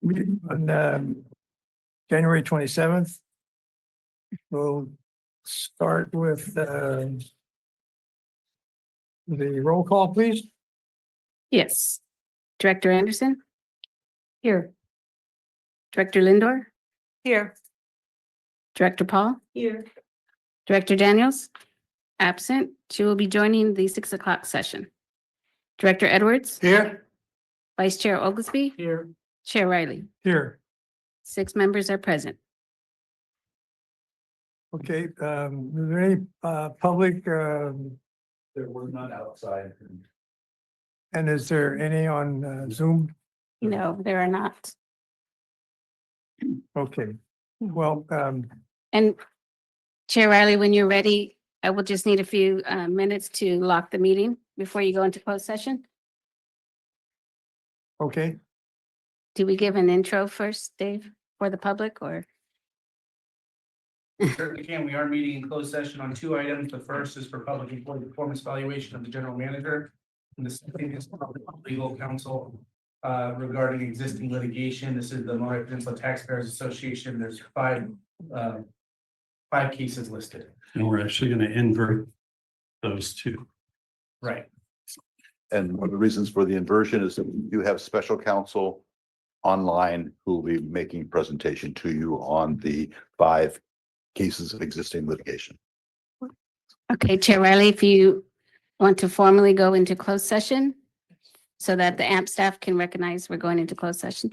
meeting on January 27th. We'll start with the roll call, please. Yes. Director Anderson? Here. Director Lindor? Here. Director Paul? Here. Director Daniels? Absent. She will be joining the 6 o'clock session. Director Edwards? Here. Vice Chair Oglesby? Here. Chair Riley? Here. 6 members are present. Okay, is there any public, There were none outside. and is there any on Zoom? No, there are not. Okay, well, And Chair Riley, when you're ready, I will just need a few minutes to lock the meeting before you go into closed session. okay, Do we give an intro first, Dave, for the public or? Certainly can. We are meeting in closed session on 2 items. The first is for public employee performance evaluation of the general manager. And the second is for legal counsel regarding existing litigation. This is the Monterey Peninsula Taxpayers Association. There's 5 cases listed. And we're actually going to invert those two. Right. And one of the reasons for the inversion is that you have special counsel online who will be making presentation to you on the 5 cases of existing litigation. Okay, Chair Riley, if you want to formally go into closed session so that the AMP staff can recognize we're going into closed session.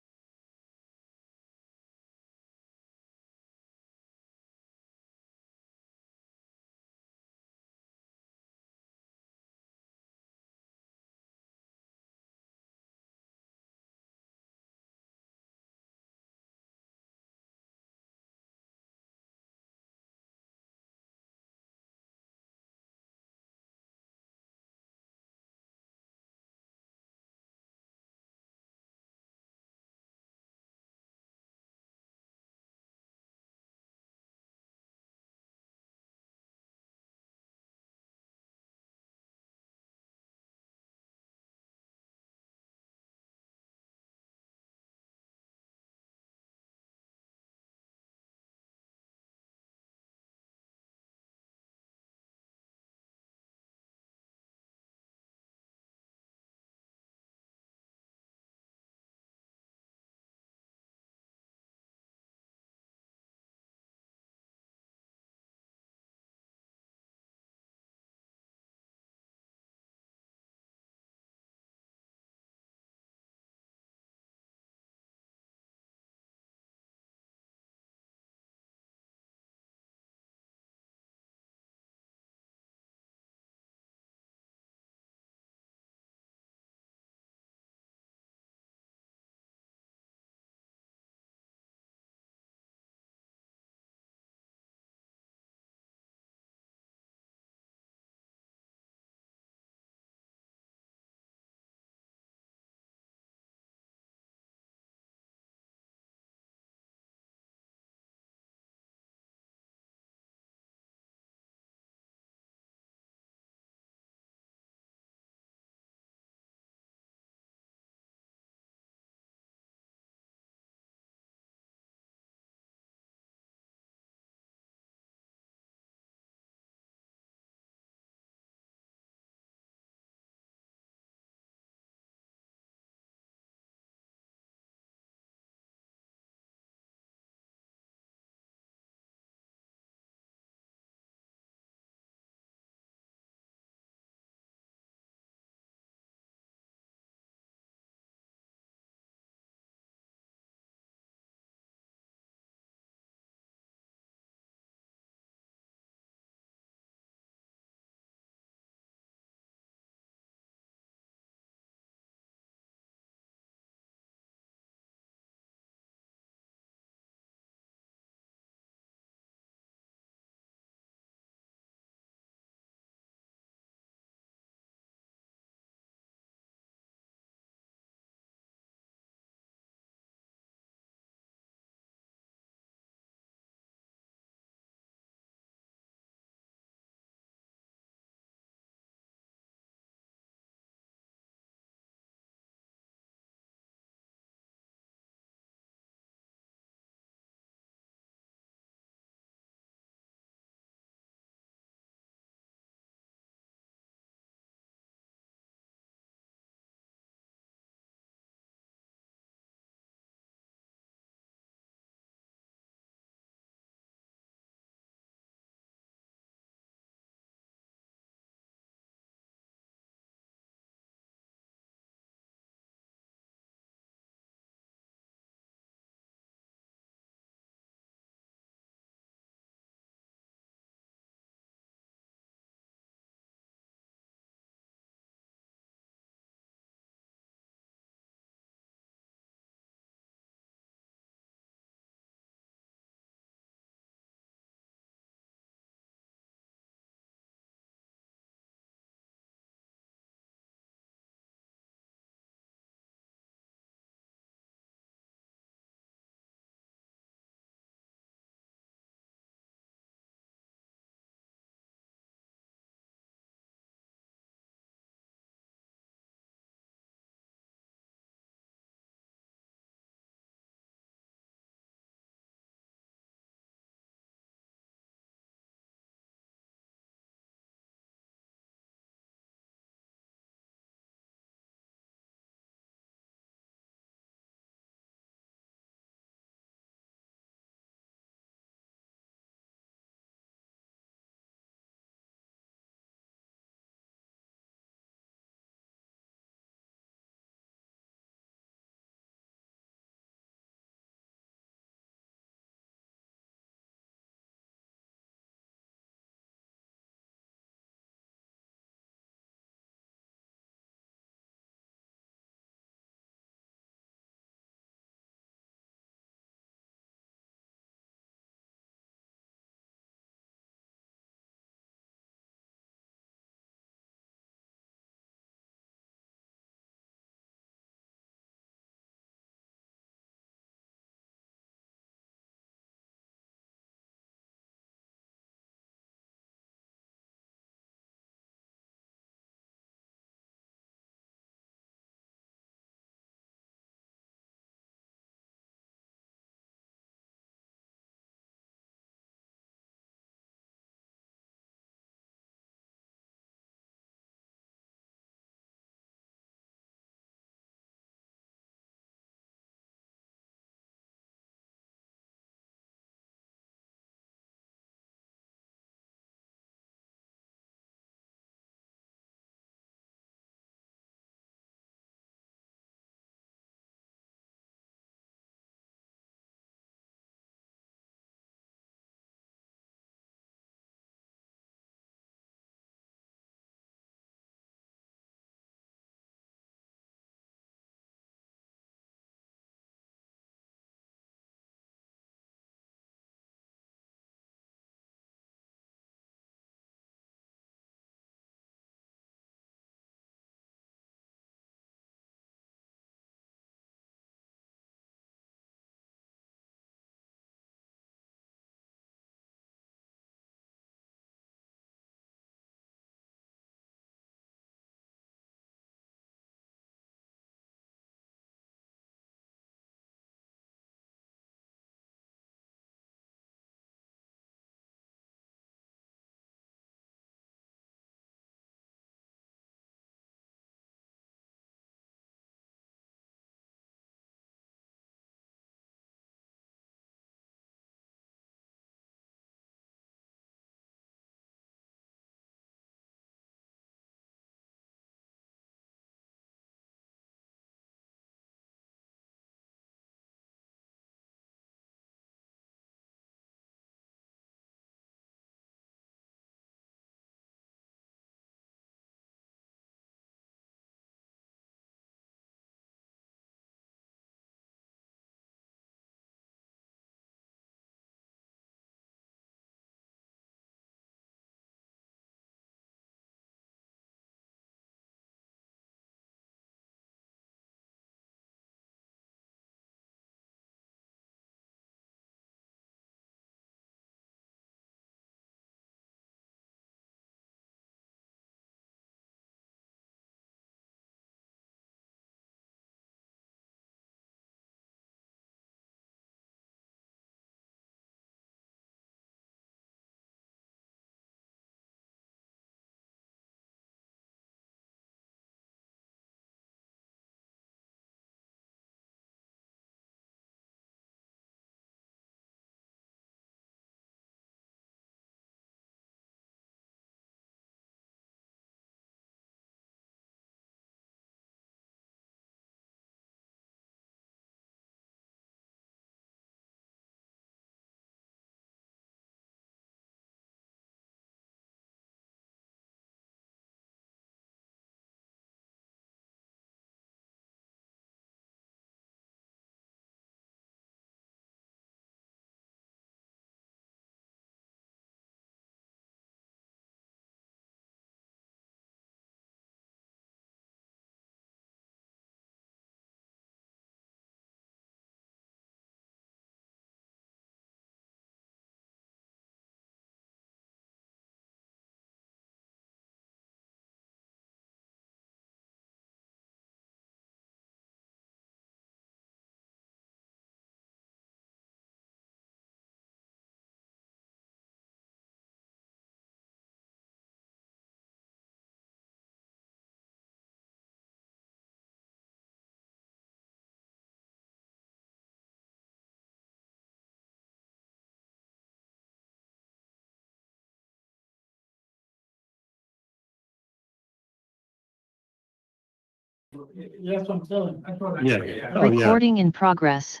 Yes, I'm telling. Yeah. Oh, yeah. Recording in progress.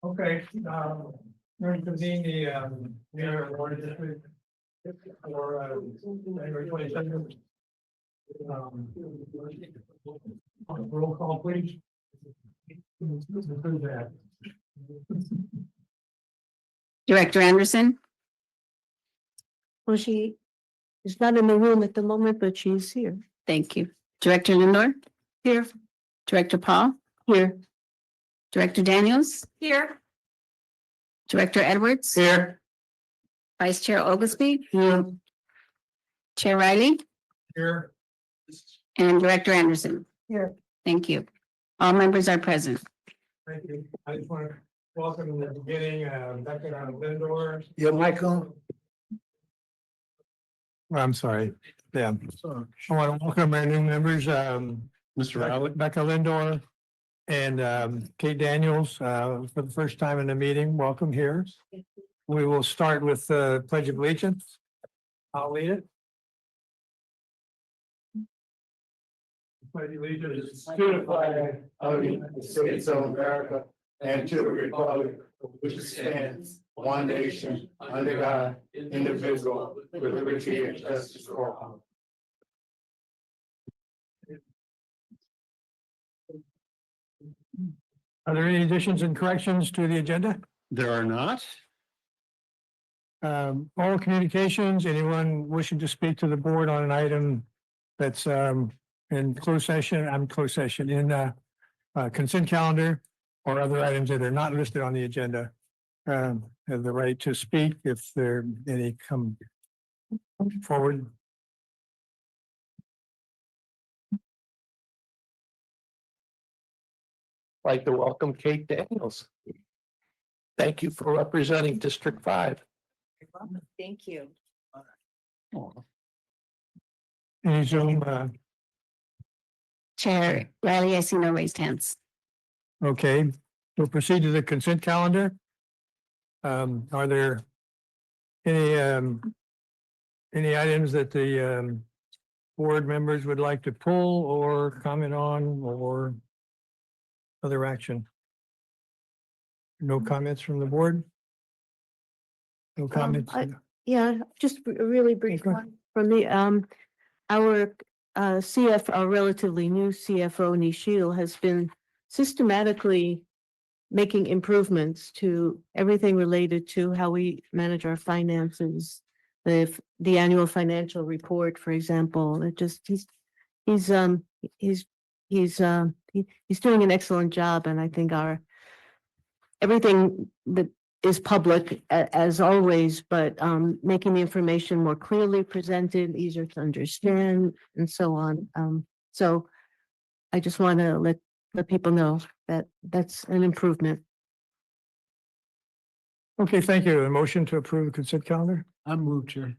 Okay, we're convening the, mayor and board district for, January 22nd. Roll call, please. Approve that. Director Anderson, Well, she is not in the room at the moment, but she's here. thank you. Director Lindor, Here. Director Paul, Here. Director Daniels. Here. Director Edwards. Here. Vice Chair Oglesby, Here. Chair Riley, Here. and Director Anderson. Here. Thank you. All members are present. Thank you. I just want to welcome in the beginning, Dr. Lindor. Yeah, Michael. I'm sorry. Yeah. I want to welcome our new members, Mr. Riley. Becca Lindor and Kate Daniels, for the first time in the meeting. Welcome here. We will start with the Pledge of Allegiance. I'll lead it. Pledge allegiance To the flag of the United States of America and to the republic which stands one nation under God, indivisible, with liberty and justice for all. Are there any additions and corrections to the agenda? There are not. Oral communications, anyone wishing to speak to the board on an item that's in closed session, in consent calendar or other items that are not listed on the agenda, have the right to speak if there any come forward. Like to welcome Kate Daniels. Thank you for representing District 5. Thank you. Any Zoom, Chair Riley, I see no raised hands. okay, we'll proceed to the consent calendar. Are there any items that the board members would like to pull or comment on or other action? No comments from the board? No comments? Yeah, just a really brief Okay. one from me. Our CFO, relatively new CFO, Nishil, has been systematically making improvements to everything related to how we manage our finances. The annual financial report, for example, he's doing an excellent job, and I think everything that is public as always, but making the information more clearly presented, easier to understand, and so on. So I just want to let people know that that's an improvement. Okay, thank you. A motion to approve the consent calendar. I moved here.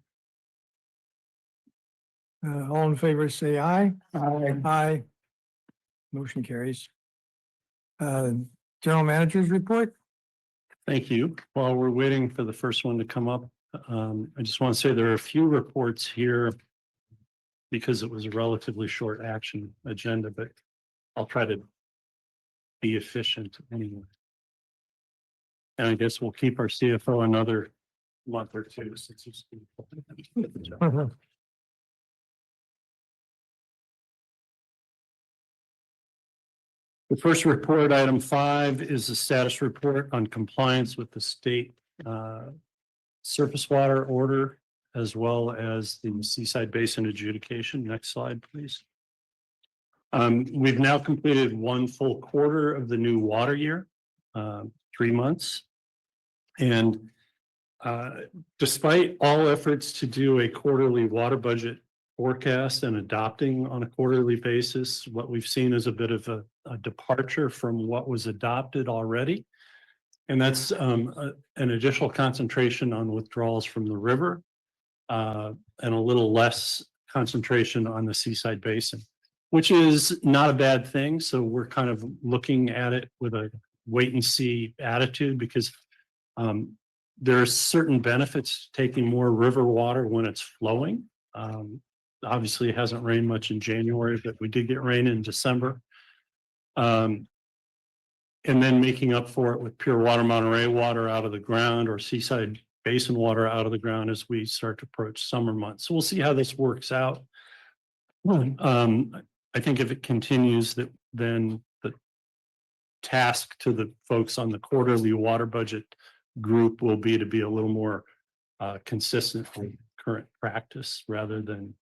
All in favor, say aye. Aye. Motion carries. General Manager's report. Thank you. While we're waiting for the first one to come up, I just want to say there are a few reports here because it was a relatively short action agenda, but I'll try to be efficient anyway. And I guess we'll keep our CFO another month or two since he's. The first report, item 5, is the status report on compliance with the state surface water order, as well as the Seaside Basin adjudication. Next slide, please. We've now completed 1 full quarter of the new water year, 3 months. And despite all efforts to do a quarterly water budget forecast and adopting on a quarterly basis, what we've seen is a bit of a departure from what was adopted already. And that's an additional concentration on withdrawals from the river and a little less concentration on the Seaside Basin, which is not a bad thing. So we're kind of looking at it with a wait and see attitude because there are certain benefits to taking more river water when it's flowing. obviously it hasn't rained much in January, but we did get rain in December. And then making up for it with pure water Monterey water out of the ground or Seaside Basin water out of the ground as we start to approach summer months. So we'll see how this works out. I think if it continues, that then the task to the folks on the quarterly water budget group will be to be a little more consistent with current practice rather than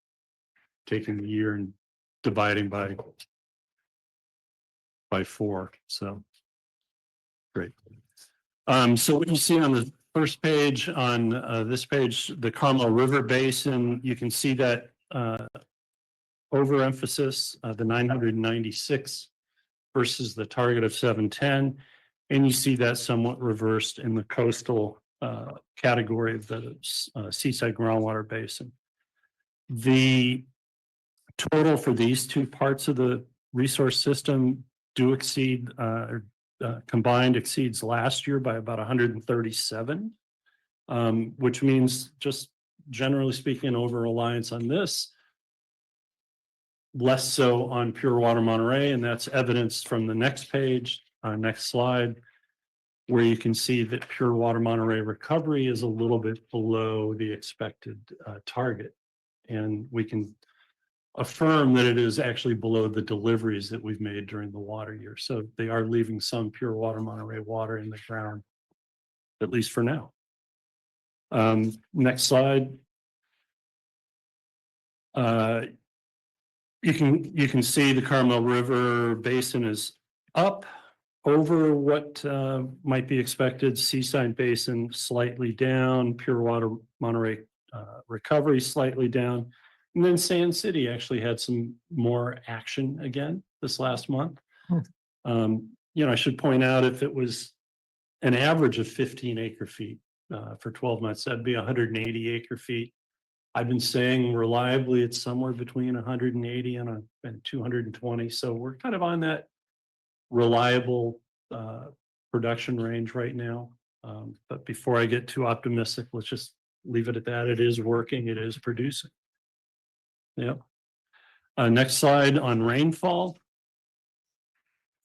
taking the year and dividing by 4. So great. So what you see on the first page on this page, the Carmel River Basin, you can see that overemphasis, the 996 versus the target of 710. And you see that somewhat reversed in the coastal category of the Seaside Groundwater Basin. The total for these two parts of the resource system do exceed, combined exceeds last year by about 137, which means, just generally speaking, over reliance on this, less so on pure water Monterey, and that's evidenced from the next page, next slide, where you can see that pure water Monterey recovery is a little bit below the expected target. And we can affirm that it is actually below the deliveries that we've made during the water year. So they are leaving some pure water Monterey water in the ground, at least for now. Next slide. You can see the Carmel River Basin is up over what might be expected. Seaside Basin slightly down, pure water Monterey recovery slightly down. And then Sand City actually had some more action again this last month. I should point out, if it was an average of 15 acre feet for 12 months, that'd be 180 acre feet. I've been saying reliably it's somewhere between 180 and 220. So we're kind of on that reliable production range right now. But before I get too optimistic, let's just leave it at that. It is working. It is producing. Yep. Next slide on rainfall.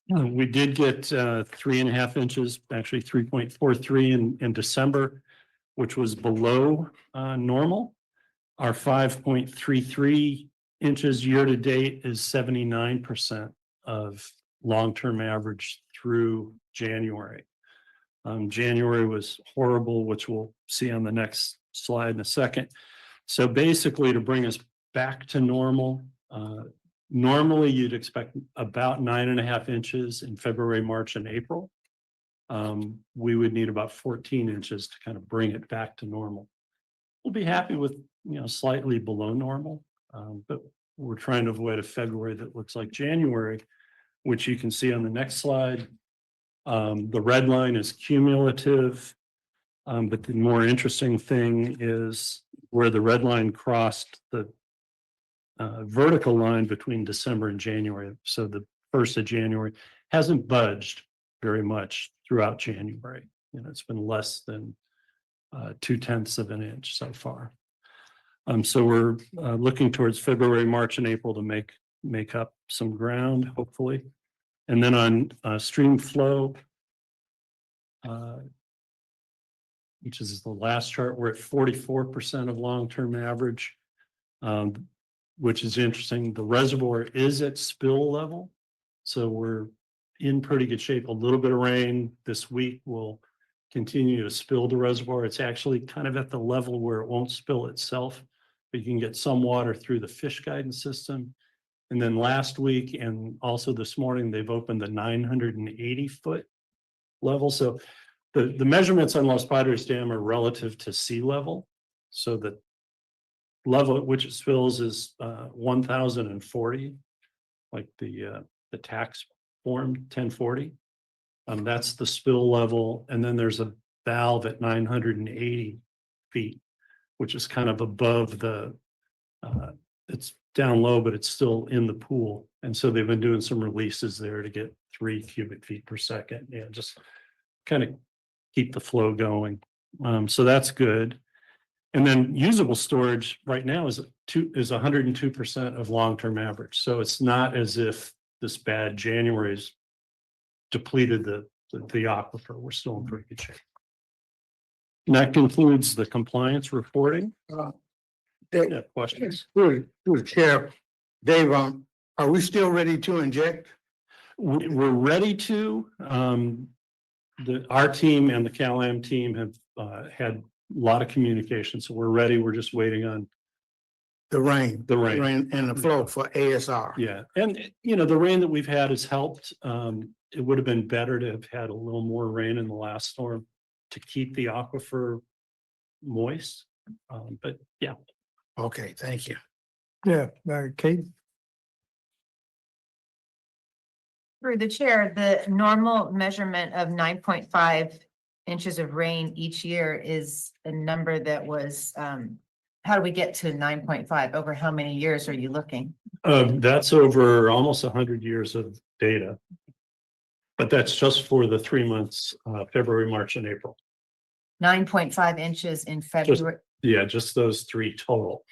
We did get 3.5 inches, actually 3.43 in December, which was below normal. Our 5.33 inches year to date is 79% of long-term average through January. January was horrible, which we'll see on the next slide in a second. So basically, to bring us back to normal, normally you'd expect about 9.5 inches in February, March, and April. We would need about 14 inches to kind of bring it back to normal. We'll be happy with, slightly below normal, but we're trying to avoid a February that looks like January, which you can see on the next slide. The red line is cumulative, but the more interesting thing is where the red line crossed the vertical line between December and January. So the 1st of January hasn't budged very much throughout January. It's been less than 0.2 of an inch so far. So we're looking towards February, March, and April to make up some ground, hopefully. And then on stream flow, which is the last chart, we're at 44% of long-term average, which is interesting. The reservoir is at spill level, so we're in pretty good shape. A little bit of rain this week will continue to spill the reservoir. It's actually kind of at the level where it won't spill itself, but you can get some water through the fish guidance system. And then last week and also this morning, they've opened the 980-foot level. So the measurements on Los Padres Dam are relative to sea level. So the level at which it spills is 1,040, like the tax form 1040. That's the spill level. And then there's a valve at 980 feet, which is kind of above the, it's down low, but it's still in the pool. And so they've been doing some releases there to get 3 cubic feet per second. Just kind of keep the flow going. So that's good. And then usable storage right now is 102% of long-term average. So it's not as if this bad January's depleted the aquifer. We're still in pretty good shape. And that concludes the compliance reporting. Yeah, questions? Through the chair, Dave, are we still ready to inject? We're ready to, our team and the CalAm team have had a lot of communication, so we're ready. We're just waiting on The rain. the rain. And the flow for ASR. Yeah, and the rain that we've had has helped. It would have been better to have had a little more rain in the last storm to keep the aquifer moist. But yeah. Okay, thank you. Yeah, Kate? Through the chair, the normal measurement of 9.5 inches of rain each year is a number that was, how do we get to 9.5? Over how many years are you looking? That's over almost 100 years of data. But that's just for the 3 months, February, March, and April. 9.5 inches in February, Yeah, just those three total.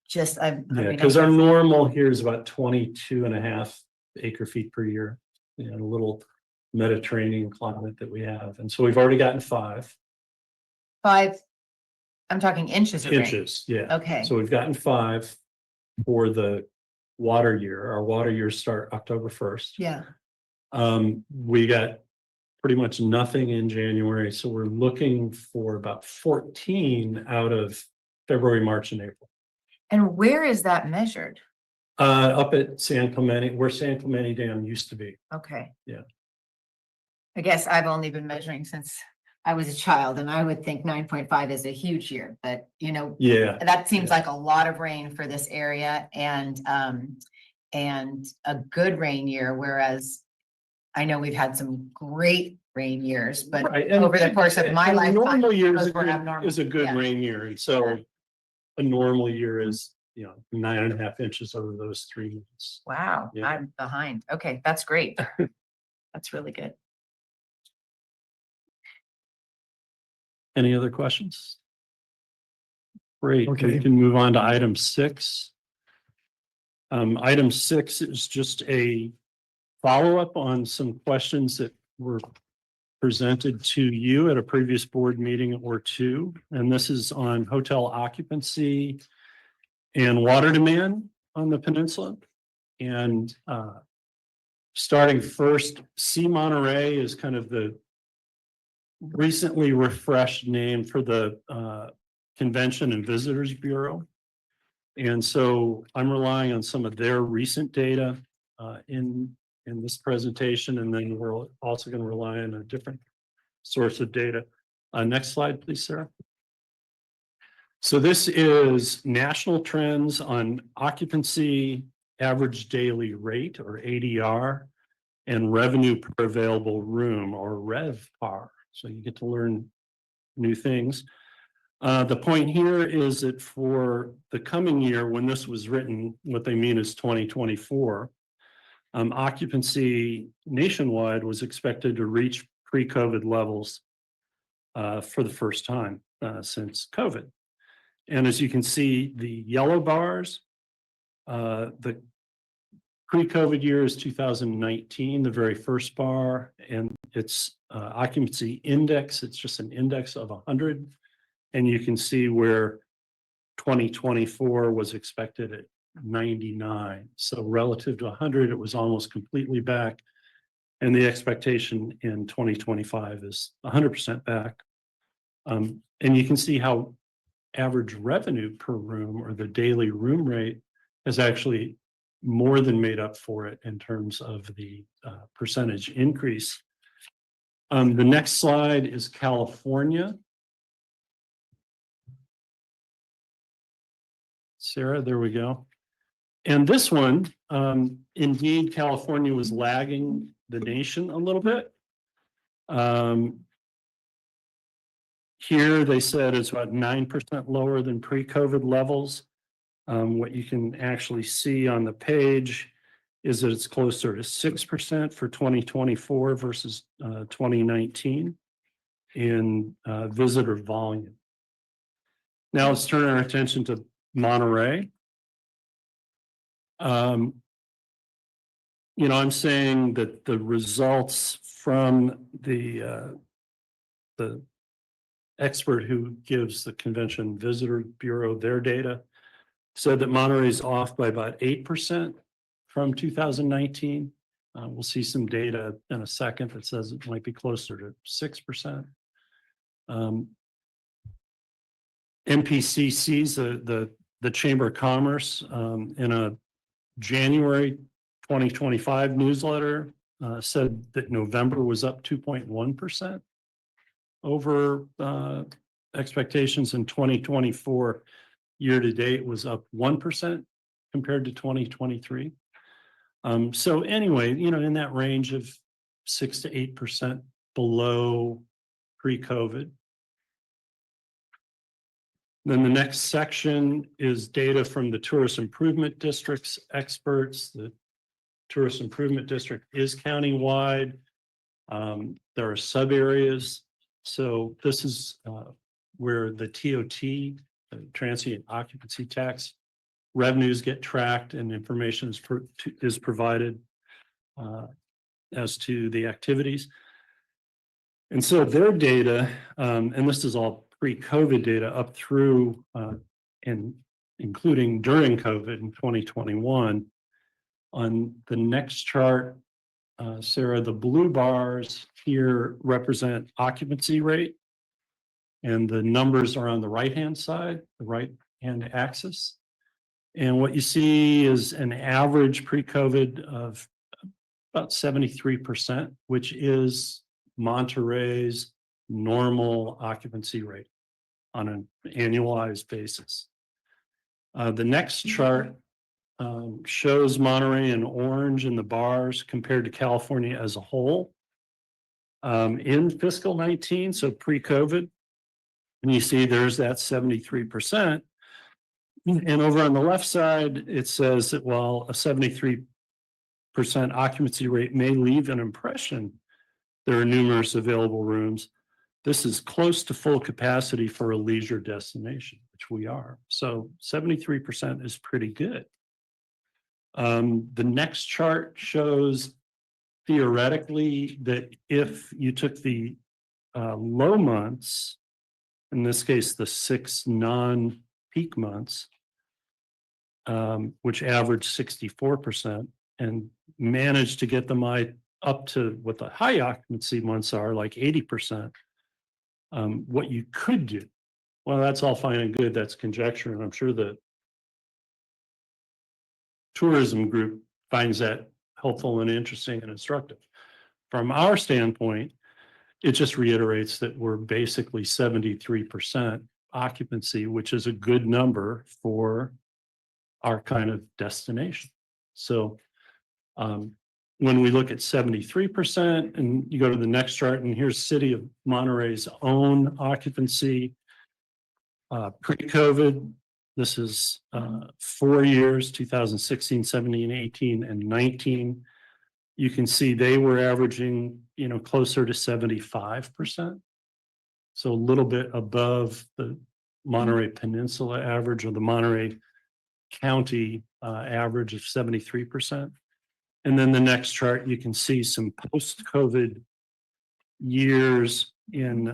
just, I Yeah, mean, because our normal here is about 22.5 acre feet per year. A little Mediterranean climate that we have. And so we've already gotten 5 5, I'm talking inches of rain. inches. Yeah. Okay, So we've gotten 5 for the water year. Our water years start October 1st. yeah. We got pretty much nothing in January. So we're looking for about 14 out of February, March, and April. And where is that measured? Up at San Clemente, where San Clemente Dam used to be. Okay. Yeah. I guess I've only been measuring since I was a child, and I would think 9.5 is a huge year, but Yeah. that seems Yeah. like a lot of rain for this area and a good rain year, whereas I know we've had some great rain years, but Right, and- over the course of my and a lifetime, normal year those were abnormal. is a good Yeah. rain year, and so a normal year is 9.5 inches over those 3 months. Wow, Yeah. I'm behind. Okay, that's great. That's really good. Any other questions? Great, we Okay. can move on to item 6. Item 6 is just a follow-up on some questions that were presented to you at a previous board meeting or two. And this is on hotel occupancy and water demand on the peninsula. And starting first, C Monterey is kind of the recently refreshed name for the Convention and Visitors Bureau. And so I'm relying on some of their recent data in this presentation, and then we're also going to rely on a different source of data. Next slide, please, Sarah. So this is national trends on occupancy, average daily rate or ADR, and revenue per available room or RevPAR. So you get to learn new things. The point here is that for the coming year, when this was written, what they mean is 2024, occupancy nationwide was expected to reach pre-COVID levels for the first time since COVID. And as you can see, the yellow bars, the pre-COVID year is 2019, the very first bar, and it's occupancy index. It's just an index of 100. And you can see where 2024 was expected at 99. So relative to 100, it was almost completely back. And the expectation in 2025 is 100% back. And you can see how average revenue per room or the daily room rate has actually more than made up for it in terms of the percentage increase. The next slide is California. Sarah, there we go. And this one, indeed, California was lagging the nation a little bit. Here they said it's about 9% lower than pre-COVID levels. What you can actually see on the page is that it's closer to 6% for 2024 versus 2019 in visitor volume. Now let's turn our attention to Monterey. You know, I'm saying that the results from the expert who gives the Convention Visitor Bureau their data said that Monterey is off by about 8% from 2019. We'll see some data in a second that says it might be closer to 6%. MPCC's the Chamber of Commerce in a January 2025 newsletter said that November was up 2.1% over expectations in 2024. Year to date was up 1% compared to 2023. So anyway, you know, in that range of 6 to 8% below pre-COVID. Then the next section is data from the Tourist Improvement District's experts. The Tourist Improvement District is countywide. There are sub areas. So this is where the TOT, the transient occupancy tax revenues get tracked and information is provided as to the activities. And so their data, and this is all pre-COVID data up through and including during COVID in 2021. On the next chart, Sarah, the blue bars here represent occupancy rate, and the numbers are on the right-hand side, the right-hand axis. And what you see is an average pre-COVID of about 73%, which is Monterey's normal occupancy rate on an annualized basis. The next chart shows Monterey in orange in the bars compared to California as a whole in fiscal 19, so pre-COVID. And you see there's that 73%. And over on the left side, it says that while a 73% occupancy rate may leave an impression, there are numerous available rooms. This is close to full capacity for a leisure destination, which we are. So 73% is pretty good. The next chart shows theoretically that if you took the low months, in this case, the 6 non-peak months, which average 64%, and managed to get them up to what the high occupancy months are, like 80%, what you could do, well, that's all fine and good. That's conjecture. And I'm sure the tourism group finds that helpful and interesting and instructive. From our standpoint, it just reiterates that we're basically 73% occupancy, which is a good number for our kind of destination. So when we look at 73%, and you go to the next chart, and here's City of Monterey's own occupancy pre-COVID. This is 4 years, 2016, 17, 18, and 19. You can see they were averaging, you know, closer to 75%. So a little bit above the Monterey Peninsula average or the Monterey County average of 73%. And then the next chart, you can see some post-COVID years in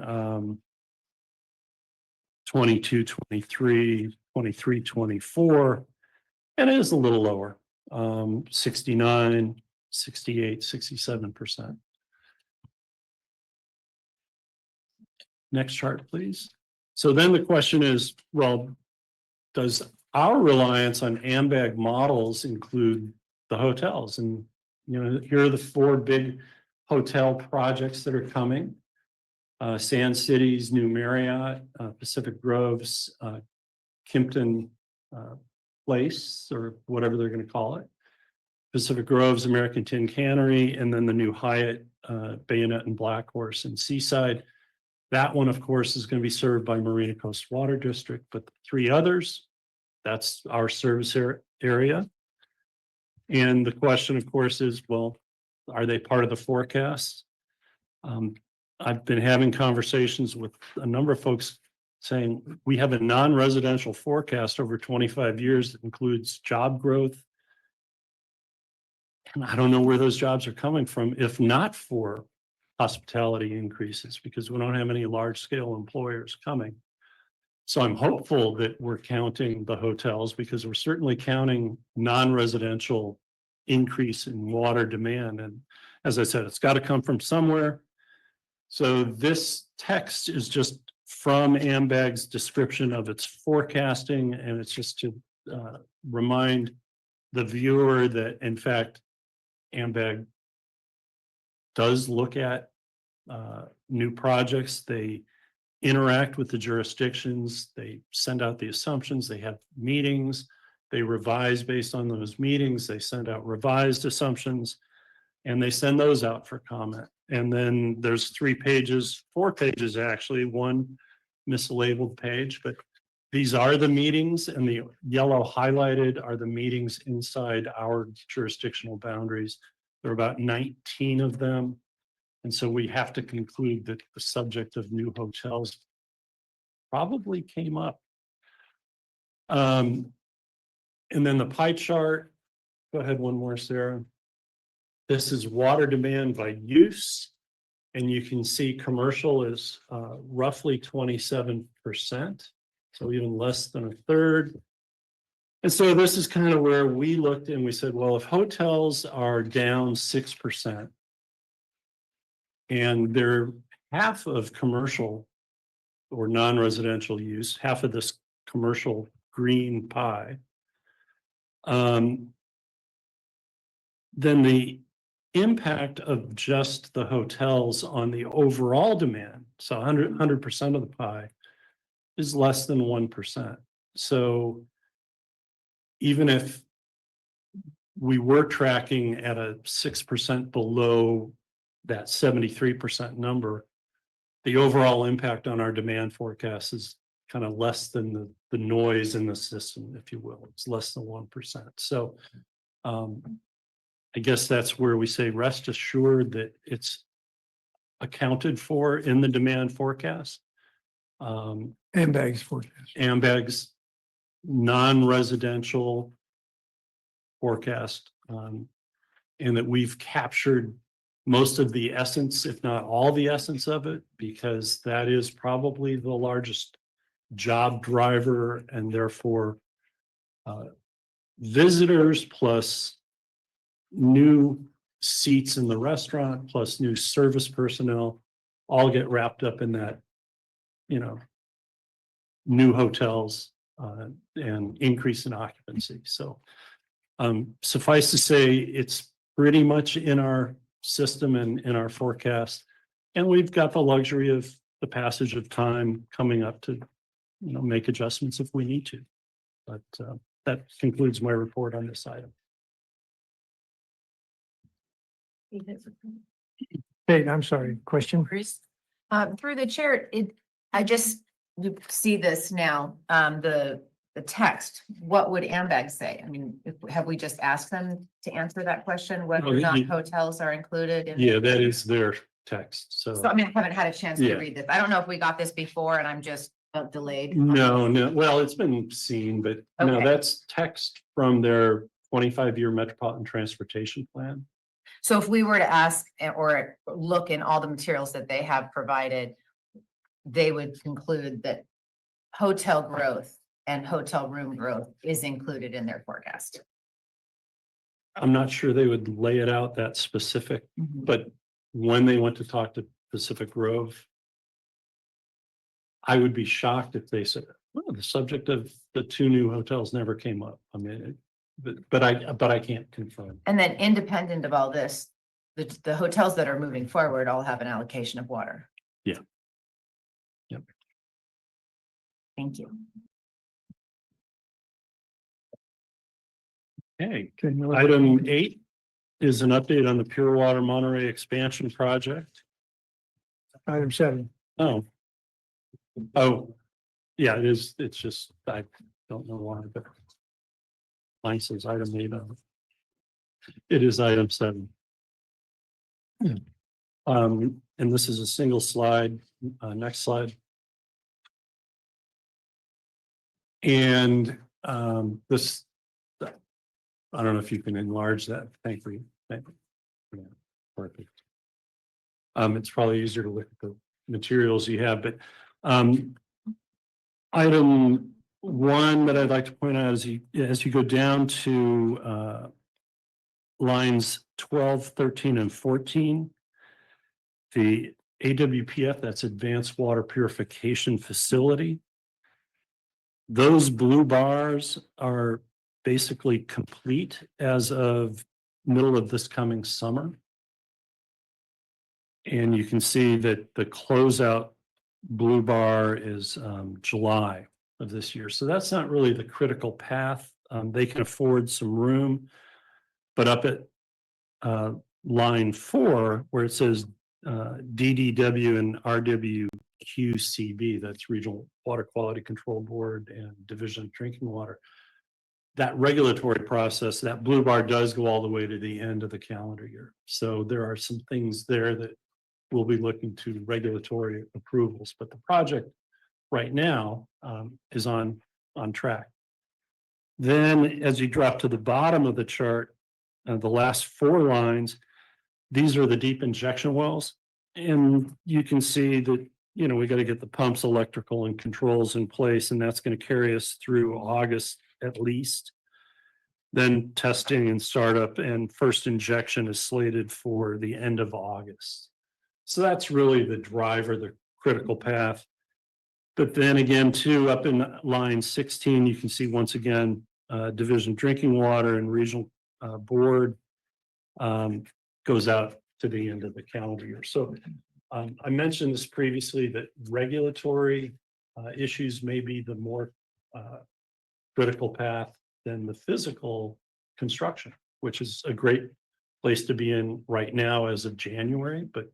22, 23, 23, 24, and it is a little lower, 69, 68, 67%. Next chart, please. So then the question is, well, does our reliance on AMBAG models include the hotels? And, you know, here are the 4 big hotel projects that are coming. Sand City's new Marriott, Pacific Grove's Kimpton Place, or whatever they're going to call it. Pacific Grove's American Tin Cannery, and then the new Hyatt Bayonet and Black Horse in Seaside. That one, of course, is going to be served by Marina Coast Water District, but the 3 others, that's our service area. And the question, of course, is, well, are they part of the forecast? I've been having conversations with a number of folks saying we have a non-residential forecast over 25 years that includes job growth. And I don't know where those jobs are coming from, if not for hospitality increases, because we don't have any large scale employers coming. So I'm hopeful that we're counting the hotels, because we're certainly counting non-residential increase in water demand. And as I said, it's got to come from somewhere. So this text is just from AMBAG's description of its forecasting, and it's just to remind the viewer that in fact, AMBAG does look at new projects. They interact with the jurisdictions. They send out the assumptions. They have meetings. They revise based on those meetings. They send out revised assumptions, and they send those out for comment. And then there's 3 pages, 4 pages actually, one mislabeled page, but these are the meetings, and the yellow highlighted are the meetings inside our jurisdictional boundaries. There are about 19 of them. And so we have to conclude that the subject of new hotels probably came up. And then the pie chart, go ahead one more, Sarah. This is water demand by use. And you can see commercial is roughly 27%. So even less than a third. And so this is kind of where we looked and we said, well, if hotels are down 6% and they're half of commercial or non-residential use, half of this commercial green pie, then the impact of just the hotels on the overall demand, so 100% of the pie, is less than 1%. So even if we were tracking at a 6% below that 73% number, the overall impact on our demand forecast is kind of less than the noise in the system, if you will. It's less than 1%. So I guess that's where we say rest assured that it's accounted for in the demand forecast. AMBAG's forecast. AMBAG's non-residential forecast, and that we've captured most of the essence, if not all the essence of it, because that is probably the largest job driver, and therefore visitors plus new seats in the restaurant plus new service personnel all get wrapped up in that, you know, new hotels and increase in occupancy. So suffice to say, it's pretty much in our system and in our forecast. And we've got the luxury of the passage of time coming up to, you know, make adjustments if we need to. But that concludes my report on this item. Hey, I'm sorry, question? Through the chair, I just see this now, the text. What would AMBAG say? I mean, have we just asked them to answer that question, whether or not hotels are included? Yeah, that is their text. So I mean, I haven't had a chance to Yeah. read this. I don't know if we got this before and I'm just delayed. no, well, it's been seen, but no, Okay. that's text from their 25-year metropolitan transportation plan. So if we were to ask or look in all the materials that they have provided, they would conclude that hotel growth and hotel room growth is included in their forecast. I'm not sure they would lay it out that specific, but when they went to talk to Pacific Grove, I would be shocked if they said, well, the subject of the 2 new hotels never came up. I mean, but I can't confirm. And then independent of all this, the hotels that are moving forward all have an allocation of water. Yeah. Yep. Thank you. Okay, Okay, no- item 8 is an update on the Pure Water Monterey expansion project. Item 7. Oh, yeah, it is. It's just, I don't know why, but mine says item 8 on it. It is item 7. And this is a single slide. Next slide. And this, I don't know if you can enlarge that. Thank you. Thank you. Yeah, perfect. It's probably easier to look at the materials you have, but item one that I'd like to point out is as you go down to lines 12, 13, and 14, the AWPF, that's Advanced Water Purification Facility. Those blue bars are basically complete as of middle of this coming summer. And you can see that the closeout blue bar is July of this year. So that's not really the critical path. They can afford some room. But up at line 4, where it says DDW and RWQCB, that's Regional Water Quality Control Board and Division of Drinking Water, that regulatory process, that blue bar does go all the way to the end of the calendar year. So there are some things there that we'll be looking to regulatory approvals, but the project right now is on track. Then as you drop to the bottom of the chart, the last 4 lines, these are the deep injection wells. And you can see that, you know, we got to get the pumps, electrical, and controls in place, and that's going to carry us through August at least. Then testing and startup and first injection is slated for the end of August. So that's really the driver, the critical path. But then again, too, up in line 16, you can see once again, Division of Drinking Water and Regional Board goes out to the end of the calendar year. So I mentioned this previously that regulatory issues may be the more critical path than the physical construction, which is a great place to be in right now as of January, but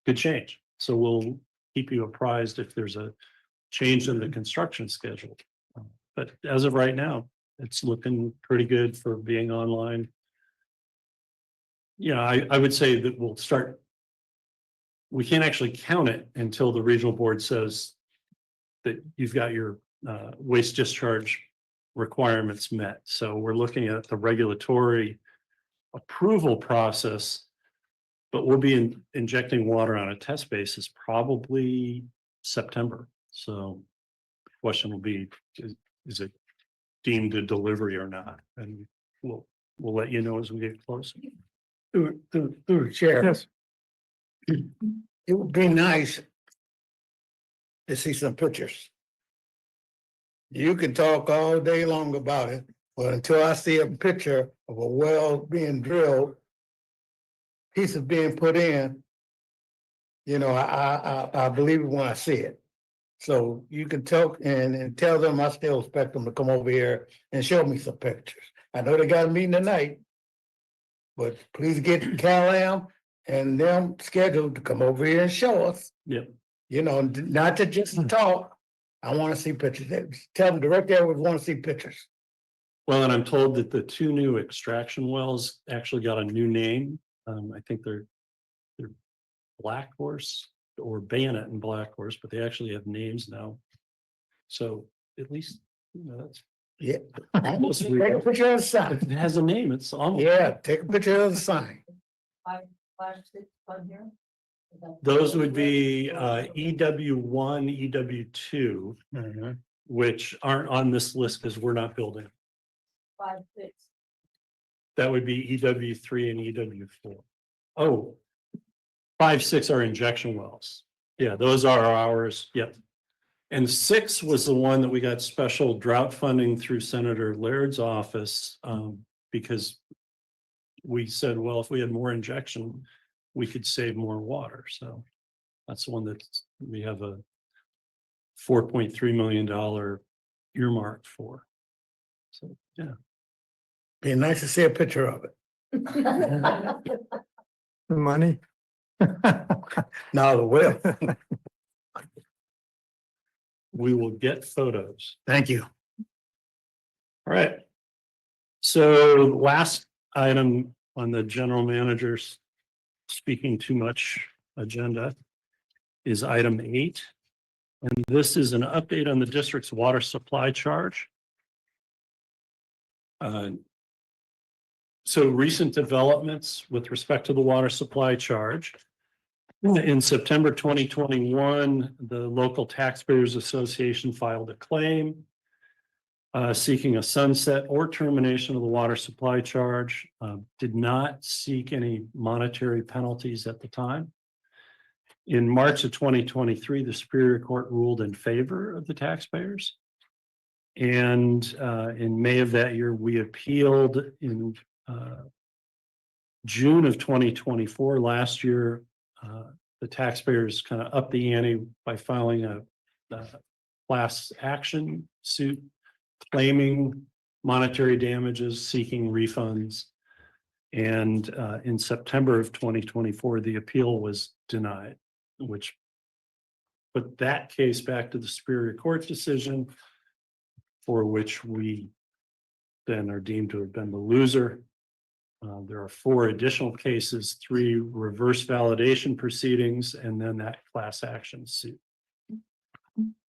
could change. So we'll keep you apprised if there's a change in the construction schedule. But as of right now, it's looking pretty good for being online. You know, I would say that we'll start, we can't actually count it until the regional board says that you've got your waste discharge requirements met. So we're looking at the regulatory approval process, but we'll be injecting water on a test basis probably September. So the question will be, is it deemed a delivery or not? And we'll let you know as we get closer. Through the chair. Yes. It would be nice to see some pictures. You can talk all day long about it, but until I see a picture of a well being drilled, pieces being put in, you know, I believe it when I see it. So you can talk and tell them I still expect them to come over here and show me some pictures. I know they got a meeting tonight, but please get Cal-Am and them scheduled to come over here and show us. Yep. You know, not to just talk. I want to see pictures. Tell them directly I would want to see pictures. Well, and I'm told that the 2 new extraction wells actually got a new name. I think they're Black Horse or Bayonet and Black Horse, but they actually have names now. So at least, you know, that's Yeah. almost Take a picture of the sign. if it has a name, it's almost. Yeah, take a picture of the sign. Those would be EW1, EW2, which aren't on this list because we're not building. 5, 6. That would be EW3 and EW4. Oh, 5, 6 are injection wells. Yeah, those are ours. Yep. And 6 was the one that we got special drought funding through Senator Laird's office because we said, well, if we had more injection, we could save more water. So that's the one that we have a $4.3 million earmarked for. So, yeah. Be nice to see a picture of it. The money. Now the well. We will get photos. Thank you. All right. So last item on the general manager's speaking too much agenda is item 8. And this is an update on the district's water supply charge. So recent developments with respect to the water supply charge. In September 2021, the Local Taxpayers Association filed a claim seeking a sunset or termination of the water supply charge, did not seek any monetary penalties at the time. In March of 2023, the Superior Court ruled in favor of the taxpayers. And in May of that year, we appealed. In June of 2024, last year, the taxpayers kind of upped the ante by filing a class action suit claiming monetary damages, seeking refunds. And in September of 2024, the appeal was denied, which put that case back to the Superior Court decision, for which we then are deemed to have been the loser. There are 4 additional cases, 3 reverse validation proceedings, and then that class action suit.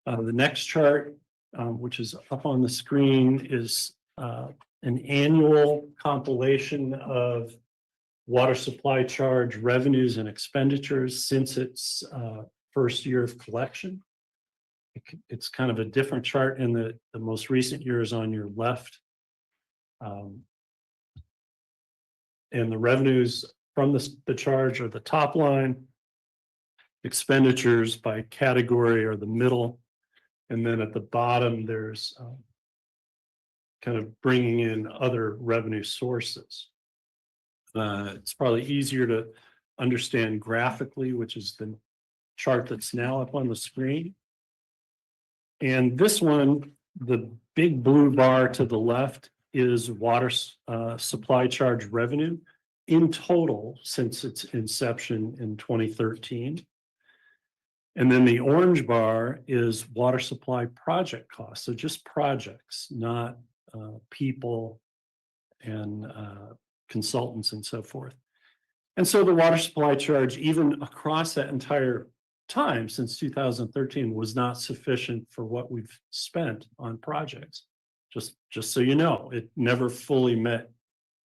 The next chart, which is up on the screen, is an annual compilation of water supply charge revenues and expenditures since its first year of collection. It's kind of a different chart in the most recent years on your left. And the revenues from the charge are the top line. Expenditures by category are the middle. And then at the bottom, there's kind of bringing in other revenue sources. It's probably easier to understand graphically, which is the chart that's now up on the screen. And this one, the big blue bar to the left, is water supply charge revenue in total since its inception in 2013. And then the orange bar is water supply project costs. So just projects, not people and consultants and so forth. And so the water supply charge, even across that entire time since 2013, was not sufficient for what we've spent on projects. Just so you know, it never fully met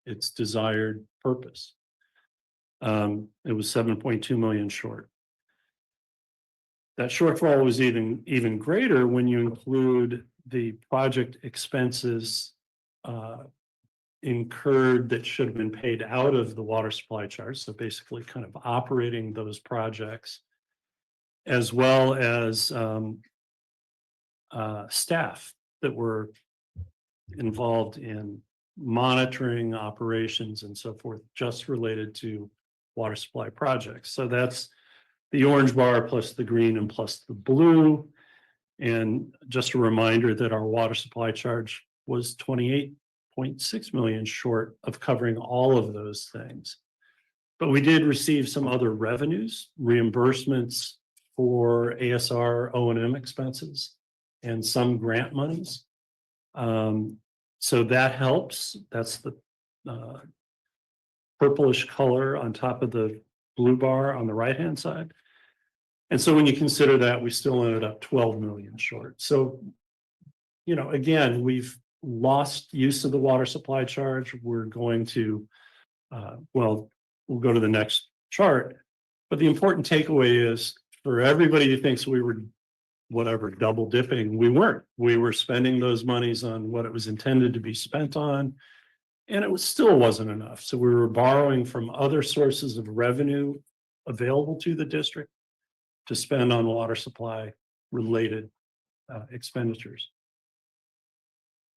its desired purpose. It was 7.2 million short. That shortfall was even greater when you include the project expenses incurred that should have been paid out of the water supply charge. So basically kind of operating those projects, as well as staff that were involved in monitoring operations and so forth, just related to water supply projects. So that's the orange bar plus the green and plus the blue. And just a reminder that our water supply charge was 28.6 million short of covering all of those things. But we did receive some other revenues, reimbursements for ASR O&M expenses and some grant monies. So that helps. That's the purplish color on top of the blue bar on the right-hand side. And so when you consider that, we still ended up 12 million short. So, you know, again, we've lost use of the water supply charge. We're going to, well, we'll go to the next chart. But the important takeaway is, for everybody who thinks we were whatever double dipping, we weren't. We were spending those monies on what it was intended to be spent on, and it still wasn't enough. So we were borrowing from other sources of revenue available to the district to spend on water supply related expenditures.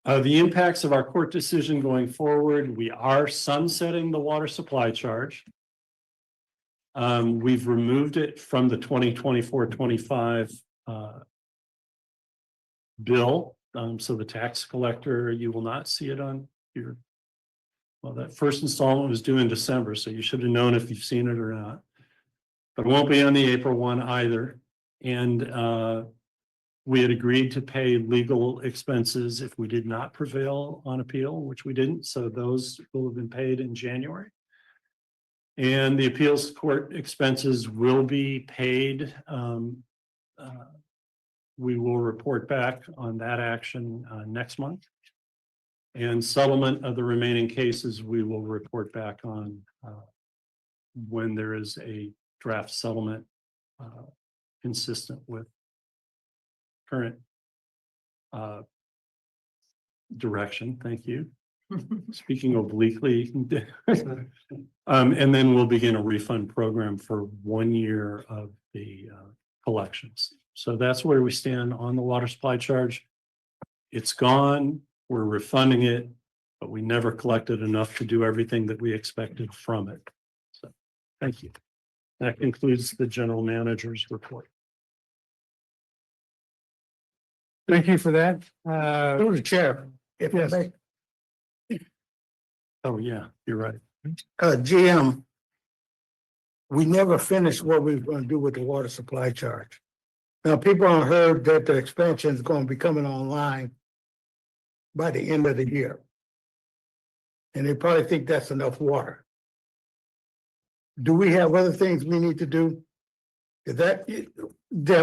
The impacts of our court decision going forward: we are sunsetting the water supply charge. We've removed it from the 2024-25 bill. So the tax collector, you will not see it on your, well, that first installment was due in December, so you should have known if you've seen it or not. But it won't be on the April one either. And we had agreed to pay legal expenses if we did not prevail on appeal, which we didn't. So those will have been paid in January. And the appeals court expenses will be paid. We will report back on that action next month. And settlement of the remaining cases, we will report back on when there is a draft settlement consistent with current direction. Thank you. Speaking obliquely. And then we'll begin a refund program for 1 year of the collections. So that's where we stand on the water supply charge. It's gone, we're refunding it, but we never collected enough to do everything that we expected from it. So, thank you. That concludes the general manager's report. Thank you for that. Through the chair, if I Yes. may, Oh, yeah, you're right. GM, we never finished what we were going to do with the water supply charge. Now, people have heard that the expansion is going to be coming online by the end of the year. And they probably think that's enough water. Do we have other things we need to do? Is that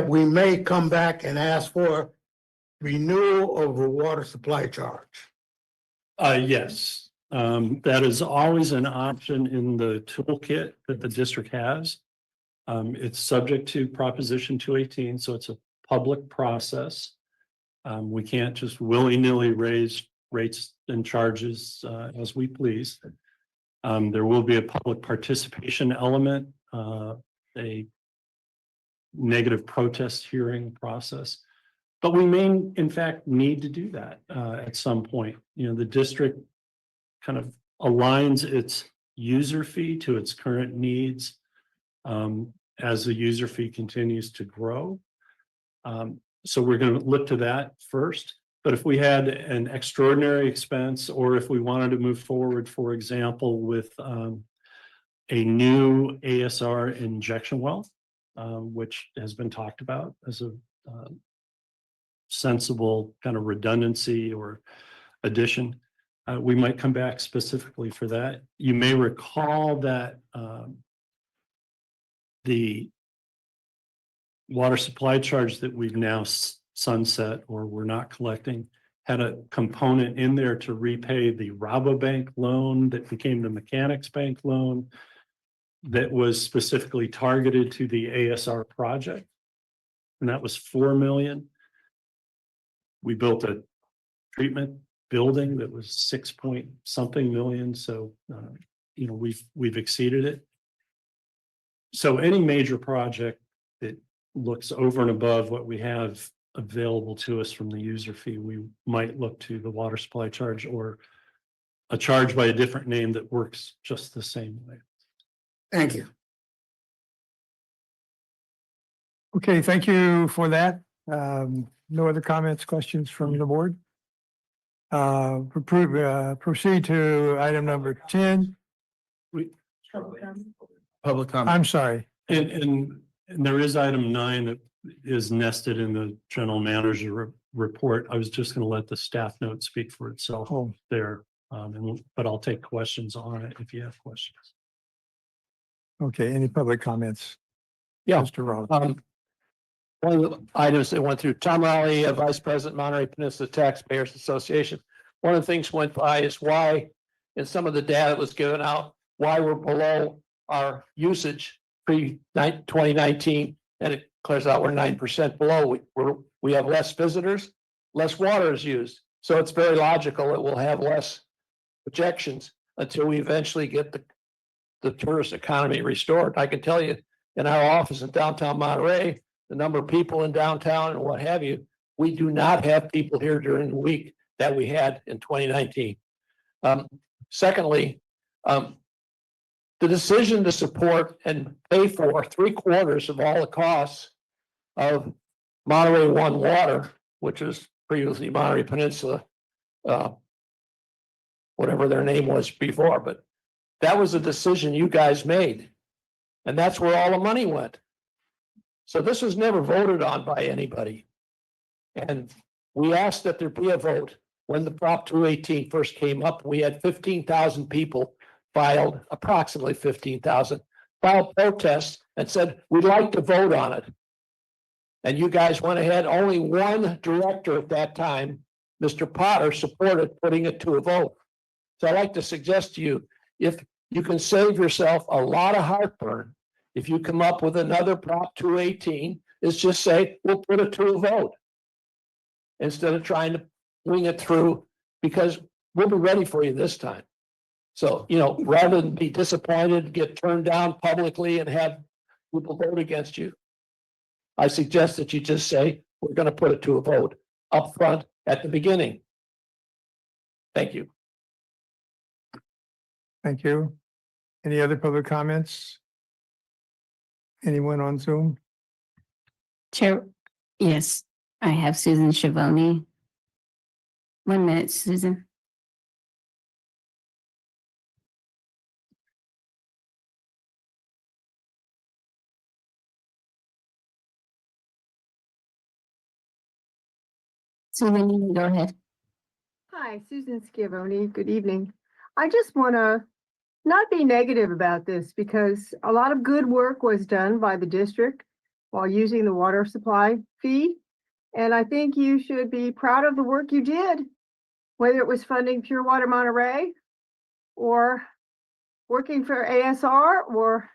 we may come back and ask for renewal of the water supply charge? Yes, that is always an option in the toolkit that the district has. It's subject to Proposition 218, so it's a public process. We can't just willy-nilly raise rates and charges as we please. There will be a public participation element, a negative protest hearing process. But we may, in fact, need to do that at some point. You know, the district kind of aligns its user fee to its current needs as the user fee continues to grow. So we're going to look to that first. But if we had an extraordinary expense, or if we wanted to move forward, for example, with a new ASR injection well, which has been talked about as a sensible kind of redundancy or addition, we might come back specifically for that. You may recall that the water supply charge that we've now sunset, or we're not collecting, had a component in there to repay the Rabobank loan that became the Mechanics Bank loan that was specifically targeted to the ASR project. And that was 4 million. We built a treatment building that was 6-point-something million. So, you know, we've exceeded it. So any major project that looks over and above what we have available to us from the user fee, we might look to the water supply charge, or a charge by a different name that works just the same way. Thank you. Okay, thank you for that. No other comments, questions from the board? Proceed to item number 10. Public comment. I'm sorry. And there is item 9 that is nested in the general manager report. I was just going to let the staff note speak for itself there. But I'll take questions on it if you have questions. Okay, any public comments? Yeah. Mr. Ross. One of the items that went through, Tom Raleigh, Vice President, Monterey Peninsula Taxpayers Association. One of the things went by is why, in some of the data that was given out, why we're below our usage pre-2019, and it clears out we're 9% below. We have less visitors, less water is used. So it's very logical that we'll have less projections until we eventually get the tourist economy restored. I can tell you, in our office in downtown Monterey, the number of people in downtown and what have you, we do not have people here during the week that we had in 2019. Secondly, the decision to support and pay for 3/4 of all the costs of Monterey One Water, which was previously Monterey Peninsula, whatever their name was before, but that was a decision you guys made. And that's where all the money went. So this was never voted on by anybody. And we asked that there be a vote. When the Prop 218 first came up, we had 15,000 people filed, approximately 15,000, filed protests and said, we'd like to vote on it. And you guys went ahead, only one director at that time, Mr. Potter supported putting it to a vote. So I'd like to suggest to you, if you can save yourself a lot of heartburn, if you come up with another Prop 218, is just say, we'll put it to a vote. Instead of trying to wing it through, because we'll be ready for you this time. So, rather than be disappointed, get turned down publicly and have people vote against you, I suggest that you just say, we're going to put it to a vote up front at the beginning. Thank you. Thank you. Any other public comments? Anyone on Zoom? Chair, yes, I have Susan Schiavone. 1 minute, Susan. Susan, you can go ahead. Hi, Susan Schiavone. Good evening. I just want to not be negative about this because a lot of good work was done by the district while using the water supply fee. And I think you should be proud of the work you did, whether it was funding Pure Water Monterey or working for ASR or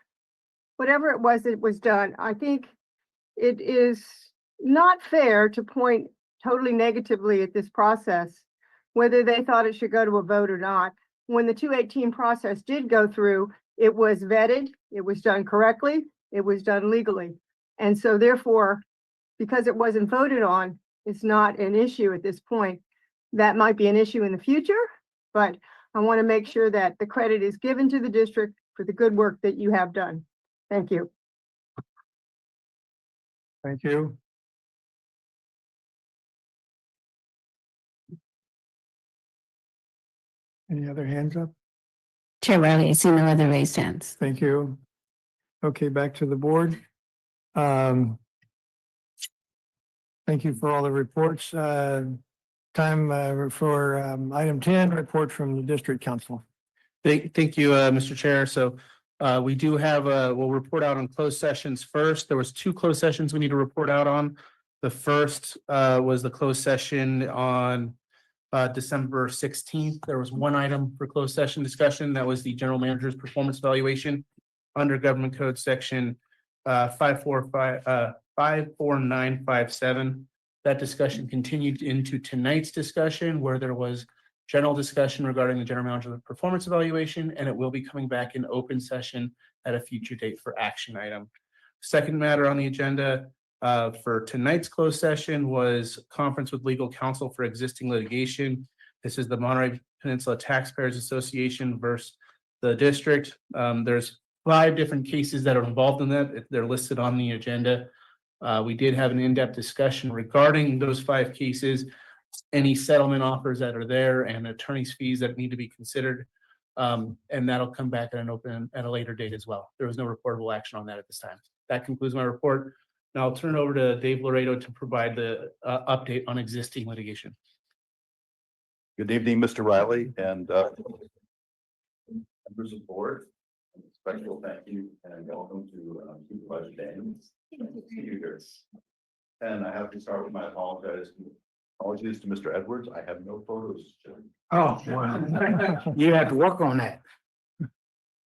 whatever it was that was done. I think it is not fair to point totally negatively at this process, whether they thought it should go to a vote or not. When the 218 process did go through, it was vetted, it was done correctly, it was done legally. And so therefore, because it wasn't voted on, it's not an issue at this point. That might be an issue in the future, but I want to make sure that the credit is given to the district for the good work that you have done. Thank you. Thank you. Any other hands up? Chair Riley, I see no other raised hands. Thank you. Okay, back to the board. Thank you for all the reports. Time for item 10, report from the district council. Thank you, Mr. Chair. So we do have, we'll report out on closed sessions first. There was 2 closed sessions we need to report out on. The first was the closed session on December 16th. There was 1 item for closed session discussion. That was the general manager's performance evaluation under government code section 54957. That discussion continued into tonight's discussion where there was general discussion regarding the general manager's performance evaluation, and it will be coming back in open session at a future date for action item. Second matter on the agenda for tonight's closed session was conference with legal counsel for existing litigation. This is the Monterey Peninsula Taxpayers Association versus the district. There's 5 different cases that are involved in that. They're listed on the agenda. We did have an in-depth discussion regarding those 5 cases, any settlement offers that are there and attorney's fees that need to be considered. And that'll come back at a later date as well. There was no reportable action on that at this time. That concludes my report. Now I'll turn it over to Dave Laredo to provide the update on existing litigation. Good evening, Mr. Riley and members of the board. Special thank you and welcome to Supervisor Daniels. See you here. And I have to start with my apologies to Mr. Edwards. I have no photos. Oh, well, you have to work on that.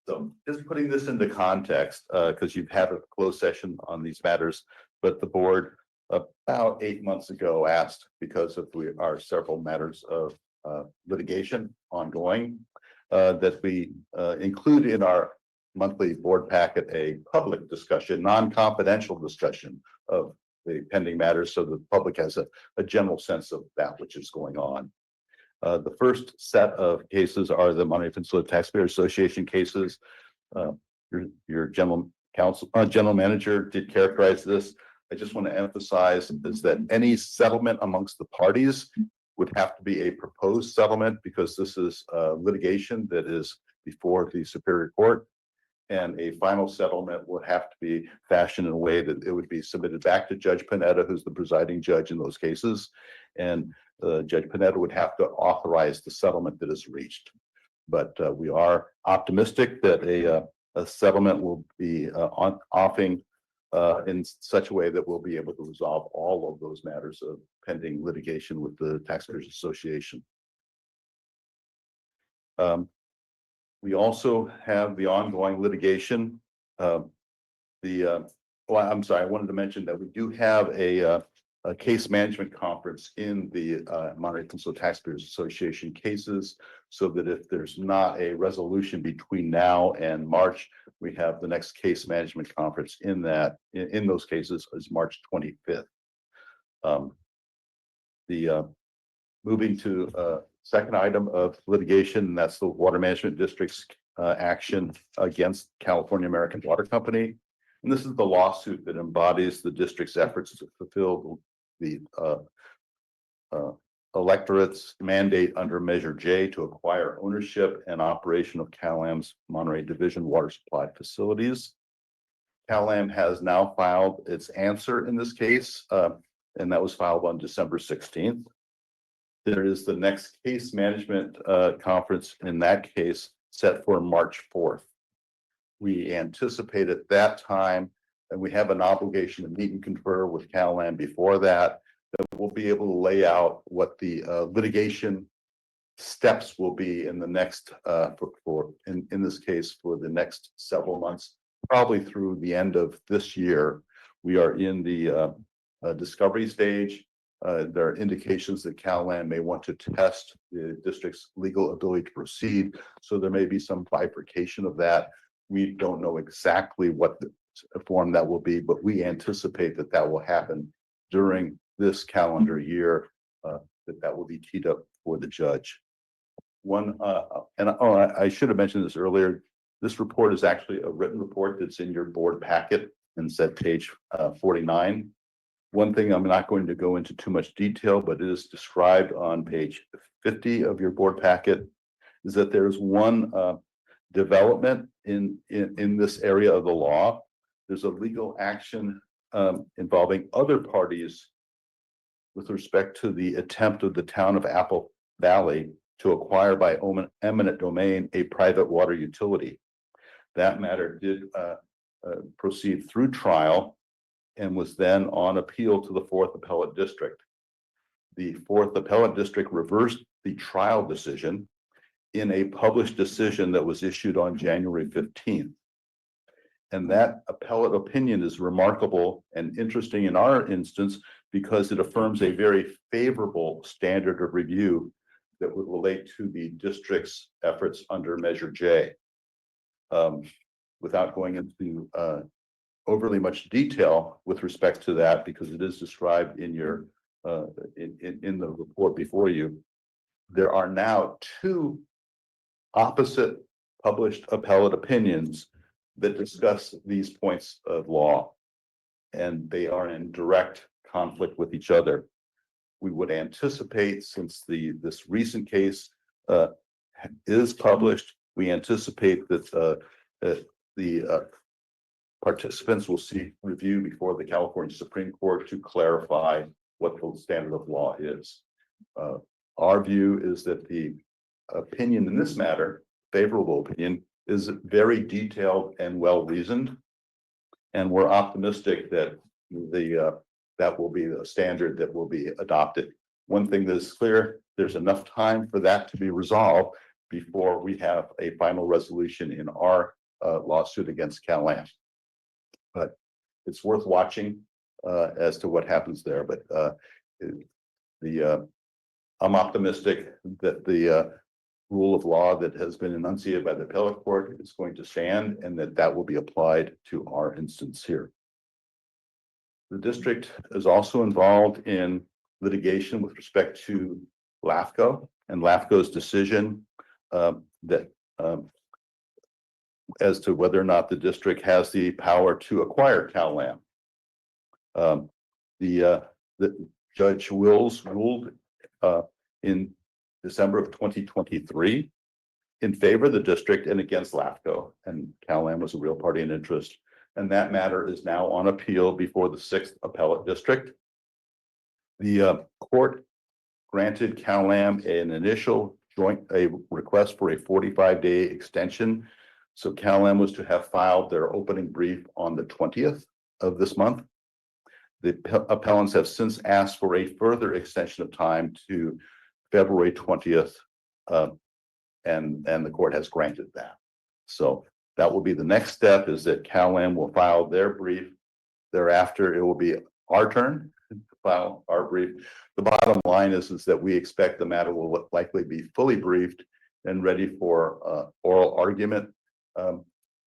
So just putting this into context, because you've had a closed session on these matters, but the board about 8 months ago asked, because of our several matters of litigation ongoing, that we include in our monthly board packet a public discussion, non-confidential discussion of the pending matters so the public has a general sense of that which is going on. The first set of cases are the Monterey Peninsula Taxpayer Association cases. Your general manager did characterize this. I just want to emphasize is that any settlement amongst the parties would have to be a proposed settlement because this is litigation that is before the Superior Court. And a final settlement would have to be fashioned in a way that it would be submitted back to Judge Panetta, who's the presiding judge in those cases. And Judge Panetta would have to authorize the settlement that is reached. But we are optimistic that a settlement will be offering in such a way that we'll be able to resolve all of those matters of pending litigation with the Taxpayers Association. We also have the ongoing litigation. Well, I'm sorry, I wanted to mention that we do have a case management conference in the Monterey Peninsula Taxpayers Association cases, so that if there's not a resolution between now and March, we have the next case management conference in those cases is March 25th. Moving to second item of litigation, and that's the Water Management District's action against California American Water Company. And this is the lawsuit that embodies the district's efforts to fulfill the electorate's mandate under Measure J to acquire ownership and operation of CalAm's Monterey Division water supply facilities. CalAm has now filed its answer in this case, and that was filed on December 16th. There is the next case management conference in that case set for March 4th. We anticipate at that time, and we have an obligation to meet and confer with CalAm before that, that we'll be able to lay out what the litigation steps will be in the next, in this case, for the next several months, probably through the end of this year. We are in the discovery stage. There are indications that CalAm may want to test the district's legal ability to proceed. So there may be some bifurcation of that. We don't know exactly what the form that will be, but we anticipate that that will happen during this calendar year, that will be teed up for the judge. I should have mentioned this earlier. This report is actually a written report that's in your board packet and it's at page 49. One thing I'm not going to go into too much detail, but it is described on page 50 of your board packet, is that there's one development in this area of the law. There's a legal action involving other parties with respect to the attempt of the town of Apple Valley to acquire by eminent domain a private water utility. That matter did proceed through trial and was then on appeal to the 4th Appellate District. The 4th Appellate District reversed the trial decision in a published decision that was issued on January 15th. And that appellate opinion is remarkable and interesting in our instance because it affirms a very favorable standard of review that would relate to the district's efforts under Measure J. Without going into overly much detail with respect to that, because it is described in your in the report before you, there are now two opposite published appellate opinions that discuss these points of law, and they are in direct conflict with each other. We would anticipate, since this recent case is published, we anticipate that the participants will seek review before the California Supreme Court to clarify what the standard of law is. Our view is that the opinion in this matter, favorable opinion, is very detailed and well reasoned, and we're optimistic that that will be the standard that will be adopted. One thing that is clear, there's enough time for that to be resolved before we have a final resolution in our lawsuit against CalAm. But it's worth watching as to what happens there. But I'm optimistic that the rule of law that has been enunciated by the appellate court is going to stand, and that will be applied to our instance here. The district is also involved in litigation with respect to LAFCO and LAFCO's decision that as to whether or not the district has the power to acquire CalAm. The Judge Wills ruled in December of 2023 in favor of the district and against LAFCO, and CalAm was a real party in interest. And that matter is now on appeal before the 6th Appellate District. The court granted CalAm an initial a request for a 45-day extension. So CalAm was to have filed their opening brief on the 20th of this month. The appellants have since asked for a further extension of time to February 20th. And the court has granted that. So that will be the next step, is that CalAm will file their brief. Thereafter, it will be our turn to file our brief. The bottom line is that we expect the matter will likely be fully briefed and ready for oral argument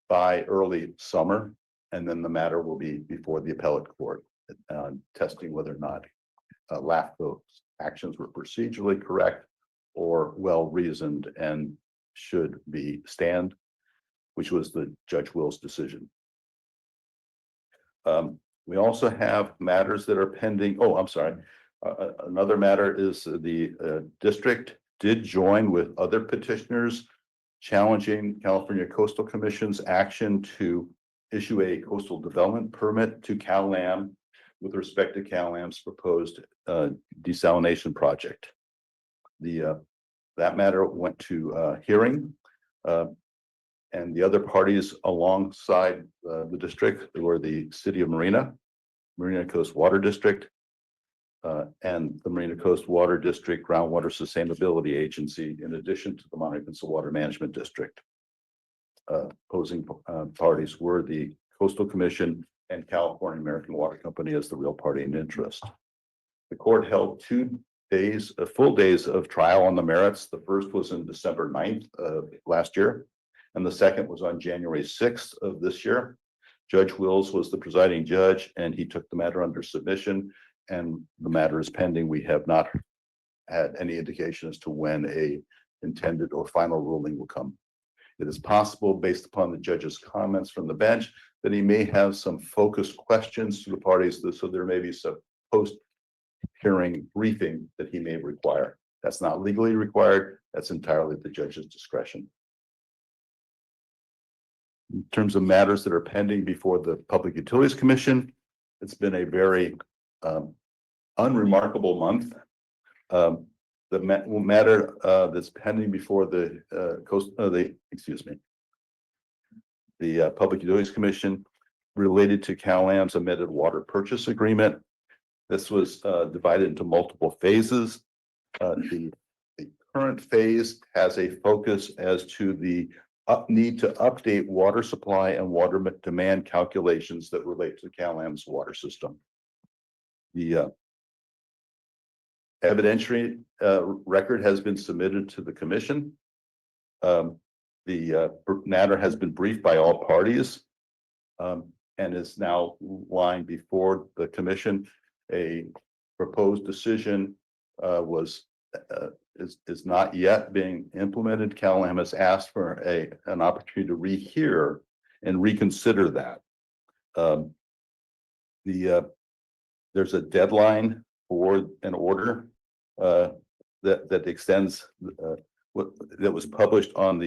by early summer. And then the matter will be before the appellate court, testing whether or not LAFCO's actions were procedurally correct or well-reasoned and should be stand, which was the Judge Will's decision. We also have matters that are pending. Oh, I'm sorry. Another matter is the district did join with other petitioners challenging California Coastal Commission's action to issue a coastal development permit to CalAm with respect to CalAm's proposed desalination project. That matter went to hearing, and the other parties alongside the district were the City of Marina Coast Water District, and the Marina Coast Water District Groundwater Sustainability Agency, in addition to the Monterey Peninsula Water Management District. Opposing parties were the Coastal Commission and California American Water Company as the real party in interest. The court held 2 days, full days of trial on the merits. The first was in December 9th of last year, and the second was on January 6th of this year. Judge Wills was the presiding judge, and he took the matter under submission, and the matter is pending. We have not had any indication as to when a intended or final ruling will come. It is possible, based upon the judge's comments from the bench, that he may have some focused questions to the parties, so there may be some post-hearing briefing that he may require. That's not legally required. That's entirely at the judge's discretion. In terms of matters that are pending before the Public Utilities Commission, it's been a very unremarkable month. The matter that's pending before the Public Utilities Commission related to CalAm's amended water purchase agreement. This was divided into multiple phases. The current phase has a focus as to the need to update water supply and water demand calculations that relate to CalAm's water system. The evidentiary record has been submitted to the commission. The matter has been briefed by all parties and is now lying before the commission. A proposed decision is not yet being implemented. CalAm has asked for an opportunity to rehear and reconsider that. There's a deadline for an order that extends that was published on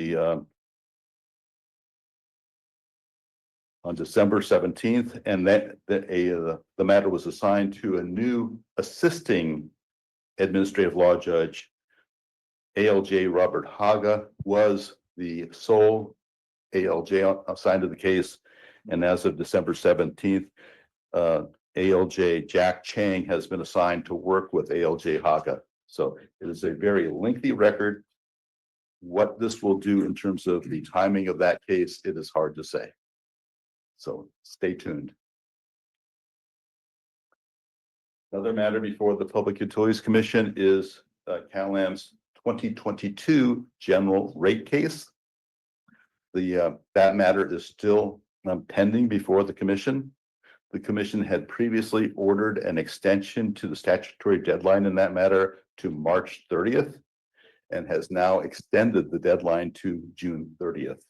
December 17th, and the matter was assigned to a new assisting administrative law judge. ALJ Robert Haga was the sole ALJ assigned to the case, and as of December 17th, ALJ Jack Chang has been assigned to work with ALJ Haga. So it is a very lengthy record. What this will do in terms of the timing of that case, it is hard to say. So stay tuned. Another matter before the Public Utilities Commission is CalAm's 2022 general rate case. That matter is still pending before the commission. The commission had previously ordered an extension to the statutory deadline in that matter to March 30th and has now extended the deadline to June 30th.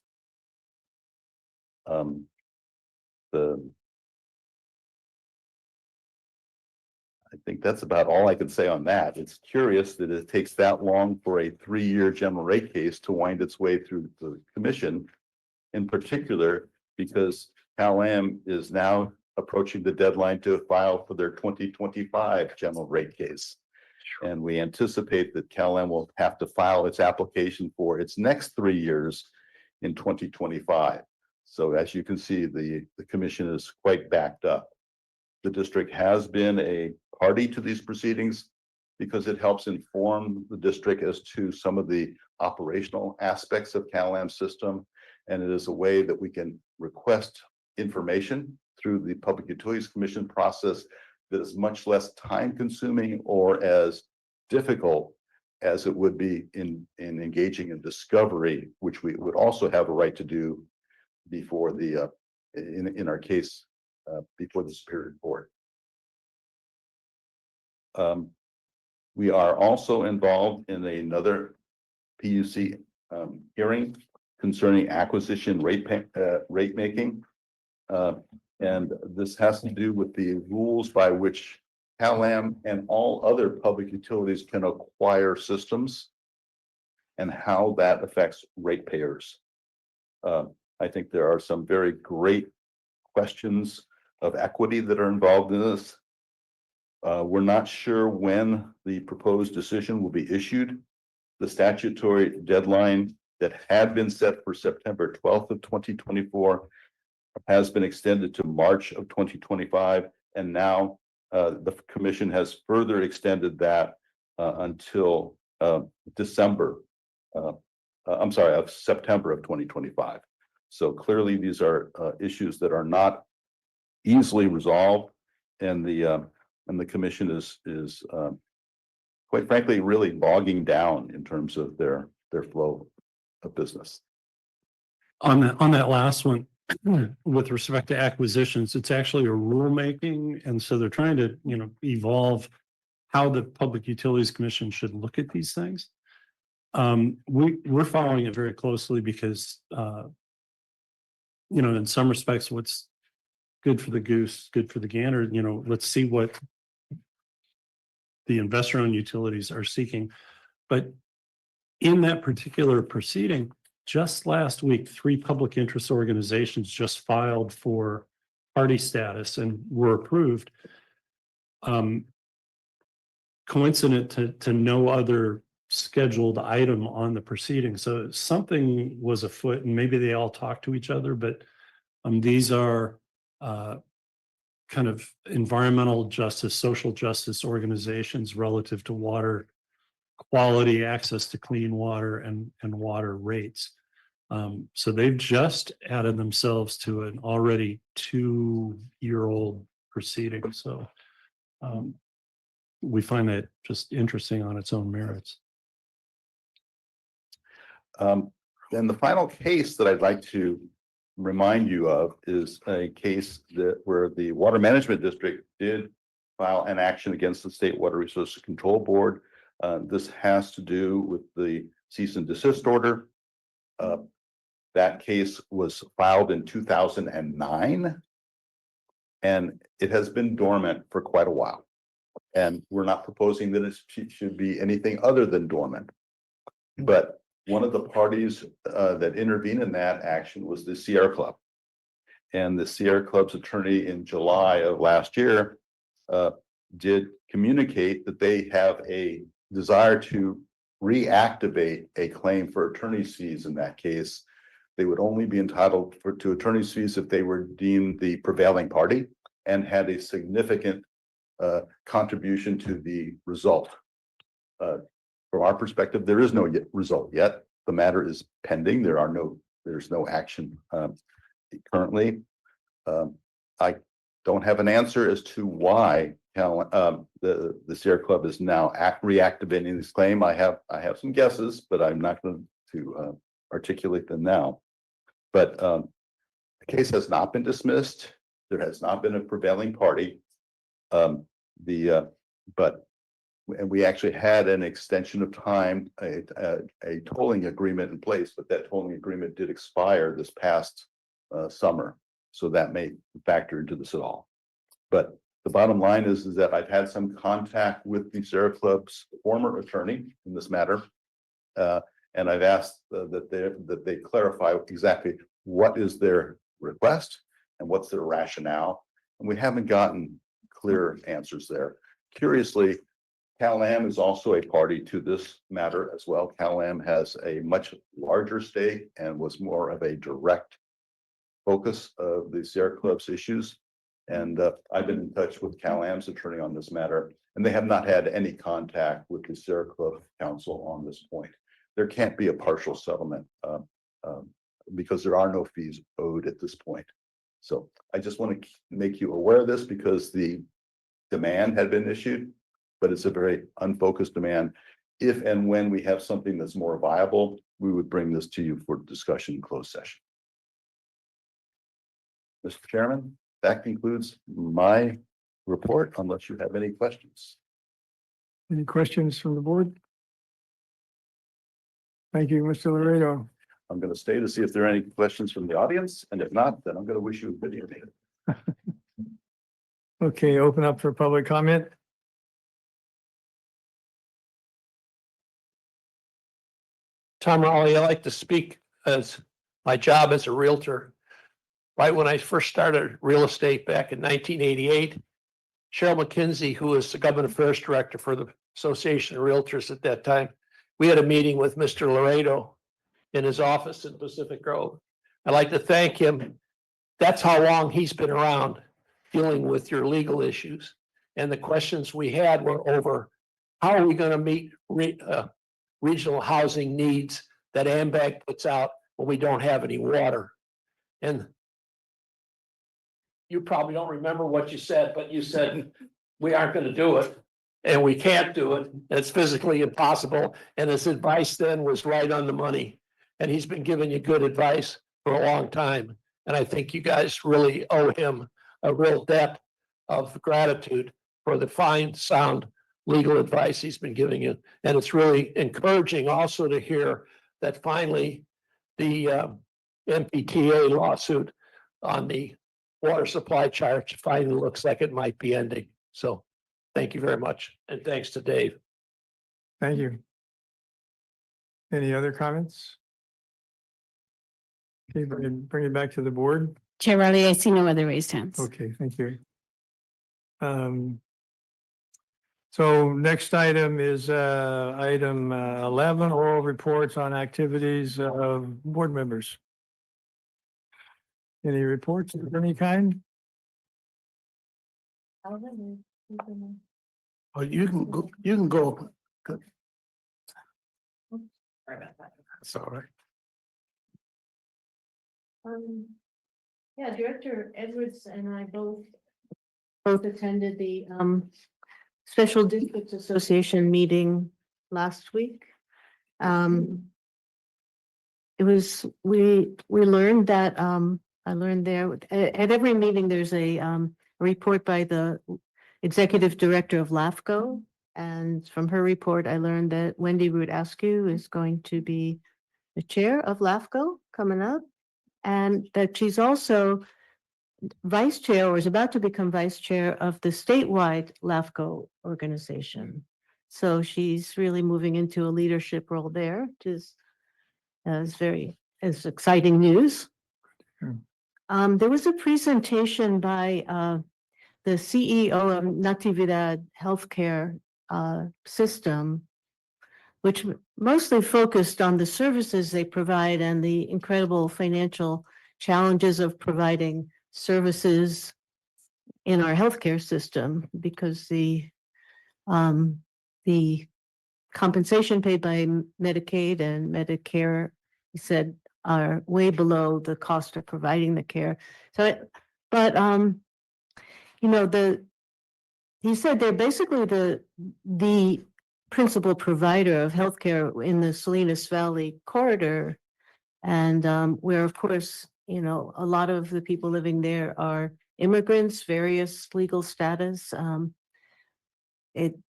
I think that's about all I can say on that. It's curious that it takes that long for a 3-year general rate case to wind its way through the commission, in particular because CalAm is now approaching the deadline to file for their 2025 general rate case. And we anticipate that CalAm will have to file its application for its next 3 years in 2025. So as you can see, the commission is quite backed up. The district has been a party to these proceedings because it helps inform the district as to some of the operational aspects of CalAm's system. And it is a way that we can request information through the Public Utilities Commission process that is much less time consuming or as difficult as it would be in engaging in discovery, which we would also have a right to do before the, in our case, before the Superior Court. We are also involved in another PUC hearing concerning acquisition rate making. And this has to do with the rules by which CalAm and all other public utilities can acquire systems and how that affects ratepayers. I think there are some very great questions of equity that are involved in this. We're not sure when the proposed decision will be issued. The statutory deadline that had been set for September 12th of 2024 has been extended to March of 2025. And now the commission has further extended that until September of 2025. So clearly these are issues that are not easily resolved, and the commission is quite frankly really bogging down in terms of their flow of business. On that last one, with respect to acquisitions, it's actually a rulemaking, and so they're trying to, evolve how the Public Utilities Commission should look at these things. We're following it very closely because, in some respects, what's good for the goose, good for the gander. Let's see what the investor-owned utilities are seeking. But in that particular proceeding, just last week, 3 public interest organizations just filed for party status and were approved. Coincident to no other scheduled item on the proceeding. So something was afoot, and maybe they all talk to each other, but these are kind of environmental justice, social justice organizations relative to water quality, access to clean water, and water rates. So they've just added themselves to an already 2-year-old proceeding. So we find that just interesting on its own merits. Then the final case that I'd like to remind you of is a case where the Water Management District did file an action against the State Water Resources Control Board. This has to do with the cease and desist order. That case was filed in 2009, and it has been dormant for quite a while. And we're not proposing that it should be anything other than dormant. But one of the parties that intervened in that action was the Sierra Club. And the Sierra Club's attorney in July of last year did communicate that they have a desire to reactivate a claim for attorney's fees in that case. They would only be entitled to attorney's fees if they were deemed the prevailing party and had a significant contribution to the result. From our perspective, there is no result yet. The matter is pending. There's no action currently. I don't have an answer as to why the Sierra Club is now reactivating this claim. I have some guesses, but I'm not going to articulate them now. But the case has not been dismissed. There has not been a prevailing party. And we actually had an extension of time, a tolling agreement in place, but that tolling agreement did expire this past summer. So that may factor into this at all. But the bottom line is that I've had some contact with the Sierra Club's former attorney in this matter. And I've asked that they clarify exactly what is their request and what's their rationale. And we haven't gotten clear answers there. Curiously, CalAm is also a party to this matter as well. CalAm has a much larger stake and was more of a direct focus of the Sierra Club's issues. And I've been in touch with Cal Am's attorney on this matter, and they have not had any contact with the Sierra Club Council on this point. There can't be a partial settlement because there are no fees owed at this point. So I just want to make you aware of this because the demand had been issued, but it's a very unfocused demand. If and when we have something that's more viable, we would bring this to you for discussion in closed session. Mr. Chairman, that concludes my report unless you have any questions. Any questions from the board? Thank you, Mr. Laredo. I'm going to stay to see if there are any questions from the audience, and if not, then I'm going to wish you a good evening. Okay, open up for public comment. Tom Raleigh, I like to speak as my job as a realtor. Right when I first started real estate back in 1988, Cheryl McKinsey, who was the government affairs director for the Association of Realtors at that time, we had a meeting with Mr. Laredo in his office in Pacific Grove. I'd like to thank him. That's how long he's been around dealing with your legal issues. And the questions we had were over how are we going to meet regional housing needs that AMBAG puts out when we don't have any water. And you probably don't remember what you said, but you said, we aren't going to do it and we can't do it. It's physically impossible. And his advice then was right on the money. And he's been giving you good advice for a long time. And I think you guys really owe him a real debt of gratitude for the fine, sound legal advice he's been giving you. And it's really encouraging also to hear that finally the MPTA lawsuit on the water supply charge finally looks like it might be ending. So thank you very much. And thanks to Dave. Thank you. Any other comments? Okay, bring it back to the board. Chair Riley, I see no other raised hands. Okay, thank you. So next item is item 11, oral reports on activities of board members. Any reports of any kind? Oh, you can go, you can go. That's all right. Yeah, Director Edwards and I both attended the Special Districts Association meeting last week. It was, we learned that I learned there at every meeting, there's a report by the executive director of LAFCO. And from her report, I learned that Wendy Root Askew is going to be the chair of LAFCO coming up. And that she's also vice chair or is about to become vice chair of the statewide LAFCO organization. So she's really moving into a leadership role there, which is is exciting news. There was a presentation by the CEO of Natividad Healthcare system, which mostly focused on the services they provide and the incredible financial challenges of providing services in our healthcare system, because the compensation paid by Medicaid and Medicare, he said, are way below the cost of providing the care. So, but you know, he said they're basically the principal provider of healthcare in the Salinas Valley corridor, and where, of course, you know, a lot of the people living there are immigrants, various legal status. You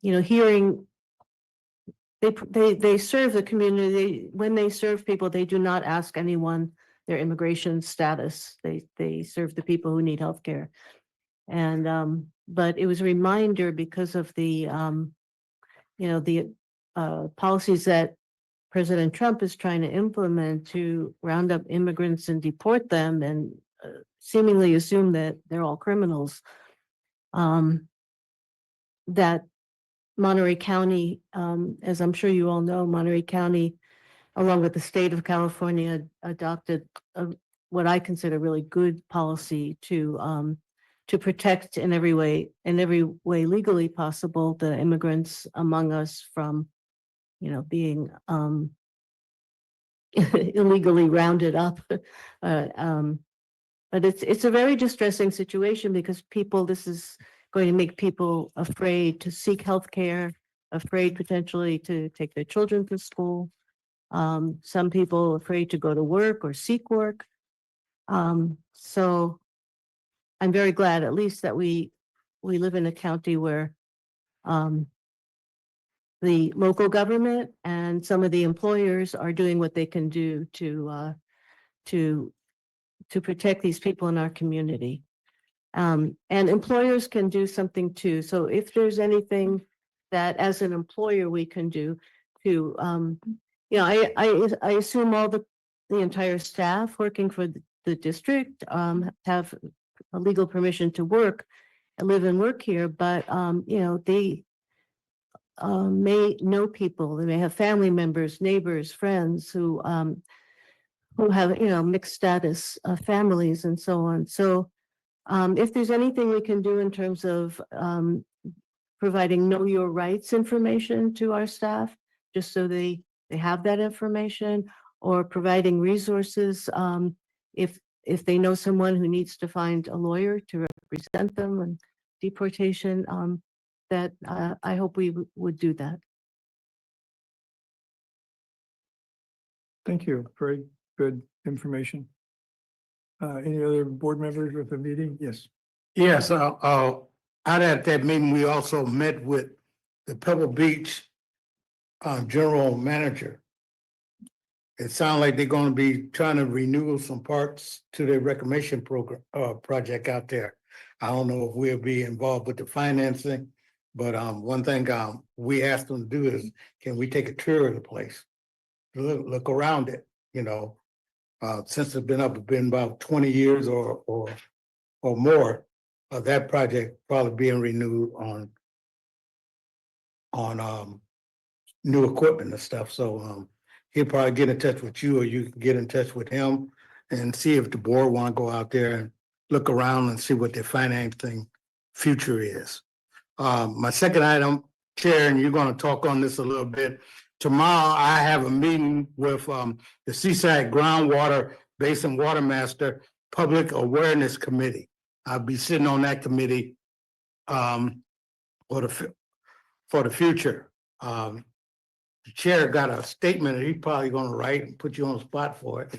know, hearing they serve the community. When they serve people, they do not ask anyone their immigration status. They serve the people who need healthcare. And but it was a reminder because of the you know, the policies that President Trump is trying to implement to round up immigrants and deport them and seemingly assume that they're all criminals. That Monterey County, as I'm sure you all know, Monterey County, along with the state of California, adopted what I consider really good policy to protect in every way legally possible, the immigrants among us from, being, illegally rounded up. But it's a very distressing situation because this is going to make people afraid to seek healthcare, afraid potentially to take their children to school. Some people afraid to go to work or seek work. So I'm very glad at least that we live in a county where the local government and some of the employers are doing what they can do to protect these people in our community. And employers can do something too. So if there's anything that as an employer we can do to, I assume all the entire staff working for the district have a legal permission to live and work here, but they may know people, they may have family members, neighbors, friends who have, mixed status families and so on. So if there's anything we can do in terms of providing know your rights information to our staff, just so they have that information, or providing resources if they know someone who needs to find a lawyer to represent them in deportation, that I hope we would do that. Thank you. Very good information. Any other board members with the meeting? Yes. Yes, out at that meeting, we also met with the Pebble Beach general manager. It sounds like they're gonna be trying to renew some parts to their reclamation program, project out there. I don't know if we'll be involved with the financing, but one thing we asked them to do is, can we take a tour of the place? Look around it, since it's been about 20 years or more, that project probably being renewed on new equipment and stuff. So he'll probably get in touch with you, or you can get in touch with him and see if the board want to go out there and look around and see what their financing future is. My second item, Chair, and you're going to talk on this a little bit. Tomorrow, I have a meeting with the Seaside Groundwater Basin Water Master Public Awareness Committee. I'll be sitting on that committee for the future. The chair got a statement that he's probably going to write and put you on the spot for it,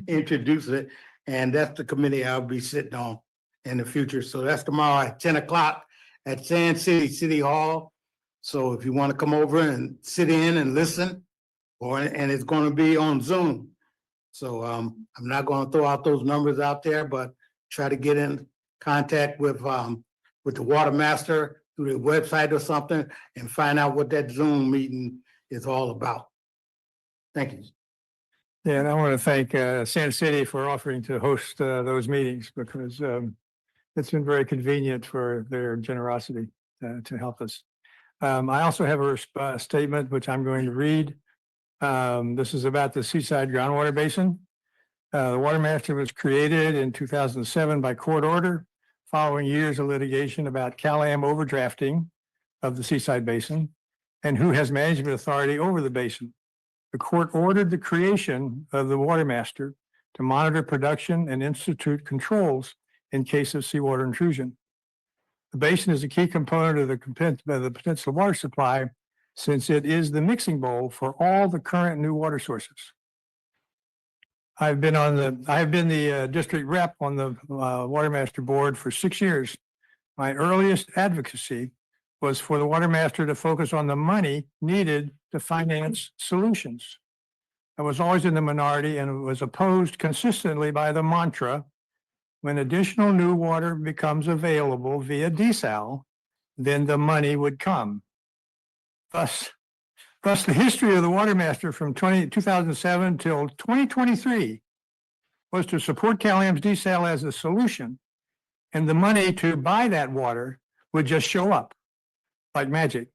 introduce it, and that's the committee I'll be sitting on in the future. So that's tomorrow at 10 o'clock at Sand City Hall. So if you want to come over and sit in and listen, and it's going to be on Zoom. So I'm not going to throw out those numbers out there, but try to get in contact with the water master through the website or something and find out what that Zoom meeting is all about. Thank you. Yeah, and I want to thank Sand City for offering to host those meetings, because it's been very convenient for their generosity to help us. I also have a statement which I'm going to read. This is about the Seaside Groundwater Basin. The Water Master was created in 2007 by court order, following years of litigation about CalAm overdrafting of the Seaside Basin and who has management authority over the basin. The court ordered the creation of the Water Master to monitor production and institute controls in case of seawater intrusion. The basin is a key component of the peninsula water supply, since it is the mixing bowl for all the current new water sources. I have been the district rep on the Water Master Board for 6 years. My earliest advocacy was for the Water Master to focus on the money needed to finance solutions. I was always in the minority and was opposed consistently by the mantra, when additional new water becomes available via desal, then the money would come. Thus, the history of the Water Master from 2007 till 2023 was to support CalAm's desal as a solution, and the money to buy that water would just show up like magic.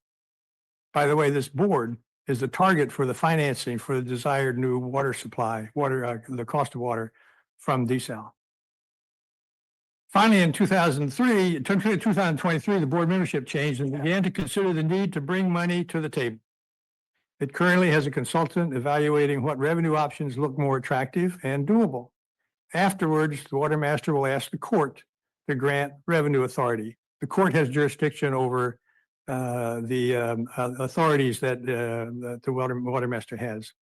By the way, this board is the target for the financing for the desired new water supply, the cost of water from desal. Finally, in 2023, the board membership changed and began to consider the need to bring money to the table. It currently has a consultant evaluating what revenue options look more attractive and doable. Afterwards, the water master will ask the court to grant revenue authority. The court has jurisdiction over the authorities that the water master has.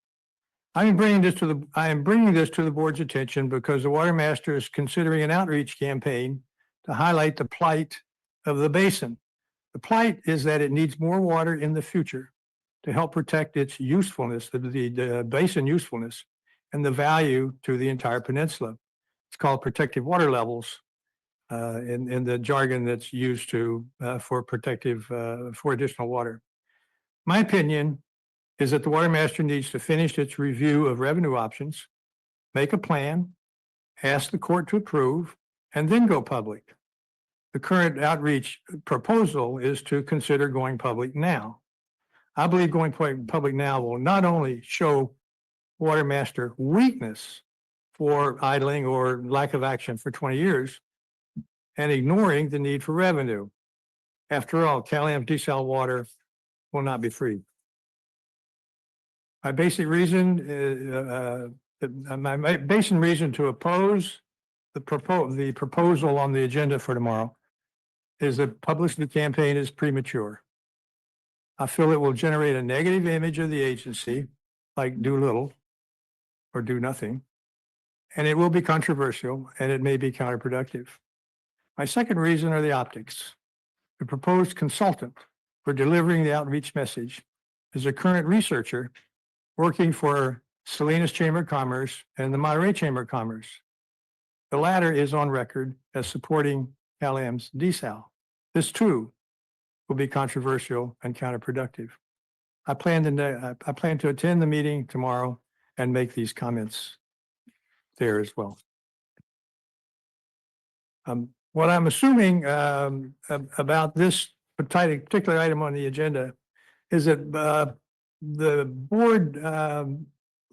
I am bringing this to the board's attention because the water master is considering an outreach campaign to highlight the plight of the basin. The plight is that it needs more water in the future to help protect its usefulness, the basin usefulness, and the value to the entire peninsula. It's called protective water levels in the jargon that's used for additional water. My opinion is that the water master needs to finish its review of revenue options, make a plan, ask the court to approve, and then go public. The current outreach proposal is to consider going public now. I believe going public now will not only show water master weakness for idling or lack of action for 20 years and ignoring the need for revenue. After all, Cal-Am's desal water will not be free. My basic reason to oppose the proposal on the agenda for tomorrow is that publicity campaign is premature. I feel it will generate a negative image of the agency, like do little or do nothing, and it will be controversial and it may be counterproductive. My second reason are the optics. The proposed consultant for delivering the outreach message is a current researcher working for Salinas Chamber of Commerce and the Monterey Chamber of Commerce. The latter is on record as supporting Cal-Am's desal. This too will be controversial and counterproductive. I plan to attend the meeting tomorrow and make these comments there as well. What I'm assuming about this particular item on the agenda is that the board,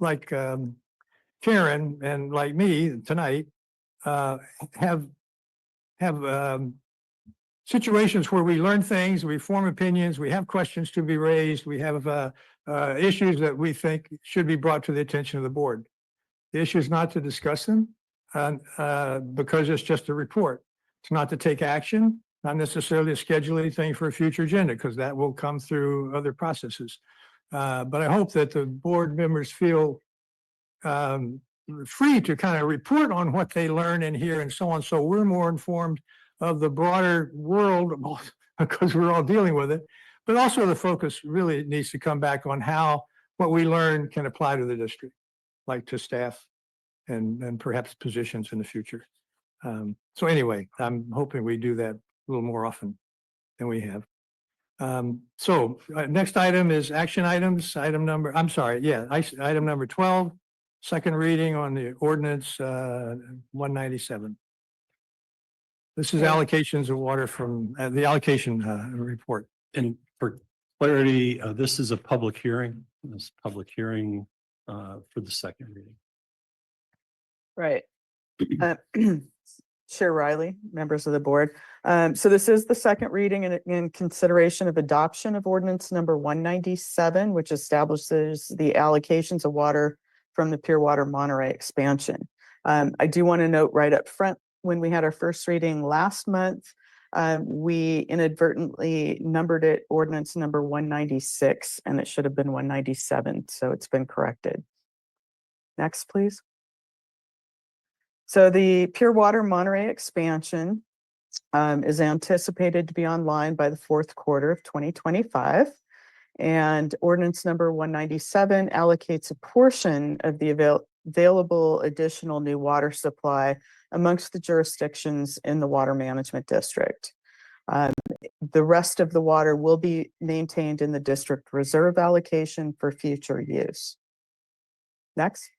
like Karen and like me tonight, have situations where we learn things, we form opinions, we have questions to be raised, we have issues that we think should be brought to the attention of the board. The issue is not to discuss them because it's just a report. It's not to take action, not necessarily to schedule anything for a future agenda, because that will come through other processes. But I hope that the board members feel free to kind of report on what they learn and hear and so on. So we're more informed of the broader world because we're all dealing with it. But also the focus really needs to come back on how what we learn can apply to the district, like to staff and perhaps positions in the future. So anyway, I'm hoping we do that a little more often than we have. Next item is action items, item number 12, second reading on the ordinance 197. This is allocations of water from the allocation report. And for clarity, this is a public hearing, for the second reading. Right. Chair Riley, members of the board. So this is the second reading in consideration of adoption of ordinance number 197, which establishes the allocations of water from the Pure Water Monterey expansion. I do want to note right up front, when we had our first reading last month, we inadvertently numbered it ordinance number 196, and it should have been 197. So it's been corrected. Next, please. So the Pure Water Monterey expansion is anticipated to be online by the fourth quarter of 2025. And ordinance number 197 allocates a portion of the available additional new water supply amongst the jurisdictions in the water management district. The rest of the water will be maintained in the district reserve allocation for future use. Next.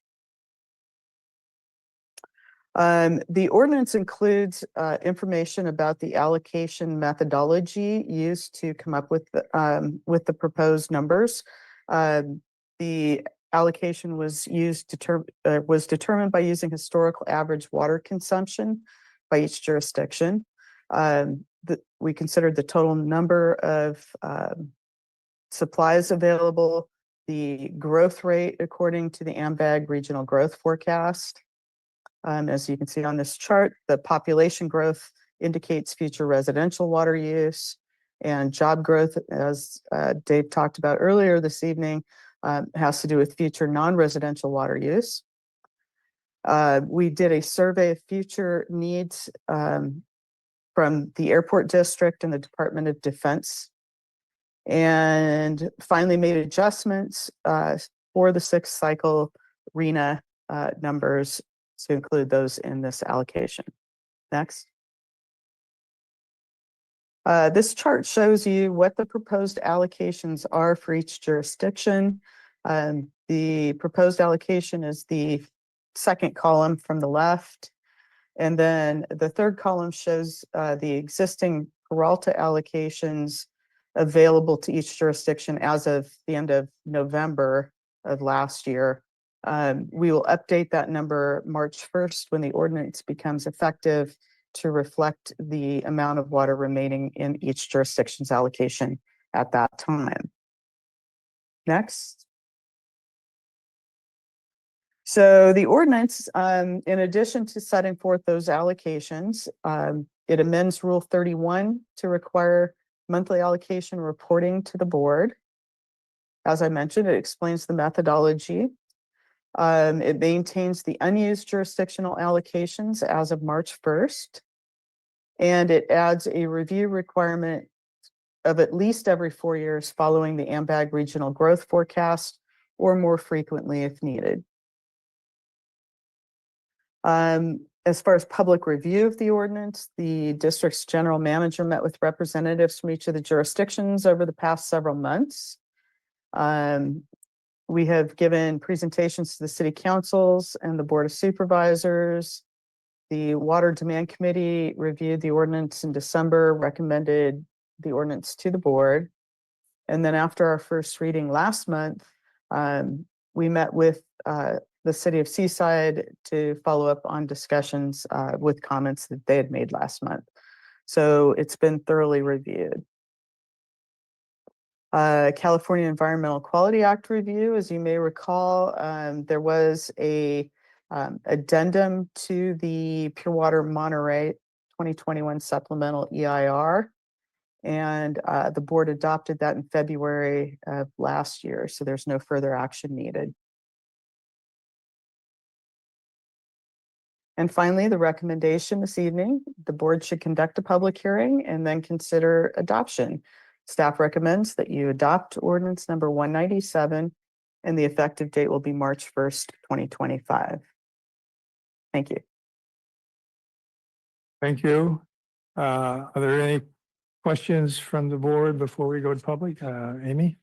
The ordinance includes information about the allocation methodology used to come up with the proposed numbers. The allocation was was determined by using historical average water consumption by each jurisdiction. We considered the total number of supplies available, the growth rate according to the AMBAG regional growth forecast. As you can see on this chart, the population growth indicates future residential water use, and job growth, as Dave talked about earlier this evening, has to do with future non-residential water use. We did a survey of future needs from the airport district and the Department of Defense, and finally made adjustments for the sixth cycle RENA numbers to include those in this allocation. Next. This chart shows you what the proposed allocations are for each jurisdiction. The proposed allocation is the second column from the left. And then the third column shows the existing Peralta allocations available to each jurisdiction as of the end of November of last year. We will update that number March 1st when the ordinance becomes effective to reflect the amount of water remaining in each jurisdiction's allocation at that time. Next. So the ordinance, in addition to setting forth those allocations, it amends Rule 31 to require monthly allocation reporting to the board. As I mentioned, it explains the methodology. It maintains the unused jurisdictional allocations as of March 1st. And it adds a review requirement of at least every 4 years following the AMBAG regional growth forecast, or more frequently if needed. As far as public review of the ordinance, the district's general manager met with representatives from each of the jurisdictions over the past several months. We have given presentations to the city councils and the board of supervisors. The Water Demand Committee reviewed the ordinance in December, recommended the ordinance to the board. And then after our first reading last month, we met with the city of Seaside to follow up on discussions with comments that they had made last month. So it's been thoroughly reviewed. California Environmental Quality Act review, as you may recall, there was a addendum to the Pure Water Monterey 2021 supplemental EIR, and the board adopted that in February of last year, so there's no further action needed. And finally, the recommendation this evening, the board should conduct a public hearing and then consider adoption. Staff recommends that you adopt ordinance number 197, and the effective date will be March 1st, 2025. Thank you. Thank you. Are there any questions from the board before we go to public? Amy?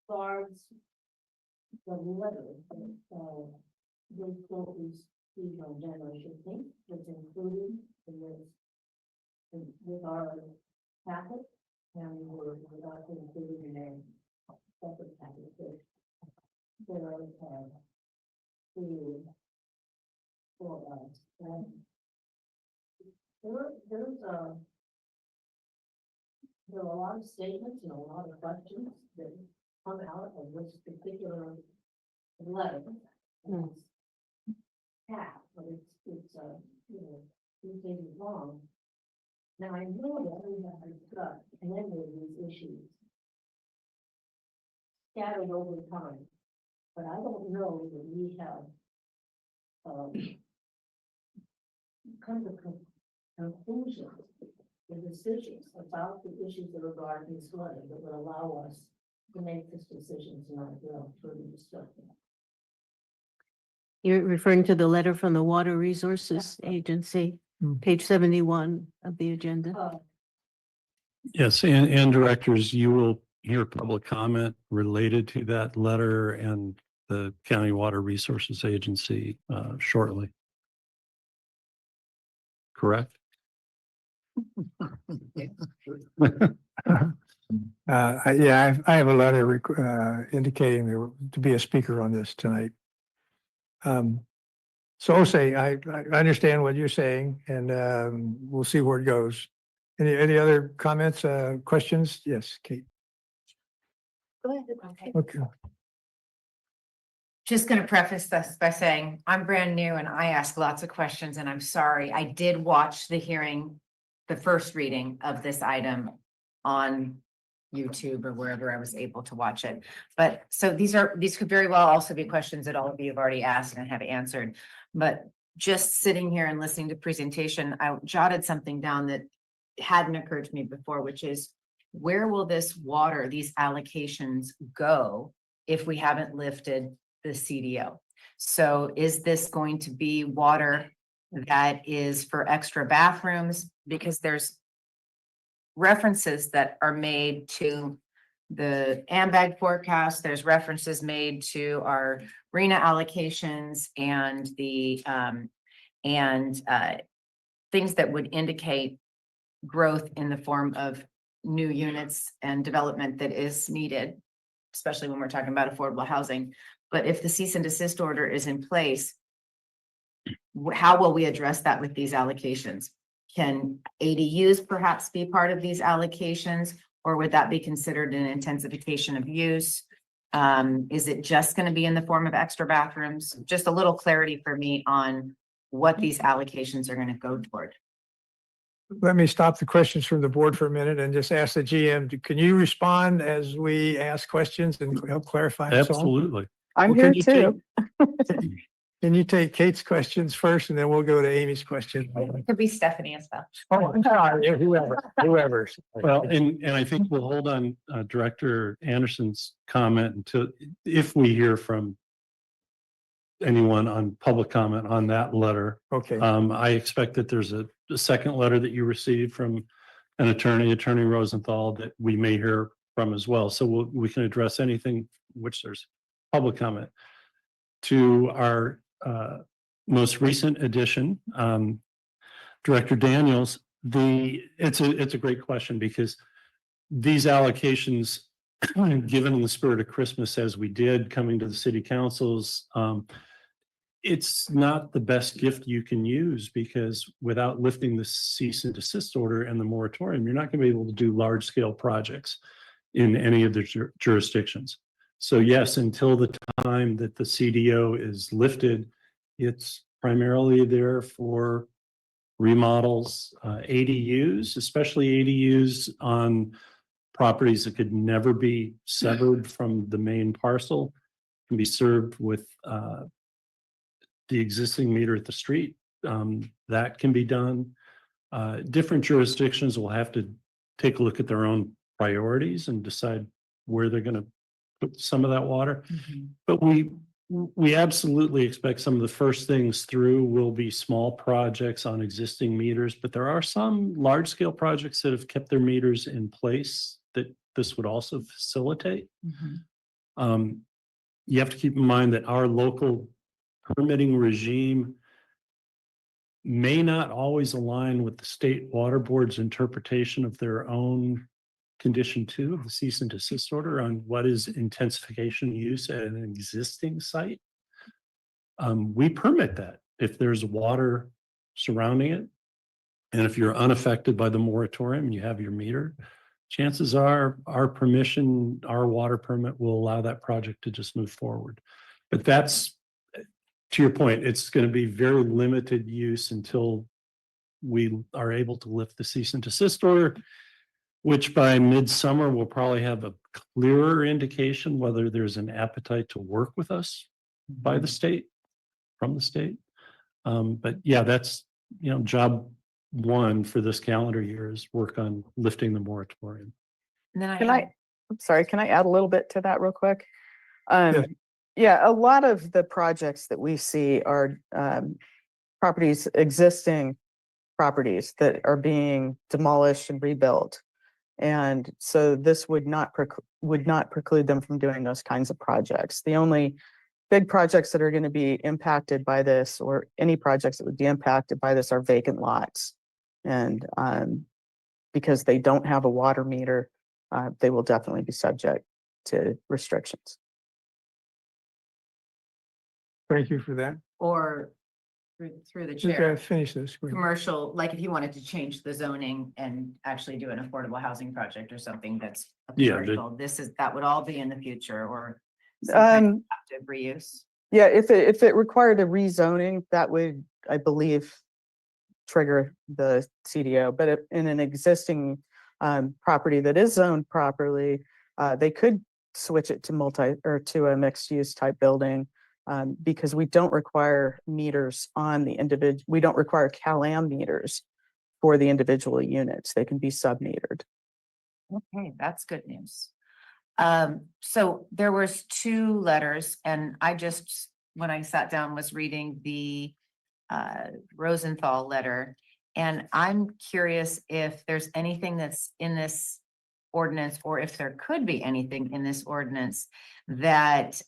Guards, the letter, they quote is on January 15th, was included in this, with our packet, and we were also included in a separate packet. There are two for us, and there are a lot of statements and a lot of questions that come out of this particular letter. But it's you know, 2 pages long. Now I know that we have discussed many of these issues scattered over time, but I don't know that we have come to conclusions, the decisions about the issues that regard this letter that would allow us to make this decision tonight without further discussion. You're referring to the letter from the Water Resources Agency, page 71 of the agenda. Yes, and directors, you will hear public comment related to that letter and the County Water Resources Agency shortly. Correct? I have a letter indicating there to be a speaker on this tonight. So I understand what you're saying, and we'll see where it goes. Any other comments, questions? Yes, Kate. Go ahead. Okay. Okay. Just gonna preface this by saying I'm brand new and I ask lots of questions and I'm sorry. I did watch the hearing, the first reading of this item on YouTube or wherever I was able to watch it. But so these could very well also be questions that all of you have already asked and have answered. But just sitting here and listening to presentation, I jotted something down that hadn't occurred to me before, which is where will this water, these allocations go if we haven't lifted the CDO? So is this going to be water that is for extra bathrooms? Because there's references that are made to the AMBAG forecast. There's references made to our RENA allocations and the things that would indicate growth in the form of new units and development that is needed, especially when we're talking about affordable housing. But if the cease and desist order is in place, how will we address that with these allocations? Can ADUs perhaps be part of these allocations, or would that be considered an intensification of use? Is it just going to be in the form of extra bathrooms? Just a little clarity for me on what these allocations are going to go toward. Let me stop the questions from the board for a minute and just ask the GM, can you respond as we ask questions and help clarify? and so on? Absolutely. I'm Well, here can you too. Can you take Kate's questions first and then we'll go to Amy's question? Could be Stephanie as well. Whoever. Well, and I think we'll hold on Director Anderson's comment until, if we hear from anyone on public comment on that letter. Okay, I expect that there's a second letter that you received from an Attorney Rosenthal, that we may hear from as well. So we can address anything which there's public comment. To our most recent addition, Director Daniels, it's a great question, because these allocations, given in the spirit of Christmas as we did coming to the city councils, it's not the best gift you can use, because without lifting the cease and desist order and the moratorium, you're not going to be able to do large scale projects in any of the jurisdictions. So yes, until the time that the CDO is lifted, it's primarily there for remodels, ADUs, especially ADUs on properties that could never be severed from the main parcel, can be served with the existing meter at the street. That can be done. Different jurisdictions will have to take a look at their own priorities and decide where they're going to put some of that water. But we absolutely expect some of the first things through will be small projects on existing meters, but there are some large scale projects that have kept their meters in place that this would also facilitate. You have to keep in mind that our local permitting regime may not always align with the state water board's interpretation of their own condition 2 of the cease and desist order on what is intensification use at an existing site. We permit that if there's water surrounding it, and if you're unaffected by the moratorium, you have your meter, chances are our permission, our water permit will allow that project to just move forward. But that's, to your point, it's going to be very limited use until we are able to lift the cease and desist order, which by midsummer we'll probably have a clearer indication whether there's an appetite to work with us by the state, from the state. But yeah, that's, job 1 for this calendar year is work on lifting the moratorium. And then I'm sorry, can I add a little bit to that real quick? Yeah. Yeah, a lot of the projects that we see are properties, existing properties that are being demolished and rebuilt. And so this would not preclude them from doing those kinds of projects. The only big projects that are going to be impacted by this, or any projects that would be impacted by this, are vacant lots. And because they don't have a water meter, they will definitely be subject to restrictions. Thank you for that. Or through the You chair. gotta finish this. Commercial, like if you wanted to change the zoning and actually do an affordable housing project or something that's a Yeah, commercial, that would all be in the future or some kind of active reuse. Yeah, if it required a rezoning, that would, I believe, trigger the CDO. But in an existing property that is zoned properly, they could switch it to to a mixed use type building. Because we don't require meters on the individual, we don't require CalAm meters for the individual units. They can be sub-metered. Okay, that's good news. So there was 2 letters and I just, when I sat down, was reading the Rosenthal letter. And I'm curious if there's anything that's in this ordinance, or if there could be anything in this ordinance that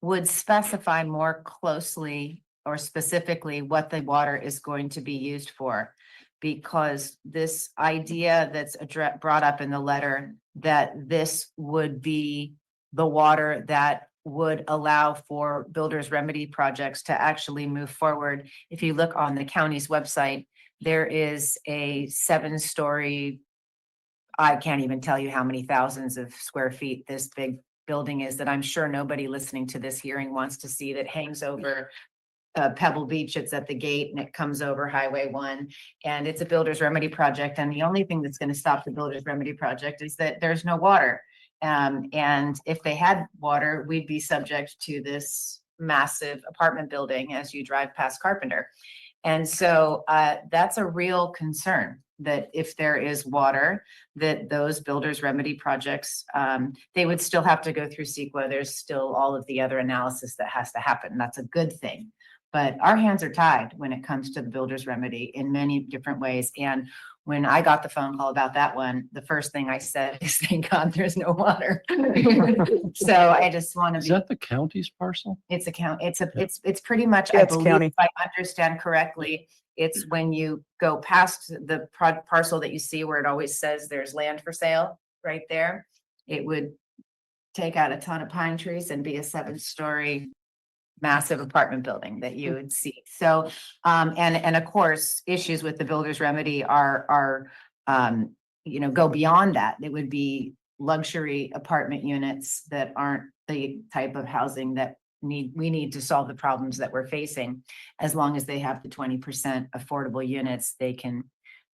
would specify more closely or specifically what the water is going to be used for. Because this idea that's brought up in the letter, that this would be the water that would allow for builders remedy projects to actually move forward. If you look on the county's website, there is a 7-story, I can't even tell you how many thousands of square feet this big building is, that I'm sure nobody listening to this hearing wants to see, that hangs over Pebble Beach. It's at the gate and it comes over Highway 1, and it's a builder's remedy project. And the only thing that's going to stop the builder's remedy project is that there's no water. And if they had water, we'd be subject to this massive apartment building as you drive past Carpenter. And so that's a real concern, that if there is water, that those builders remedy projects, they would still have to go through CEQA. There's still all of the other analysis that has to happen. That's a good thing. But our hands are tied when it comes to the builder's remedy in many different ways. And when I got the phone call about that one, the first thing I said is, thank God there's no water. So I just want to Is be, that the county's parcel? it's it's pretty much, Yeah, I it's believe, county. if I understand correctly, it's when you go past the parcel that you see where it always says there's land for sale right there. It would take out a ton of pine trees and be a 7-story massive apartment building that you would see. So, and of course, issues with the builder's remedy are, go beyond that. It would be luxury apartment units that aren't the type of housing that we need to solve the problems that we're facing. As long as they have the 20% affordable units, they can,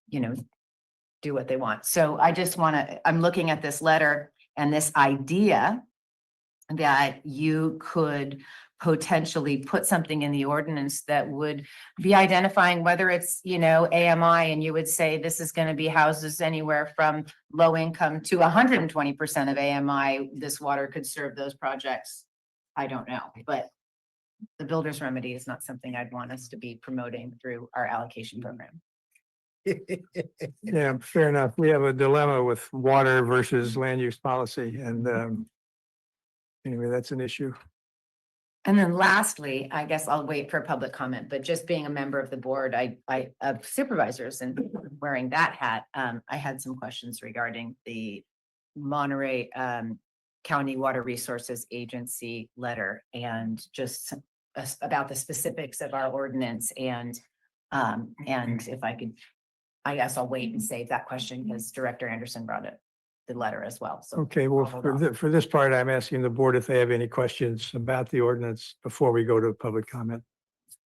do what they want. So I just I'm looking at this letter and this idea that you could potentially put something in the ordinance that would be identifying whether it's, AMI, and you would say this is going to be houses anywhere from low income to 120% of AMI. This water could serve those projects. I don't know, but the builder's remedy is not something I'd want us to be promoting through our allocation program. Yeah, fair enough. We have a dilemma with water versus land use policy, and anyway, that's an issue. And then lastly, I guess I'll wait for public comment, but just being a member of the board, of supervisors and wearing that hat, I had some questions regarding the Monterey County Water Resources Agency letter, and just about the specifics of our ordinance, and if I could, I guess I'll wait and save that question because Director Anderson brought the letter as well. So Okay, well, I'll hold off. for this part, I'm asking the board if they have any questions about the ordinance before we go to public comment.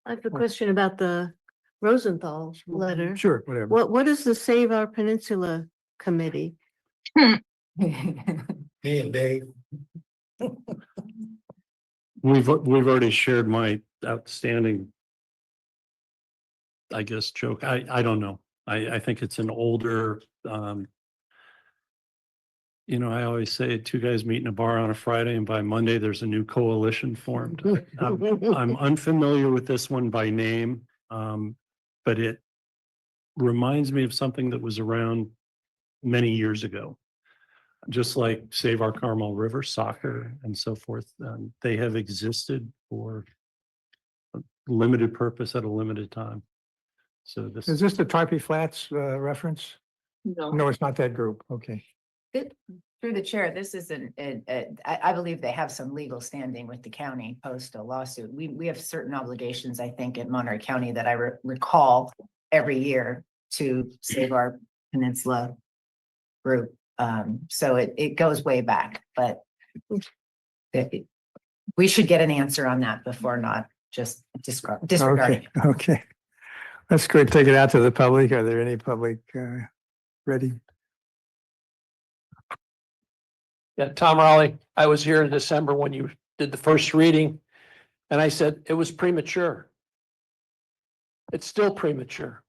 I have a question about the Rosenthal letter. Sure, whatever. What is the Save Our Peninsula Committee? Me and Dave. We've already shared my outstanding, I guess, joke. I don't know. I think it's an older, I always say 2 guys meet in a bar on a Friday and by Monday there's a new coalition formed. I'm unfamiliar with this one by name, but it reminds me of something that was around many years ago. Just like Save Our Carmel River Soccer and so forth. They have existed for a limited purpose at a limited time. So this. Is this the Tarpey Flats reference? No. No, it's not that group. Okay. Through the chair, this is I believe they have some legal standing with the county post a lawsuit. We have certain obligations, I think, in Monterey County that I recall every year to save our peninsula group. So it goes way back, but we should get an answer on that before not just disregarding. Okay, okay. That's good. Take it out to the public. Are there any public ready? Yeah, Tom Raleigh, I was here in December when you did the first reading, and I said it was premature. It's still premature.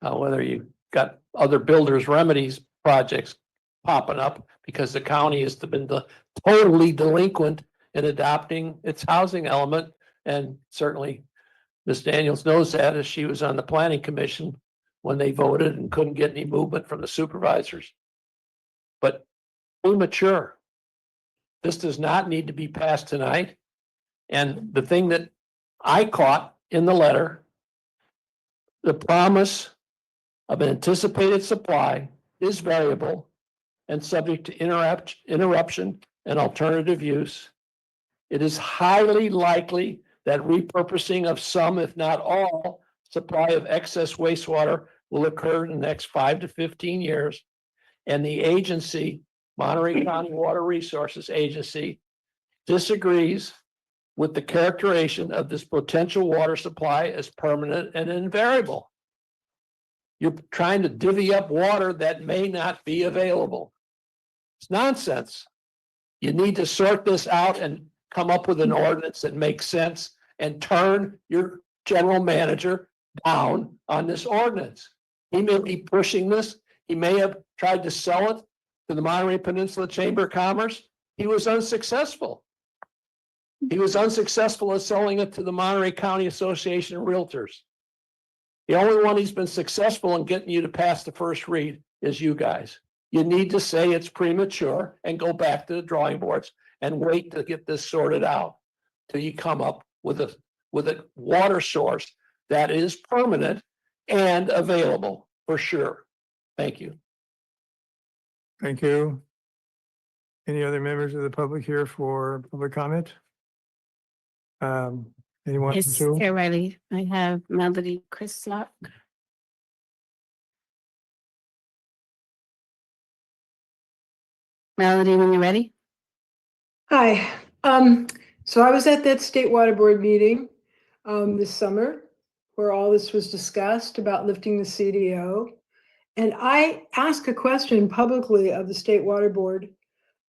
Whether you got other builders remedies projects popping up because the county has been totally delinquent in adopting its housing element, and certainly Ms. Daniels knows that as she was on the planning commission when they voted and couldn't get any movement from the supervisors. But premature. This does not need to be passed tonight. And the thing that I caught in the letter, the promise of an anticipated supply is variable and subject to interruption and alternative use. It is highly likely that repurposing of some, if not all, supply of excess wastewater will occur in the next 5 to 15 years. And the agency, Monterey County Water Resources Agency, disagrees with the characterization of this potential water supply as permanent and invariable. You're trying to divvy up water that may not be available. It's nonsense. You need to sort this out and come up with an ordinance that makes sense and turn your general manager down on this ordinance. He may be pushing this. He may have tried to sell it to the Monterey Peninsula Chamber of Commerce. He was unsuccessful. He was unsuccessful in selling it to the Monterey County Association of Realtors. The only one he's been successful in getting you to pass the first read is you guys. You need to say it's premature and go back to the drawing boards and wait to get this sorted out till you come up with a water source that is permanent and available for sure. Thank you. Thank you. Any other members of the public here for public comment? Anyone? Yes, Sue? Chair Riley, I have Melody Chrislock. Melody, when you're ready. Hi, so I was at that state water board meeting, this summer where all this was discussed about lifting the CDO. And I asked a question publicly of the state water board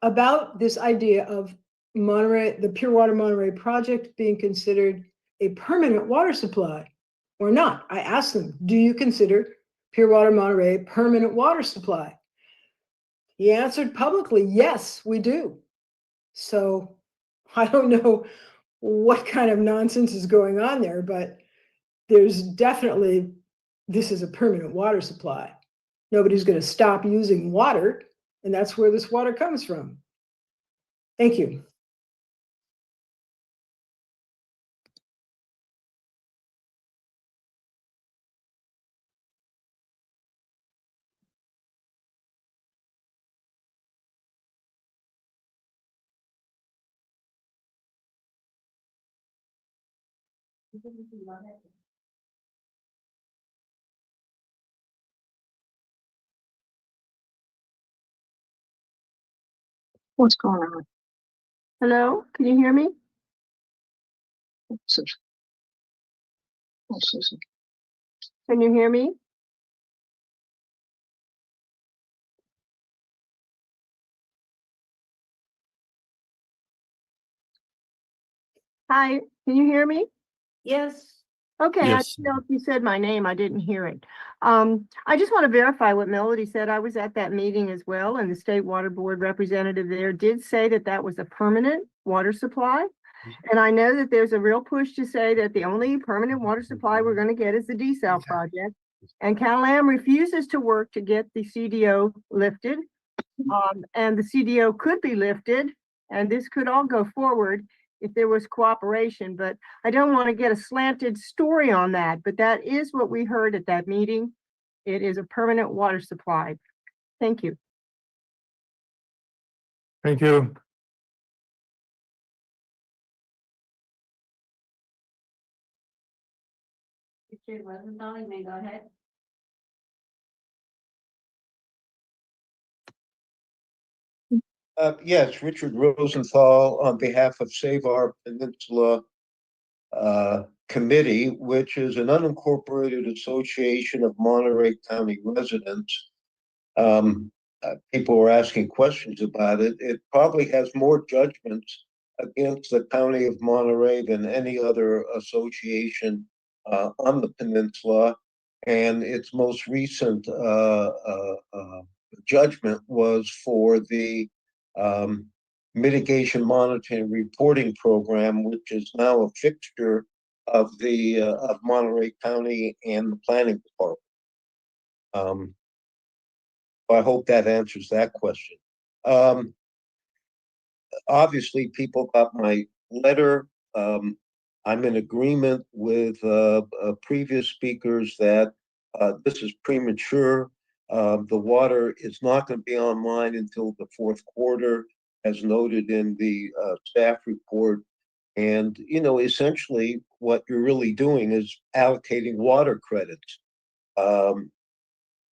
about this idea of Monterey, the Pure Water Monterey project being considered a permanent water supply or not. I asked them, do you consider Pure Water Monterey a permanent water supply? He answered publicly, yes, we do. So I don't know what kind of nonsense is going on there, but there's definitely, this is a permanent water supply. Nobody's going to stop using water, and that's where this water comes from. Thank you. What's going on? Hello, can you hear me? Can you hear me? Hi, can you hear me? Yes. Okay, I Yes. didn't know if you said my name. I didn't hear it. I just want to verify what Melody said. I was at that meeting as well, and the state water board representative there did say that that was a permanent water supply. And I know that there's a real push to say that the only permanent water supply we're going to get is the desal project. And Cal-Am refuses to work to get the CDO lifted. And the CDO could be lifted, and this could all go forward if there was cooperation, but I don't want to get a slanted story on that, but that is what we heard at that meeting. It is a permanent water supply. Thank you. Thank you. Richard Rosenthal, you may go ahead. Yes, Richard Rosenthal on behalf of Save Our Peninsula Committee, which is an unincorporated association of Monterey County residents. People were asking questions about it. It probably has more judgments against the county of Monterey than any other association on the peninsula. And its most recent judgment was for the mitigation monitoring reporting program, which is now a fixture of the of Monterey County and the planning department. I hope that answers that question. Obviously, people got my letter. I'm in agreement with previous speakers that this is premature. The water is not going to be online until the fourth quarter, as noted in the staff report. And, you know, essentially what you're really doing is allocating water credits.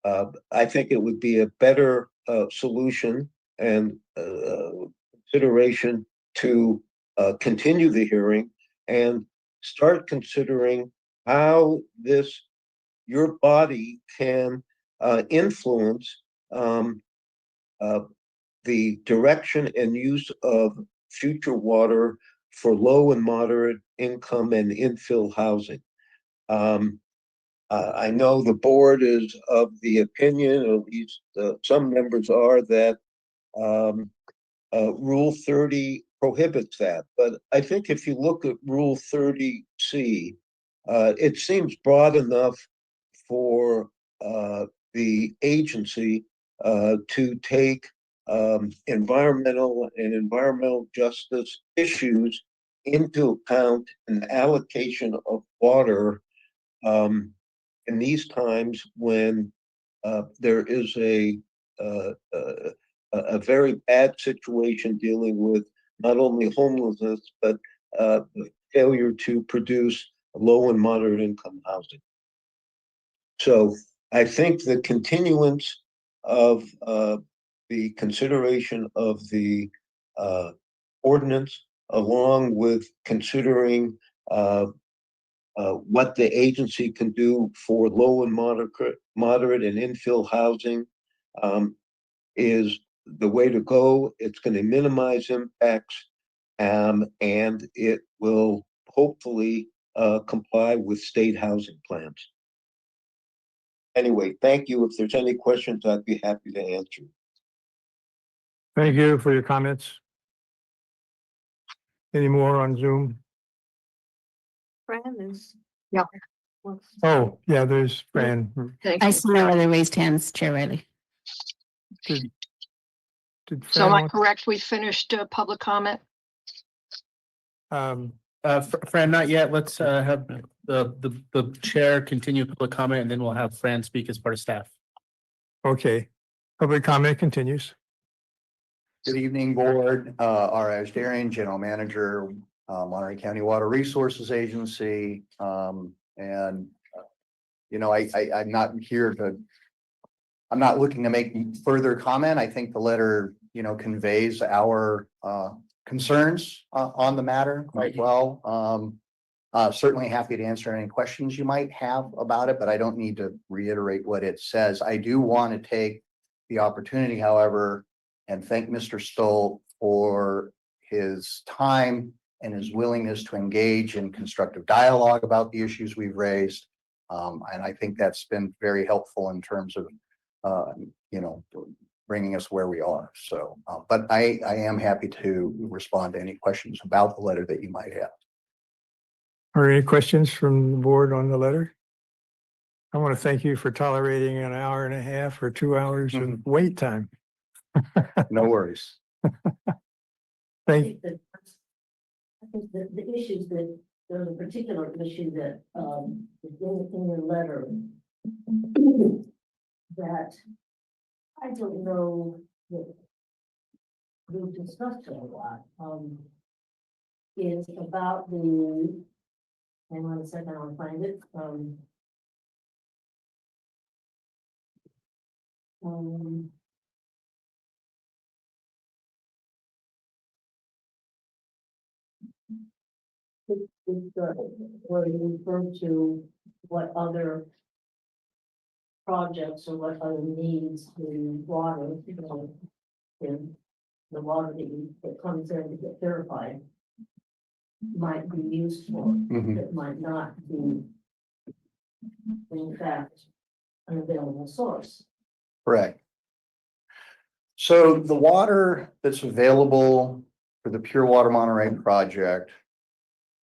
I think it would be a better solution and consideration to continue the hearing and start considering how your body can influence the direction and use of future water for low and moderate income and infill housing. I know the board is of the opinion, at least some members are, that Rule 30 prohibits that. But I think if you look at Rule 30C, it seems broad enough for the agency to take environmental and environmental justice issues into account in the allocation of water in these times when there is a very bad situation dealing with not only homelessness, but the failure to produce low and moderate income housing. So I think the continuance of the consideration of the ordinance, along with considering what the agency can do for low and moderate and infill housing is the way to go. It's going to minimize impacts, and it will hopefully comply with state housing plans. Anyway, thank you. If there's any questions, I'd be happy to answer. Thank you for your comments. Any more on Zoom? Fran is. Yep. Oh, yeah, there's Fran. I see no other raised hands, Chair Riley. Did So am Fran I correct? We finished public comment? Fran, not yet. Let's have the chair continue public comment, and then we'll have Fran speak as part of staff. Okay, public comment continues. Good evening, board. R. Darian, General Manager, Monterey County Water Resources Agency. You know, I'm not here to, I'm not looking to make further comment. I think the letter, you know, conveys our concerns on the matter quite well. Certainly happy to answer any questions you might have about it, but I don't need to reiterate what it says. I do want to take the opportunity, however, and thank Mr. Stoll for his time and his willingness to engage in constructive dialogue about the issues we've raised. And I think that's been very helpful in terms of, you know, bringing us where we are. So, but I am happy to respond to any questions about the letter that you might have. Are any questions from the board on the letter? I want to thank you for tolerating an hour and a half or 2 hours of wait time. No worries. Thank, the issues that, there's a particular issue that, is in your letter that I don't know that we've discussed it a lot, is about the, hang on a second, I'll find it, where you refer to what other projects or what other needs the water, in the water that comes in to get purified might be used for, that might not be in fact an available source. Correct. So the water that's available for the Pure Water Monterey project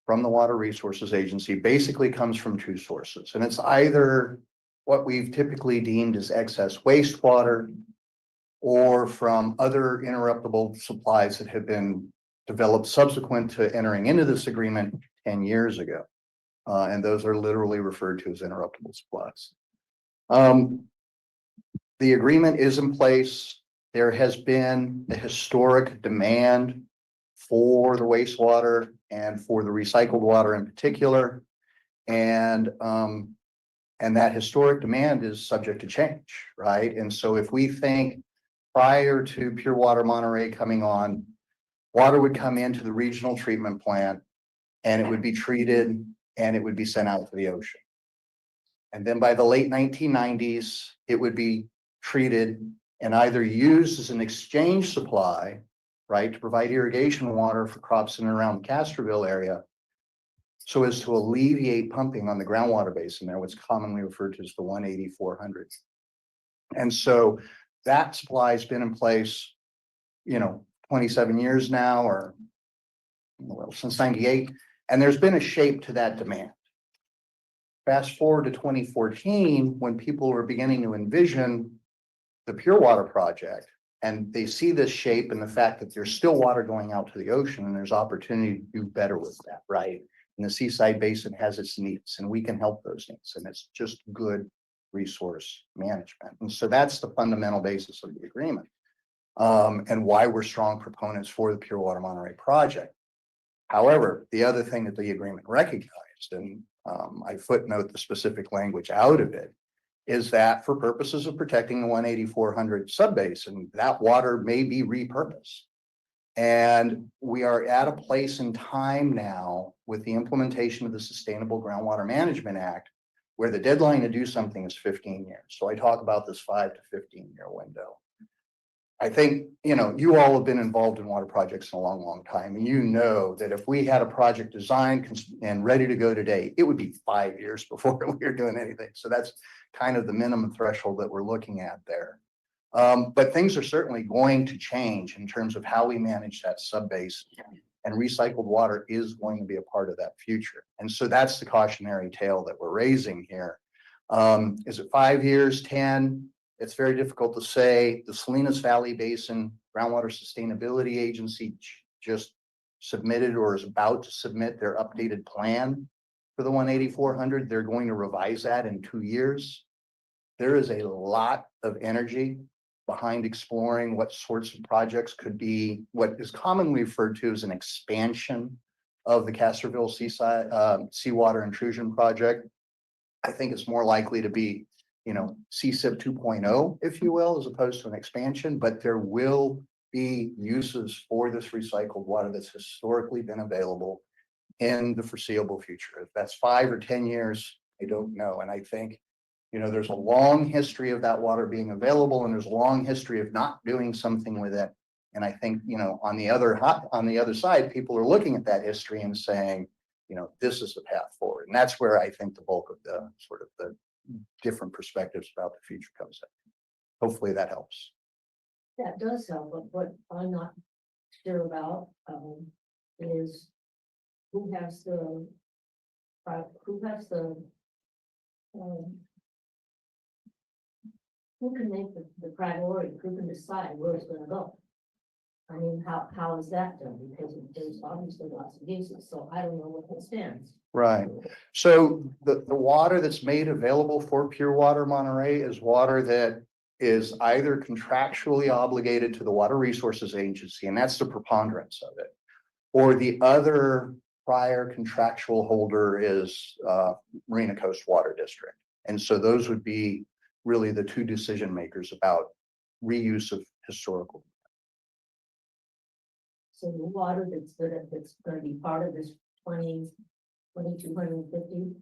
from the Water Resources Agency basically comes from two sources. And it's either what we've typically deemed as excess wastewater or from other interruptible supplies that have been developed subsequent to entering into this agreement 10 years ago. And those are literally referred to as interruptible supplies. The agreement is in place. There has been a historic demand for the wastewater and for the recycled water in particular. And that historic demand is subject to change, right? And so if we think prior to Pure Water Monterey coming on, water would come into the regional treatment plant and it would be treated and it would be sent out to the ocean. And then by the late 1990s, it would be treated and either used as an exchange supply, right, to provide irrigation water for crops in and around the Castroville area, so as to alleviate pumping on the groundwater basin there, what's commonly referred to as the 180-400. And so that supply has been in place, 27 years now, or well, since 98, and there's been a shape to that demand. Fast forward to 2014, when people were beginning to envision the Pure Water project, and they see this shape and the fact that there's still water going out to the ocean and there's opportunity to do better with that, right? And the Seaside Basin has its needs and we can help those needs, and it's just good resource management. And so that's the fundamental basis of the agreement, and why we're strong proponents for the Pure Water Monterey project. However, the other thing that the agreement recognized, and I footnote the specific language out of it, is that for purposes of protecting the 180-400 subbasin, that water may be repurposed. And we are at a place in time now with the implementation of the Sustainable Groundwater Management Act, where the deadline to do something is 15 years. So I talk about this 5 to 15-year window. I think, you all have been involved in water projects in a long, long time. And you know that if we had a project designed and ready to go today, it would be 5 years before we were doing anything. So that's kind of the minimum threshold that we're looking at there. But things are certainly going to change in terms of how we manage that subbasin, and recycled water is going to be a part of that future. And so that's the cautionary tale that we're raising here. Is it 5 years, 10? It's very difficult to say. The Salinas Valley Basin Groundwater Sustainability Agency just submitted or is about to submit their updated plan for the 180-400. They're going to revise that in 2 years. There is a lot of energy behind exploring what sorts of projects could be what is commonly referred to as an expansion of the Castroville seawater intrusion project. I think it's more likely to be, CSIP 2.0, if you will, as opposed to an expansion, but there will be uses for this recycled water that's historically been available in the foreseeable future. If that's 5 or 10 years, I don't know. And I think, there's a long history of that water being available, and there's a long history of not doing something with it. And I think, on the other side, people are looking at that history and saying, this is the path forward. And that's where I think the bulk of the sort of the different perspectives about the future comes in. Hopefully that helps. That does help, but what I'm not sure about, is who has the, who can make the priority, who can decide where it's gonna go? I mean, how is that done? Because there's obviously lots of uses, so I don't know what that stands. Right. So the water that's made available for Pure Water Monterey is water that is either contractually obligated to the Water Resources Agency, and that's the preponderance of it. Or the other prior contractual holder is Marina Coast Water District. And so those would be really the two decision makers about reuse of historical. So the water that's gonna be part of this 2,250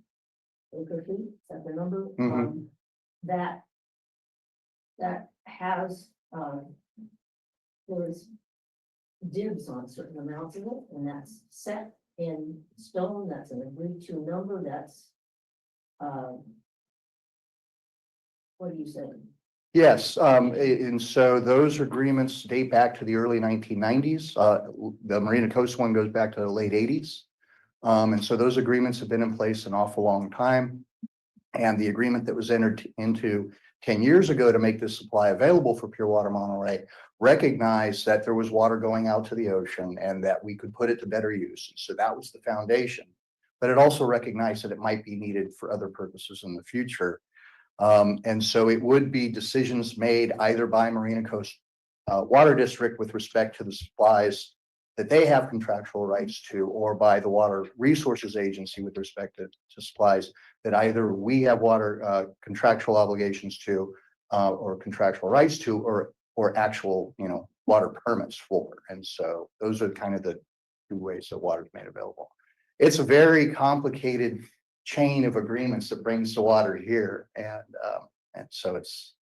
acre feet, is that the number? Mhm. That has, there's dibs on certain amounts of it, and that's set in stone, that's an agreed to number, that's, what do you say? Yes, and so those agreements date back to the early 1990s. The Marina Coast one goes back to the late 80s. And so those agreements have been in place an awful long time. And the agreement that was entered into 10 years ago to make this supply available for Pure Water Monterey recognized that there was water going out to the ocean and that we could put it to better use. So that was the foundation. But it also recognized that it might be needed for other purposes in the future. And so it would be decisions made either by Marina Coast Water District with respect to the supplies that they have contractual rights to, or by the Water Resources Agency with respect to supplies that either we have water contractual obligations to, or contractual rights to, or actual, water permits for. And so those are kind of the two ways that water is made available. It's a very complicated chain of agreements that brings the water here, and so it's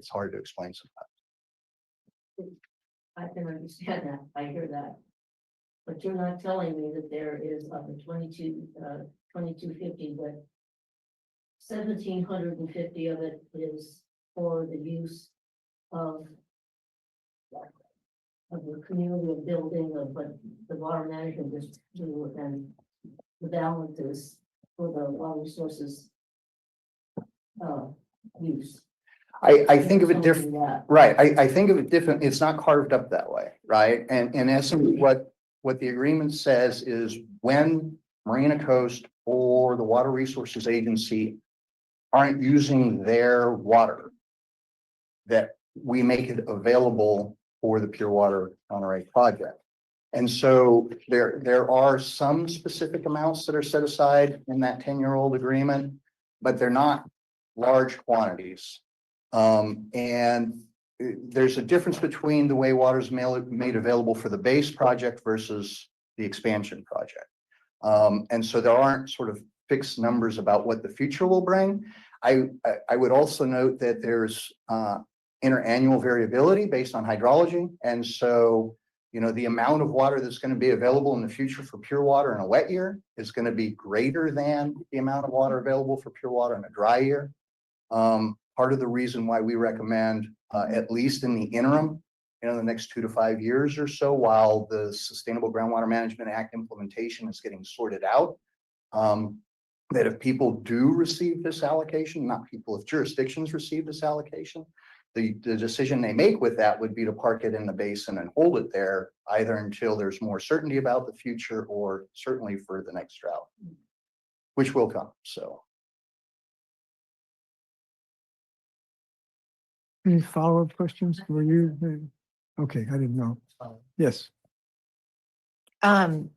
hard to explain sometimes. I can understand that, I hear that. But you're not telling me that there is of the 2250, but 1,750 of it is for the use of the community of building of what the water management district do, and the balance is for the water resources use. I think of it You're different, telling me that. right? I think of it different. It's not carved up that way, right? And in essence, what the agreement says is when Marina Coast or the Water Resources Agency aren't using their water, that we make it available for the Pure Water Monterey project. And so there are some specific amounts that are set aside in that 10-year-old agreement, but they're not large quantities. And there's a difference between the way water is made available for the base project versus the expansion project. And so there aren't sort of fixed numbers about what the future will bring. I would also note that there's interannual variability based on hydrology. And so, the amount of water that's going to be available in the future for pure water in a wet year is going to be greater than the amount of water available for pure water in a dry year. Part of the reason why we recommend, at least in the interim, the next 2 to 5 years or so, while the Sustainable Groundwater Management Act implementation is getting sorted out, that if people do receive this allocation, not people, if jurisdictions receive this allocation, the decision they make with that would be to park it in the basin and hold it there either until there's more certainty about the future or certainly for the next drought, which will come. So. Any follow-up questions for you? Okay, I didn't know. Yes. Again,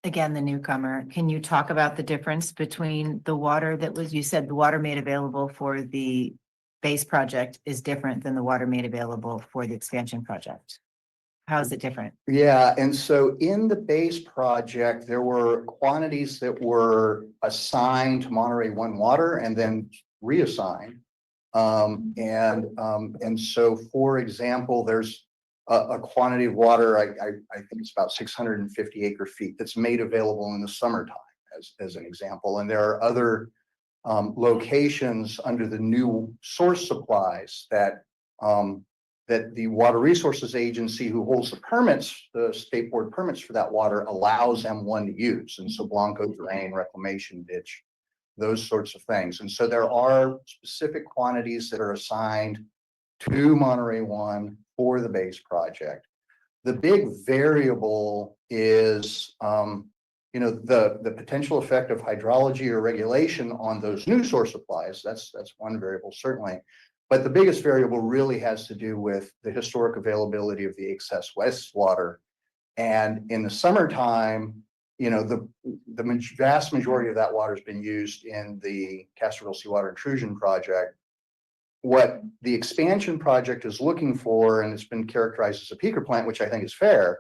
the newcomer, can you talk about the difference between the water that was, you said the water made available for the base project is different than the water made available for the expansion project? How is it different? Yeah, and so in the base project, there were quantities that were assigned to Monterey One Water and then reassigned. And so, for example, there's a quantity of water, I think it's about 650 acre feet that's made available in the summertime as an example. And there are other locations under the new source supplies that the Water Resources Agency, who holds the permits, the state board permits for that water, allows M1 to use. And so Blanco Drain, Reclamation Ditch, those sorts of things. And so there are specific quantities that are assigned to Monterey One for the base project. The big variable is, the potential effect of hydrology or regulation on those new source supplies. That's one variable, certainly. But the biggest variable really has to do with the historic availability of the excess wastewater. And in the summertime, the vast majority of that water has been used in the Castroville Seawater Intrusion Project. What the expansion project is looking for, and it's been characterized as a peaker plant, which I think is fair,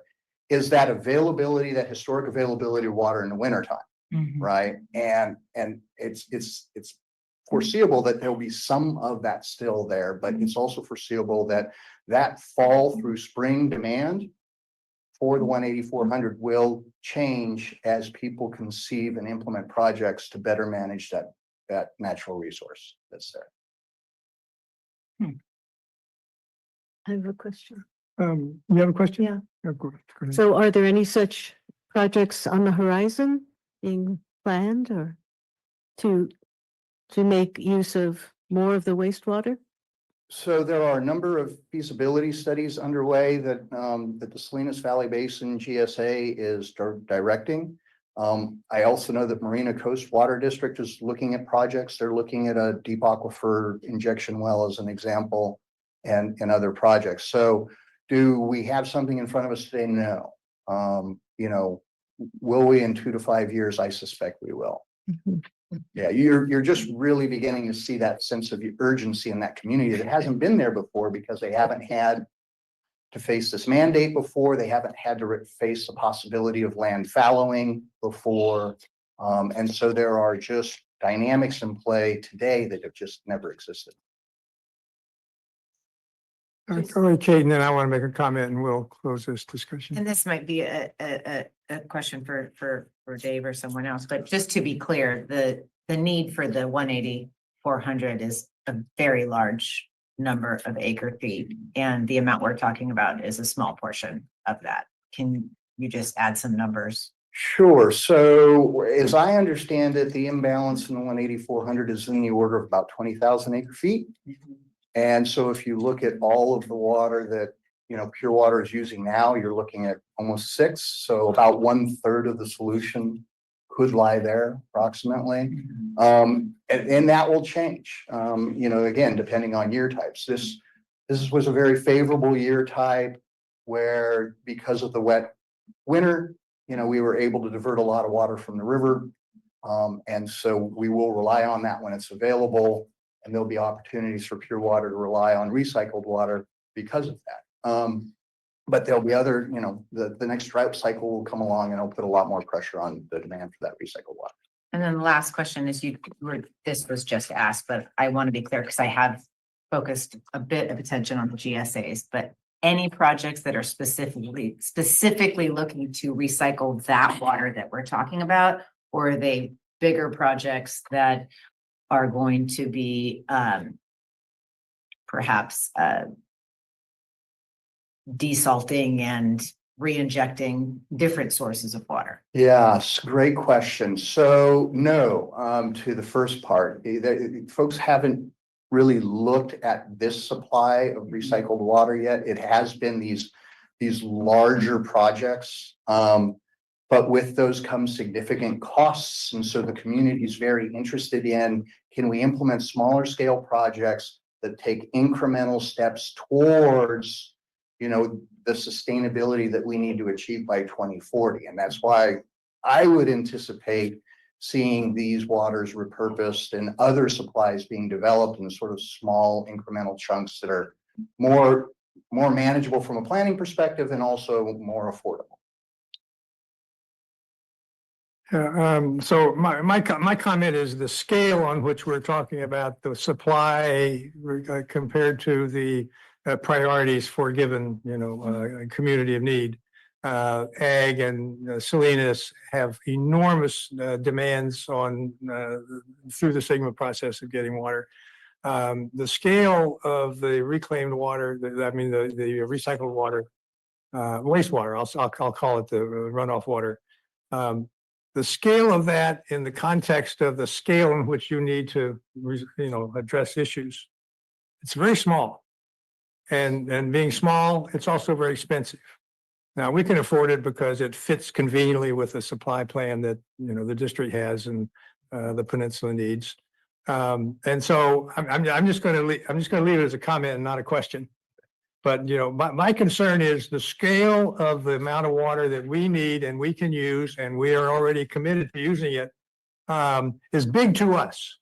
is that availability, that historic availability of water in the wintertime, right? And it's foreseeable that there will be some of that still there, but it's also foreseeable that fall through spring demand for the 180-400 will change as people conceive and implement projects to better manage that natural resource that's there. I have a question. You have a question? Yeah. Go ahead. So are there any such projects on the horizon being planned or to make use of more of the wastewater? So there are a number of feasibility studies underway that the Salinas Valley Basin GSA is directing. I also know that Marina Coast Water District is looking at projects. They're looking at a deep aquifer injection well as an example, and other projects. So do we have something in front of us today? No. Will we in 2 to 5 years? I suspect we will. Yeah, you're just really beginning to see that sense of urgency in that community that hasn't been there before because they haven't had to face this mandate before. They haven't had to face the possibility of land fallowing before. And so there are just dynamics in play today that have just never existed. All right, Kate, and then I want to make a comment and we'll close this discussion. And this might be a question for Dave or someone else, but just to be clear, the need for the 180-400 is a very large number of acre feet, and the amount we're talking about is a small portion of that. Can you just add some numbers? Sure. So as I understand it, the imbalance in the 180-400 is in the order of about 20,000 acre feet. And so if you look at all of the water that, Pure Water is using now, you're looking at almost 6. So about 1/3 of the solution could lie there approximately. And that will change, again, depending on year types. This was a very favorable year type where because of the wet winter, we were able to divert a lot of water from the river. And so we will rely on that when it's available. And there'll be opportunities for Pure Water to rely on recycled water because of that. But there'll be other, the next drought cycle will come along and it'll put a lot more pressure on the demand for that recycled water. And then the last question is this was just asked, but I want to be clear because I have focused a bit of attention on the GSAs, but any projects that are specifically looking to recycle that water that we're talking about, or are they bigger projects that are going to be perhaps desalting and re-injecting different sources of water? Yes, great question. So no, to the first part, folks haven't really looked at this supply of recycled water yet. It has been these larger projects, but with those come significant costs. And so the community is very interested in, can we implement smaller scale projects that take incremental steps towards the sustainability that we need to achieve by 2040. And that's why I would anticipate seeing these waters repurposed and other supplies being developed in sort of small incremental chunks that are more manageable from a planning perspective and also more affordable. So my comment is the scale on which we're talking about the supply compared to the priorities for a given, community of need. Ag and Salinas have enormous demands on through the Sigma process of getting water. The scale of the reclaimed water, the recycled water, wastewater, I'll call it the runoff water. The scale of that in the context of the scale in which you need to, address issues, it's very small. And being small, it's also very expensive. Now, we can afford it because it fits conveniently with the supply plan that, the district has and the peninsula needs. And so I'm just going to leave it as a comment and not a question. But, my concern is the scale of the amount of water that we need and we can use, and we are already committed to using it, is big to us.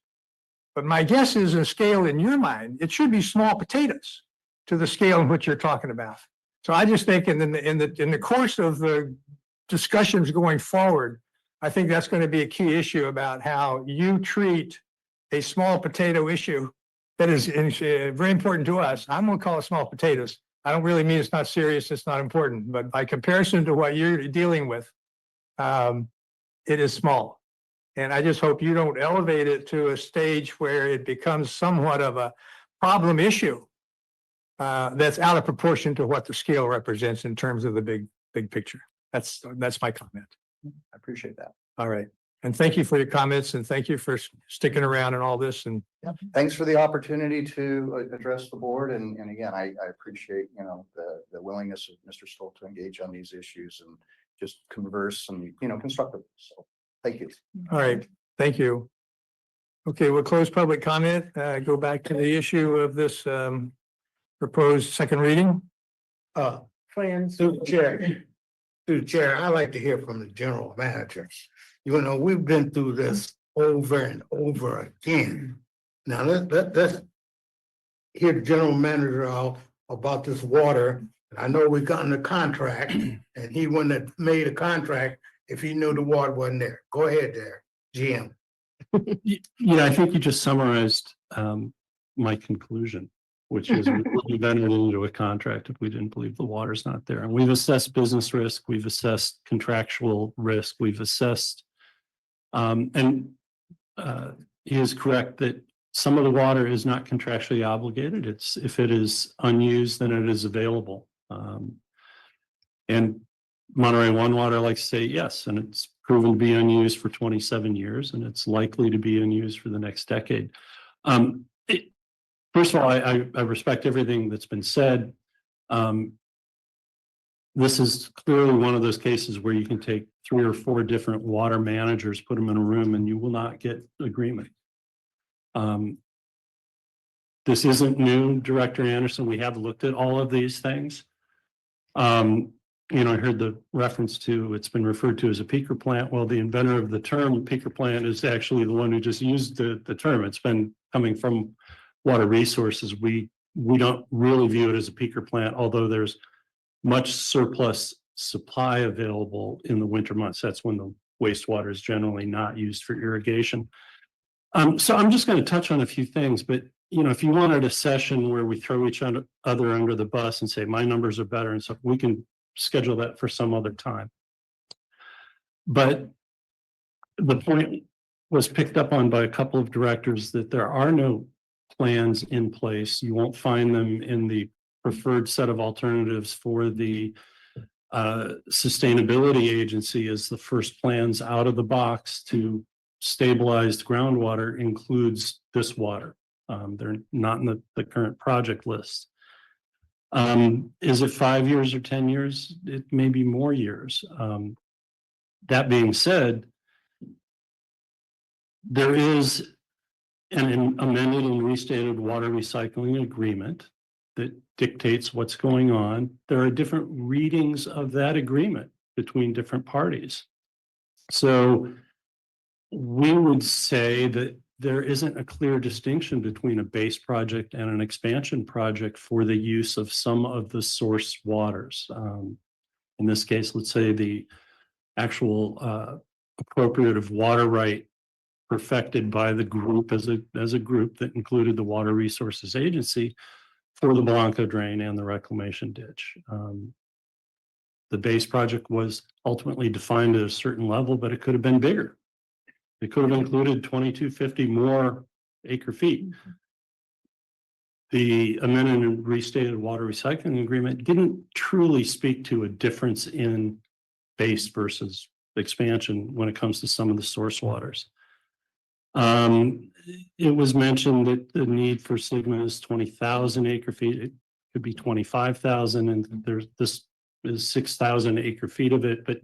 But my guess is a scale in your mind, it should be small potatoes to the scale in which you're talking about. So I just think in the course of the discussions going forward, I think that's going to be a key issue about how you treat a small potato issue that is very important to us. I'm going to call it small potatoes. I don't really mean it's not serious, it's not important, but by comparison to what you're dealing with, it is small. And I just hope you don't elevate it to a stage where it becomes somewhat of a problem issue that's out of proportion to what the scale represents in terms of the big picture. That's my comment. I appreciate that. All right. And thank you for your comments and thank you for sticking around and all this. And Thanks for the opportunity to address the board. And again, I appreciate, the willingness of Mr. Stoll to engage on these issues and just converse and, constructively. So thank you. all right. Thank you. Okay, we'll close public comment. Go back to the issue of this proposed second reading. Plans. Through the chair, I like to hear from the general manager. We've been through this over and over again. Now let's hear the general manager out about this water. I know we got in the contract and he wouldn't have made a contract if he knew the water wasn't there. Go ahead there, GM. I think you just summarized my conclusion, which is we wouldn't have entered into a contract if we didn't believe the water's not there. And we've assessed business risk, we've assessed contractual risk, we've assessed, and he is correct that some of the water is not contractually obligated. It's if it is unused, then it is available. And Monterey One Water likes to say yes, and it's proven to be unused for 27 years, and it's likely to be unused for the next decade. First of all, I respect everything that's been said. This is clearly one of those cases where you can take 3 or 4 different water managers, put them in a room, and you will not get agreement. This isn't new, Director Anderson. We have looked at all of these things. I heard the reference to it's been referred to as a peaker plant. Well, the inventor of the term peaker plant is actually the one who just used the term. It's been coming from Water Resources. We don't really view it as a peaker plant, although there's much surplus supply available in the winter months. That's when the wastewater is generally not used for irrigation. So I'm just going to touch on a few things, but if you wanted a session where we throw each other under the bus and say my numbers are better and stuff, we can schedule that for some other time. But the point was picked up on by a couple of directors that there are no plans in place. You won't find them in the preferred set of alternatives for the sustainability agency as the first plans out of the box to stabilized groundwater includes this water. They're not in the current project list. Is it 5 years or 10 years? It may be more years. That being said, there is an amended and restated water recycling agreement that dictates what's going on. There are different readings of that agreement between different parties. So we would say that there isn't a clear distinction between a base project and an expansion project for the use of some of the source waters. In this case, let's say the actual appropriative water right perfected by the group as a group that included the Water Resources Agency for the Blanco drain and the reclamation ditch. The base project was ultimately defined at a certain level, but it could have been bigger. It could have included 2250 more acre feet. The amended and restated water recycling agreement didn't truly speak to a difference in base versus expansion when it comes to some of the source waters. It was mentioned that the need for Sigma is 20,000 acre feet. It could be 25,000, and there's this is 6,000 acre feet of it, but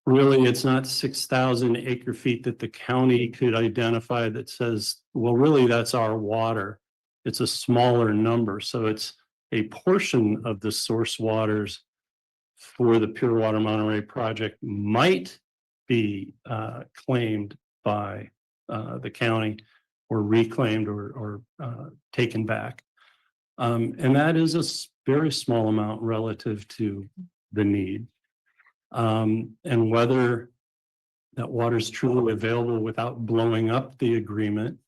really it's not 6,000 acre feet that the county could identify that says, well, really that's our water. It's a smaller number. So it's a portion of the source waters for the Pure Water Monterey project might be claimed by the county or reclaimed or taken back. And that is a very small amount relative to the need. And whether that water is truly available without blowing up the agreement,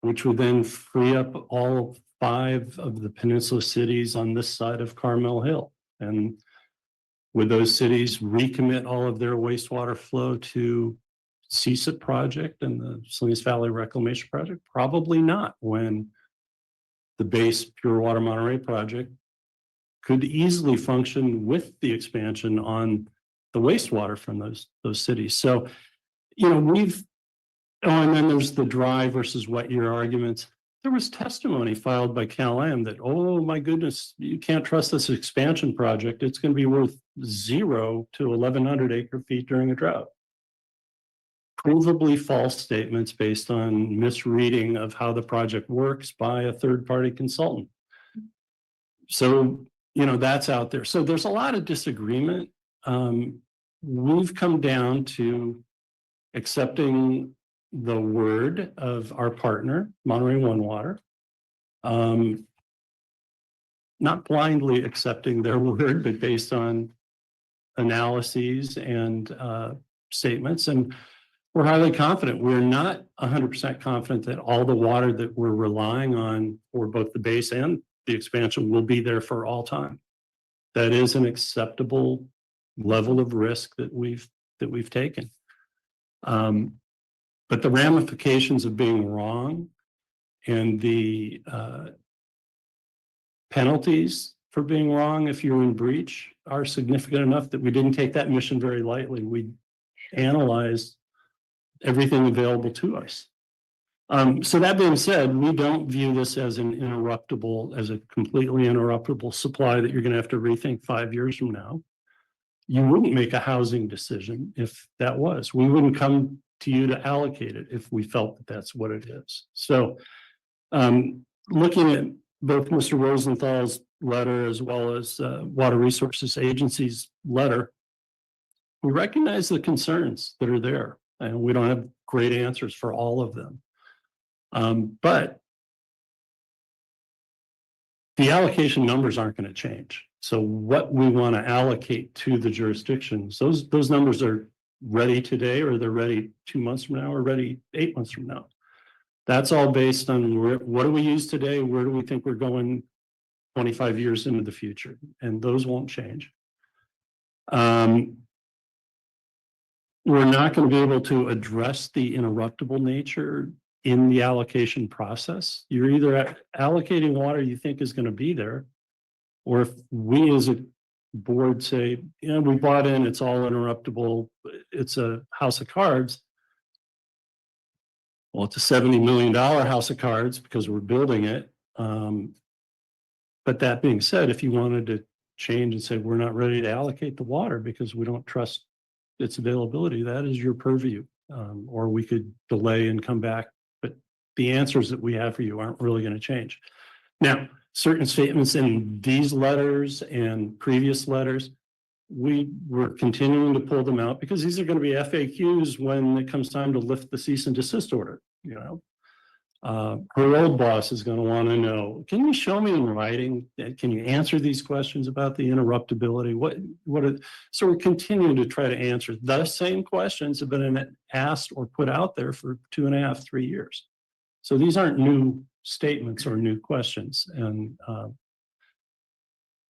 which would then free up all 5 of the peninsula cities on this side of Carmel Hill. And would those cities recommit all of their wastewater flow to CSIP project and the Salinas Valley Reclamation Project? Probably not, when the base Pure Water Monterey project could easily function with the expansion on the wastewater from those cities. So, you know, and then there's the dry versus wet year arguments. There was testimony filed by Cal-Am that, oh my goodness, you can't trust this expansion project. It's going to be worth 0 to 1,100 acre feet during a drought. Provably false statements based on misreading of how the project works by a third-party consultant. So, you know, that's out there. So there's a lot of disagreement. We've come down to accepting the word of our partner, Monterey One Water. Not blindly accepting their word, but based on analyses and statements. And we're highly confident. We're not 100% confident that all the water that we're relying on for both the base and the expansion will be there for all time. That is an acceptable level of risk that we've taken. But the ramifications of being wrong and the penalties for being wrong if you're in breach are significant enough that we didn't take that mission very lightly. We analyzed everything available to us. So that being said, we don't view this as a completely interruptible supply that you're going to have to rethink 5 years from now. You wouldn't make a housing decision if that was. We wouldn't come to you to allocate it if we felt that that's what it is. So looking at both Mr. Rosenthal's letter as well as Water Resources Agency's letter, we recognize the concerns that are there, and we don't have great answers for all of them. But the allocation numbers aren't going to change. So what we want to allocate to the jurisdictions, those numbers are ready today, or they're ready 2 months from now, or ready 8 months from now. That's all based on what do we use today? Where do we think we're going 25 years into the future? And those won't change. We're not going to be able to address the interruptible nature in the allocation process. You're either allocating water you think is going to be there, or if we as a board say, you know, we bought in, it's all interruptible, it's a house of cards. Well, it's a $70 million house of cards because we're building it. But that being said, if you wanted to change and say, we're not ready to allocate the water because we don't trust its availability, that is your purview. Or we could delay and come back. But the answers that we have for you aren't really going to change. Now, certain statements in these letters and previous letters, we were continuing to pull them out because these are going to be FAQs when it comes time to lift the cease and desist order. You know, her old boss is going to want to know, can you show me in writing? Can you answer these questions about the interruptibility? So we're continuing to try to answer the same questions have been asked or put out there for 2.5, 3 years. So these aren't new statements or new questions. And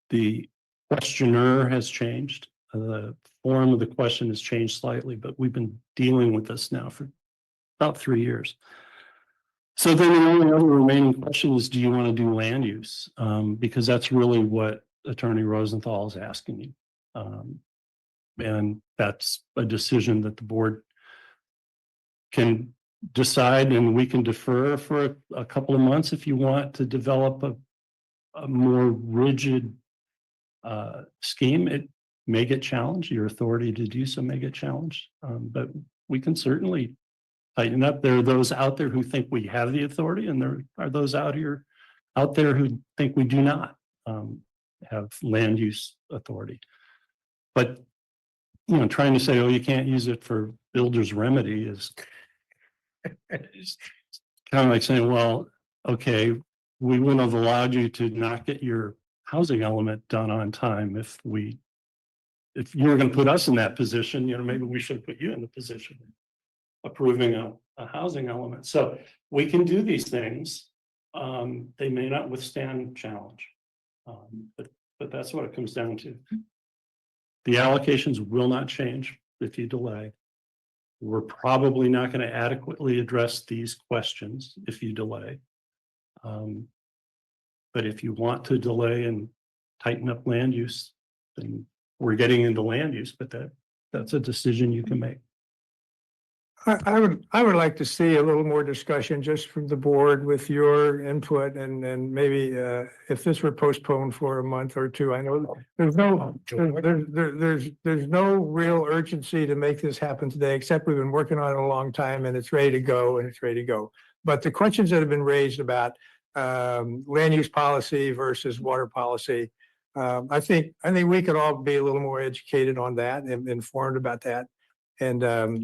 the questioner has changed. The form of the question has changed slightly, but we've been dealing with this now for about 3 years. So then the only other remaining question is, do you want to do land use? Because that's really what Attorney Rosenthal is asking you. And that's a decision that the board can decide, and we can defer for a couple of months if you want to develop a more rigid scheme, it may get challenged. Your authority to do so may get challenged. But we can certainly tighten up. There are those out there who think we have the authority, and there are those out there who think we do not have land use authority. But trying to say, oh, you can't use it for builder's remedy is kind of like saying, well, okay, we wouldn't have allowed you to not get your housing element done on time if you were going to put us in that position, maybe we should put you in the position of approving a housing element. So we can do these things. They may not withstand challenge, but that's what it comes down to. The allocations will not change if you delay. We're probably not going to adequately address these questions if you delay. But if you want to delay and tighten up land use, then we're getting into land use, but that's a decision you can make. I would like to see a little more discussion just from the board with your input and maybe if this were postponed for a month or two. I know there's no real urgency to make this happen today, except we've been working on it a long time and it's ready to go. But the questions that have been raised about land use policy versus water policy, I think we could all be a little more educated on that and informed about that. And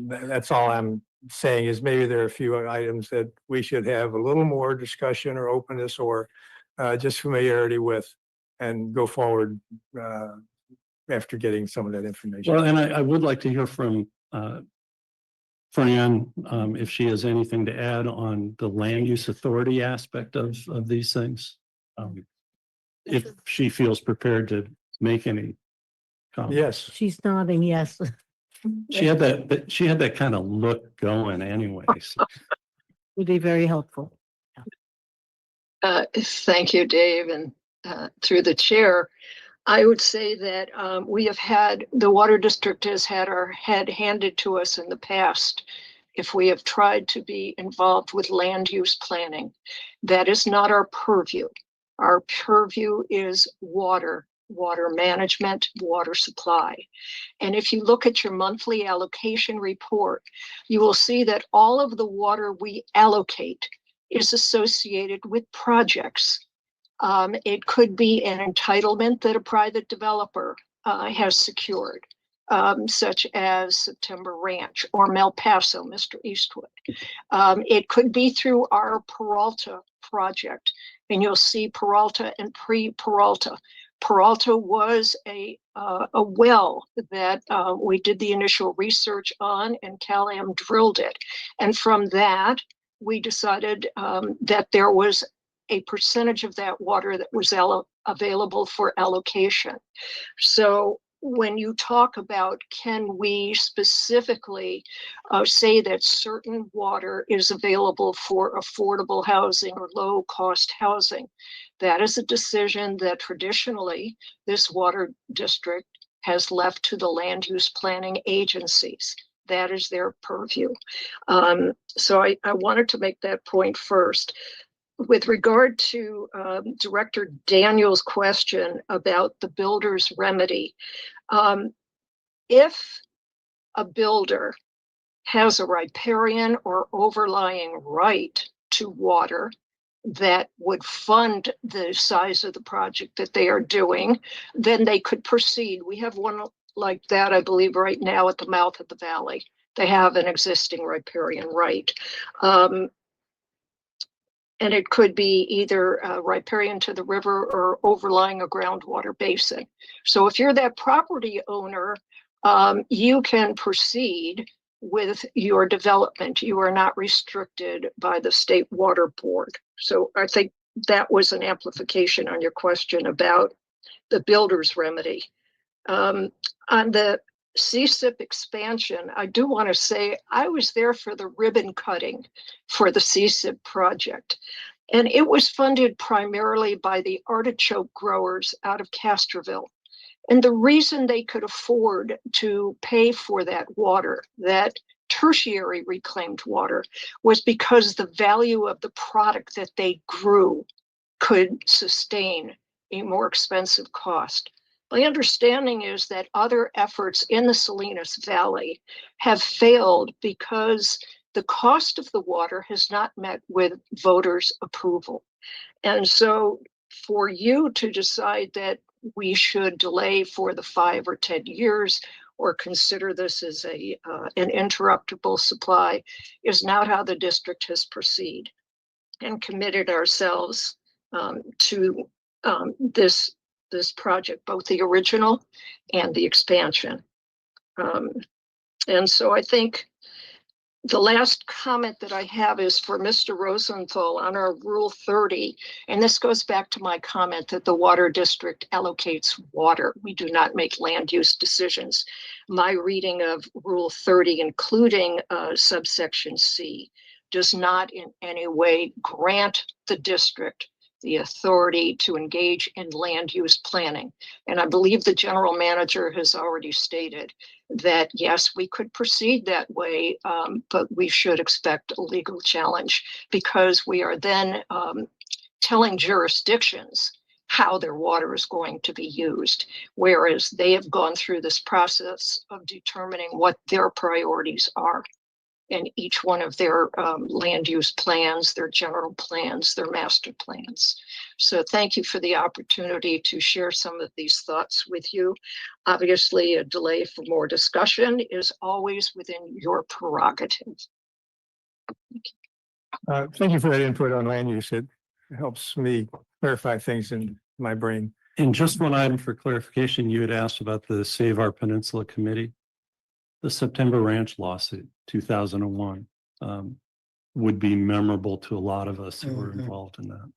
that's all I'm saying is maybe there are a few items that we should have a little more discussion or openness or just familiarity with and go forward after getting some of that information. Well, and I would like to hear from Fran, if she has anything to add on the land use authority aspect of these things. If she feels prepared to make any comments. Yes. She's nodding yes. She had that kind of look going anyway. So. Would be very helpful. Thank you, Dave, and through the chair, I would say that we have had, the water district has had our head handed to us in the past if we have tried to be involved with land use planning. That is not our purview. Our purview is water management, water supply. And if you look at your monthly allocation report, you will see that all of the water we allocate is associated with projects. It could be an entitlement that a private developer has secured, such as September Ranch or Mel Paso, Mr. Eastwood. It could be through our Peralta project, and you'll see Peralta and pre-Peralta. Peralta was a well that we did the initial research on, and Cal-Am drilled it. And from that, we decided that there was a percentage of that water that was available for allocation. So when you talk about, can we specifically say that certain water is available for affordable housing or low cost housing, that is a decision that traditionally this water district has left to the land use planning agencies. That is their purview. So I wanted to make that point first. With regard to Director Daniel's question about the builder's remedy, if a builder has a riparian or overlying right to water that would fund the size of the project that they are doing, then they could proceed. We have one like that, I believe, right now at the mouth of the valley. They have an existing riparian right. And it could be either riparian to the river or overlying a groundwater basin. So if you're that property owner, you can proceed with your development. You are not restricted by the State Water Board. So I think that was an amplification on your question about the builder's remedy. On the CSIP expansion, I do want to say I was there for the ribbon cutting for the CSIP project. And it was funded primarily by the artichoke growers out of Castroville. And the reason they could afford to pay for that water, that tertiary reclaimed water, was because the value of the product that they grew could sustain a more expensive cost. My understanding is that other efforts in the Salinas Valley have failed because the cost of the water has not met with voters' approval. And so for you to decide that we should delay for the 5 or 10 years or consider this as an interruptible supply is not how the district has proceeded and committed ourselves to this project, both the original and the expansion. And so I think the last comment that I have is for Mr. Rosenthal on our Rule 30. And this goes back to my comment that the water district allocates water. We do not make land use decisions. My reading of Rule 30, including subsection C, does not in any way grant the district the authority to engage in land use planning. And I believe the general manager has already stated that, yes, we could proceed that way, but we should expect a legal challenge because we are then telling jurisdictions how their water is going to be used, whereas they have gone through this process of determining what their priorities are in each one of their land use plans, their general plans, their master plans. So thank you for the opportunity to share some of these thoughts with you. Obviously, a delay for more discussion is always within your prerogative. Thank you for that input on land use. It helps me clarify things in my brain. And just one item for clarification, you had asked about the Save Our Peninsula Committee. The September Ranch lawsuit, 2001, would be memorable to a lot of us who were involved in that.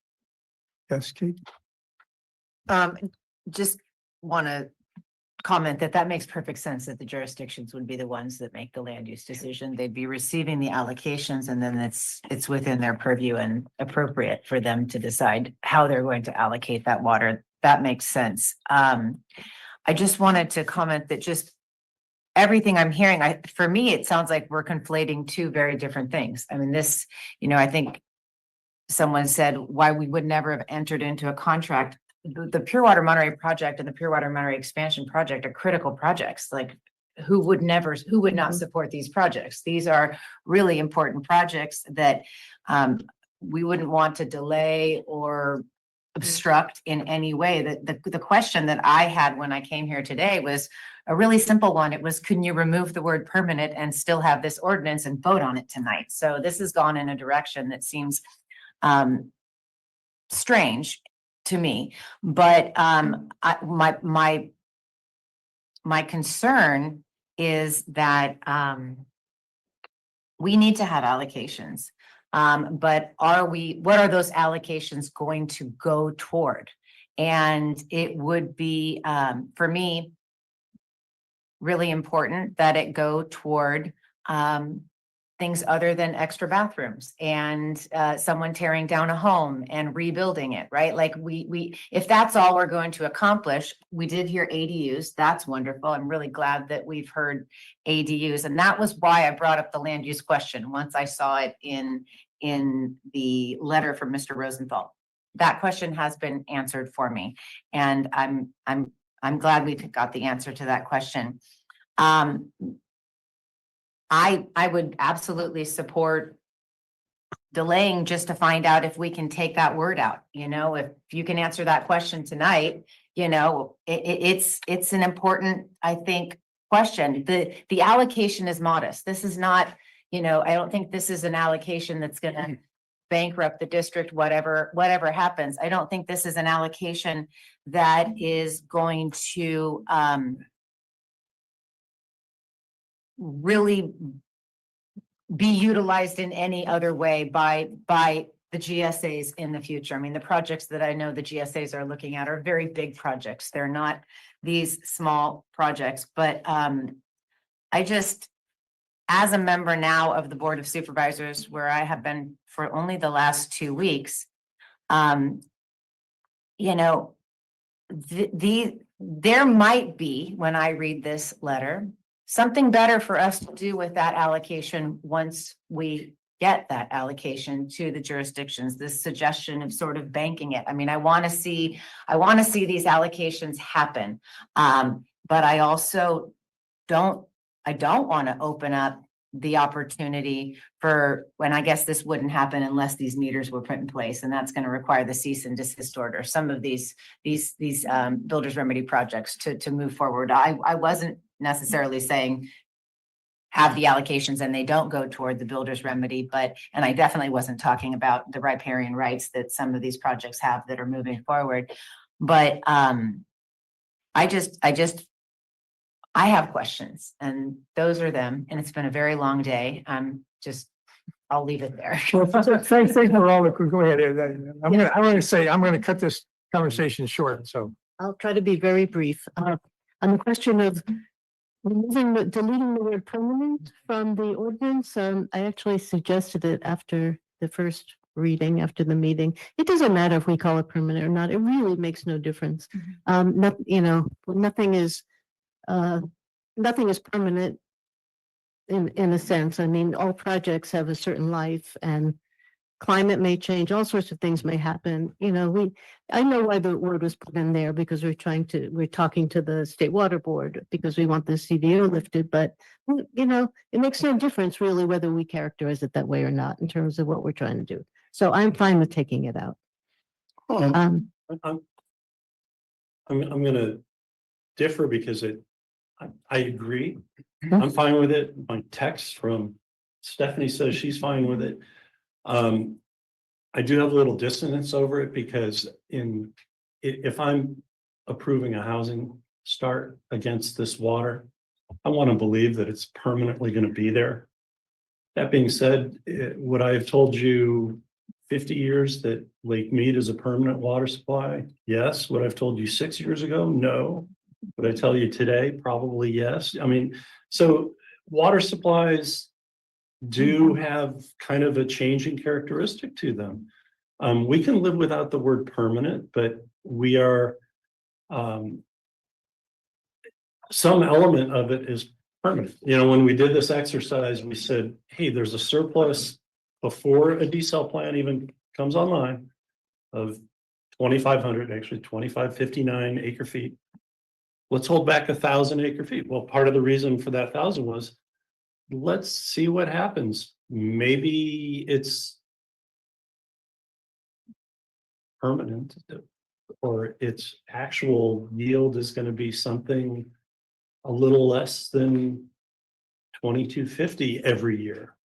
Yes, Kate? Just want to comment that that makes perfect sense, that the jurisdictions would be the ones that make the land use decision. They'd be receiving the allocations and then it's within their purview and appropriate for them to decide how they're going to allocate that water. That makes sense. I just wanted to comment that just everything I'm hearing, for me, it sounds like we're conflating two very different things. I mean, this, I think someone said why we would never have entered into a contract. The Pure Water Monterey project and the Pure Water Monterey expansion project are critical projects. Like who would not support these projects? These are really important projects that we wouldn't want to delay or obstruct in any way. The question that I had when I came here today was a really simple one. It was, can you remove the word permanent and still have this ordinance and vote on it tonight? So this has gone in a direction that seems strange to me, but my concern is that we need to have allocations. But what are those allocations going to go toward? And it would be, for me, really important that it go toward things other than extra bathrooms and someone tearing down a home and rebuilding it, right? Like if that's all we're going to accomplish, we did hear ADUs. That's wonderful. I'm really glad that we've heard ADUs. And that was why I brought up the land use question once I saw it in the letter from Mr. Rosenthal. That question has been answered for me. And I'm glad we got the answer to that question. I would absolutely support delaying just to find out if we can take that word out. If you can answer that question tonight, it's an important, I think, question. The allocation is modest. This is not, I don't think this is an allocation that's going to bankrupt the district, whatever happens. I don't think this is an allocation that is going to really be utilized in any other way by the GSAs in the future. I mean, the projects that I know the GSAs are looking at are very big projects. They're not these small projects, but I just, as a member now of the Board of Supervisors, where I have been for only the last 2 weeks, there might be, when I read this letter, something better for us to do with that allocation once we get that allocation to the jurisdictions, this suggestion of sort of banking it. I mean, I want to see these allocations happen. But I also don't want to open up the opportunity for, when I guess this wouldn't happen unless these meters were put in place, and that's going to require the cease and desist order, some of these builder's remedy projects to move forward. I wasn't necessarily saying have the allocations and they don't go toward the builder's remedy, and I definitely wasn't talking about the riparian rights that some of these projects have that are moving forward. But I have questions, and those are them, and it's been a very long day. I'll leave it there. Thanks for all the, go ahead. I'm going to cut this conversation short, so. I'll try to be very brief. On the question of deleting the word permanent from the ordinance, I actually suggested it after the first reading, after the meeting. It doesn't matter if we call it permanent or not. It really makes no difference. Nothing is permanent in a sense. I mean, all projects have a certain life, and climate may change, all sorts of things may happen. I know why the word was put in there, because we're talking to the State Water Board because we want the CDO lifted, but it makes no difference really whether we characterize it that way or not in terms of what we're trying to do. So I'm fine with taking it out. I'm gonna differ because I agree. I'm fine with it. My text from Stephanie says she's fine with it. I do have a little dissonance over it because if I'm approving a housing start against this water, I want to believe that it's permanently going to be there. That being said, would I have told you 50 years that Lake Mead is a permanent water supply? Yes. Would I have told you 6 years ago? No. Would I tell you today? Probably yes. I mean, so water supplies do have kind of a changing characteristic to them. We can live without the word permanent, but we are, some element of it is permanent. When we did this exercise, we said, hey, there's a surplus before a desal plant even comes online of 2,500, actually 2,559 acre feet. Let's hold back 1,000 acre feet. Well, part of the reason for that 1,000 was, let's see what happens. Maybe it's permanent, or its actual yield is going to be something a little less than 2,250 every year.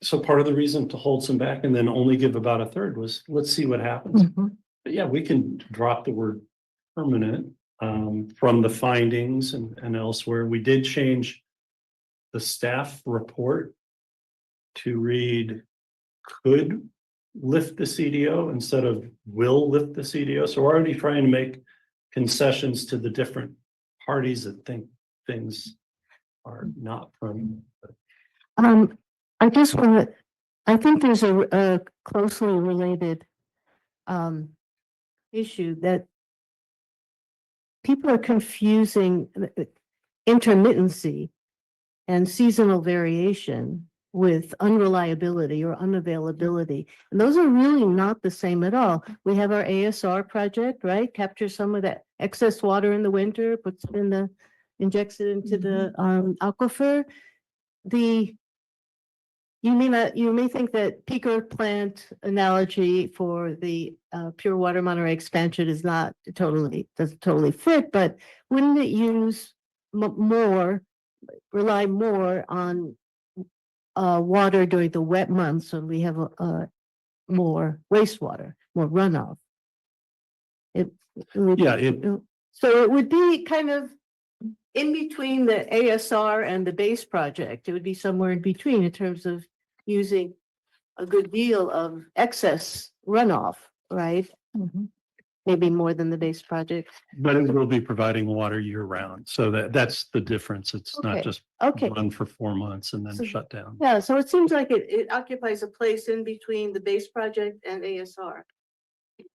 So part of the reason to hold some back and then only give about a third was, let's see what happens. But yeah, we can drop the word permanent from the findings and elsewhere. We did change the staff report to read could lift the CDO instead of will lift the CDO. So we're already trying to make concessions to the different parties that think things are not permanent. I just want to, I think there's a closely related issue that people are confusing intermittency and seasonal variation with unreliability or unavailability. And those are really not the same at all. We have our ASR project, right? Captures some of that excess water in the winter, injects it into the aquifer. You may think that peaker plant analogy for the pure water Monterey expansion doesn't totally fit, but wouldn't it use rely more on water during the wet months when we have more wastewater, more runoff? So it would be kind of in between the ASR and the base project. It would be somewhere in between in terms of using a good deal of excess runoff, right? Maybe more than the base project. But it will be providing water year round. So that's the difference. It's not just run for 4 months and then shut down. Yeah, so it seems like it occupies a place in between the base project and ASR.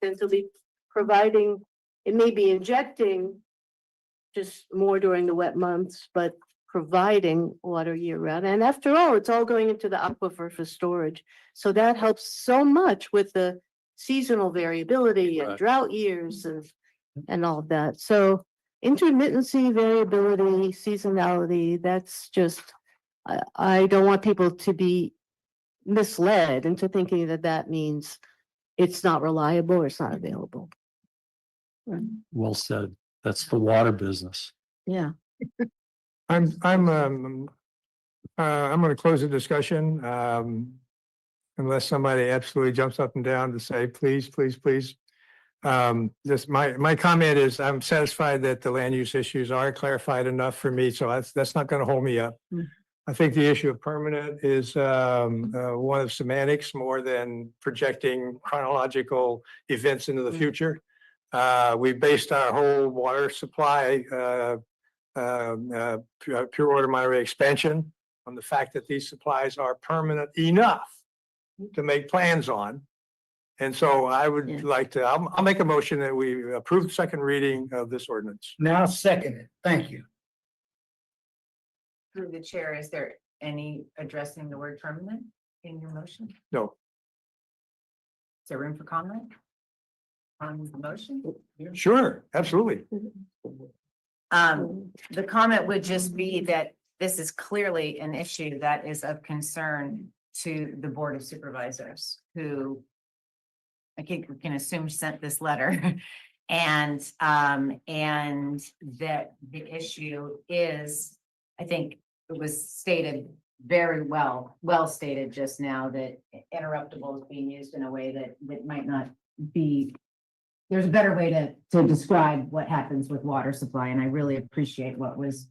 And to be providing, it may be injecting just more during the wet months, but providing water year round. And after all, it's all going into the aquifer for storage. So that helps so much with the seasonal variability and Right. drought years and all of that. So intermittency, variability, seasonality, that's just, I don't want people to be misled into thinking that that means it's not reliable or it's not available. Well said. That's the water business. Yeah. I'm gonna close the discussion, unless somebody absolutely jumps up and down to say, please, please, please. Just my comment is I'm satisfied that the land use issues are clarified enough for me, so that's not gonna hold me up. Mm. I think the issue of permanent is one of semantics more than projecting chronological events into the Mm. future. We based our whole water supply pure water Monterey expansion on the fact that these supplies are permanent enough to make plans on. And so I Yeah. would like to, I'll make a motion that we approve the second reading of this ordinance. Now second it. Thank you. Through the chair, is there any addressing the word permanent in your motion? Is No, there room for comment on the motion? sure, absolutely. The comment would just be that this is clearly an issue that is of concern to the Board of Supervisors, who I think we can assume sent this letter. And that the issue is, I think it was stated very well stated just now, that interruptible is being used in a way that might not be. There's a better way to describe what happens with water supply, and I really appreciate what was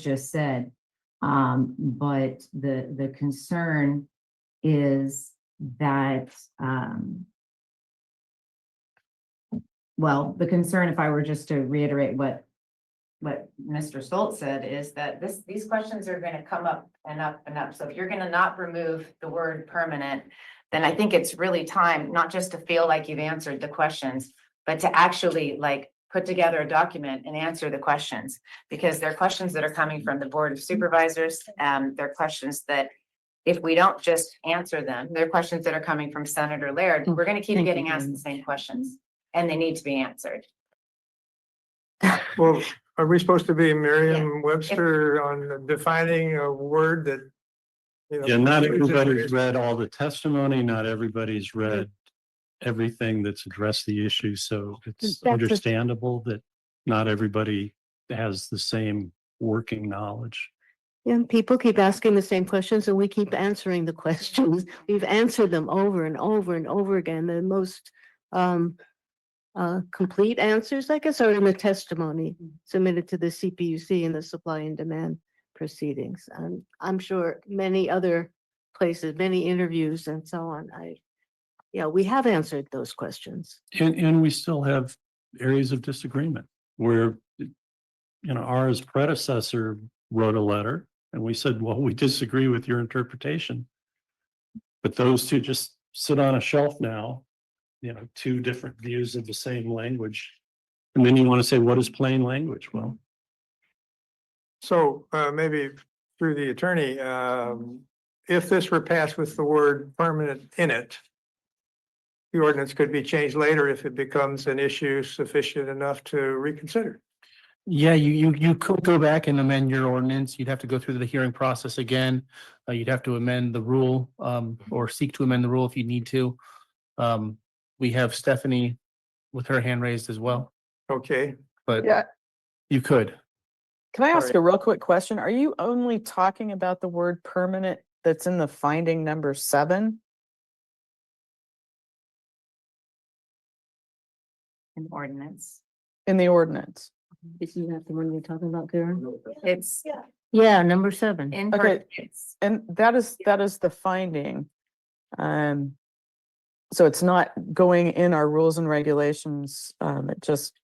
just said. But the concern is that, well, the concern, if I were just to reiterate what Mr. Stoltz said, is that these questions are going to come up and up and up. So if you're going to not remove the word permanent, then I think it's really time, not just to feel like you've answered the questions, but to actually like put together a document and answer the questions, because they're questions that are coming from the Board of Supervisors. They're questions that if we don't just answer them, they're questions that are coming from Senator Laird. We're going to keep Thank you getting very asked the much. same questions, and they need to be answered. Well, are we supposed to be Merriam-Webster on defining a word that? You know, Yeah, not everybody's read all the testimony, not everybody's read everything that's addressed the issue, so it's That's a- understandable that not everybody has the same working knowledge. Yeah, people keep asking the same questions and we keep answering the questions. We've answered them over and over and over again. The most complete answers, I guess, are in the testimony submitted to the CPUC in the supply and demand proceedings. And I'm sure many other places, many interviews and so on. We have answered those questions. And we still have areas of disagreement where, ours predecessor wrote a letter and we said, well, we disagree with your interpretation. But those two just sit on a shelf now, two different views of the same language. And then you want to say, what is plain language? Well, So maybe through the attorney, if this were passed with the word permanent in it, the ordinance could be changed later if it becomes an issue sufficient enough to reconsider. Yeah, you could go back and amend your ordinance. You'd have to go through the hearing process again. You'd have to amend the rule, or seek to amend the rule if you need to. We have Stephanie with her hand raised as well, Okay, but Yeah. you could. Can I ask Sorry. a real quick question? Are you only talking about the word permanent that's in the finding number 7? An ordinance. In the ordinance? Isn't that the one you're talking about, Karen? It's Yeah, number 7. in Okay. pertinence. And that is the finding. So it's not going in our rules and regulations. It just.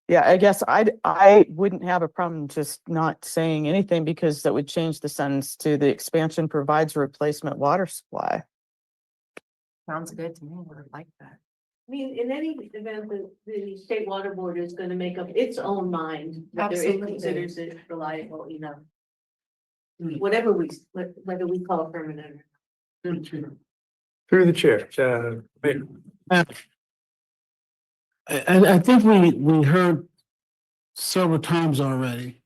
Yeah, I guess I wouldn't have a problem just not saying anything, because that would change the sentence to the expansion provides a replacement water supply. Sounds good to me. I would like that. mean, in any event, the State Water Board is gonna make up its own mind whether it Absolutely. considers it reliable enough. Whatever whether we call it permanent. Through the chair, Mayor. I think we heard several times already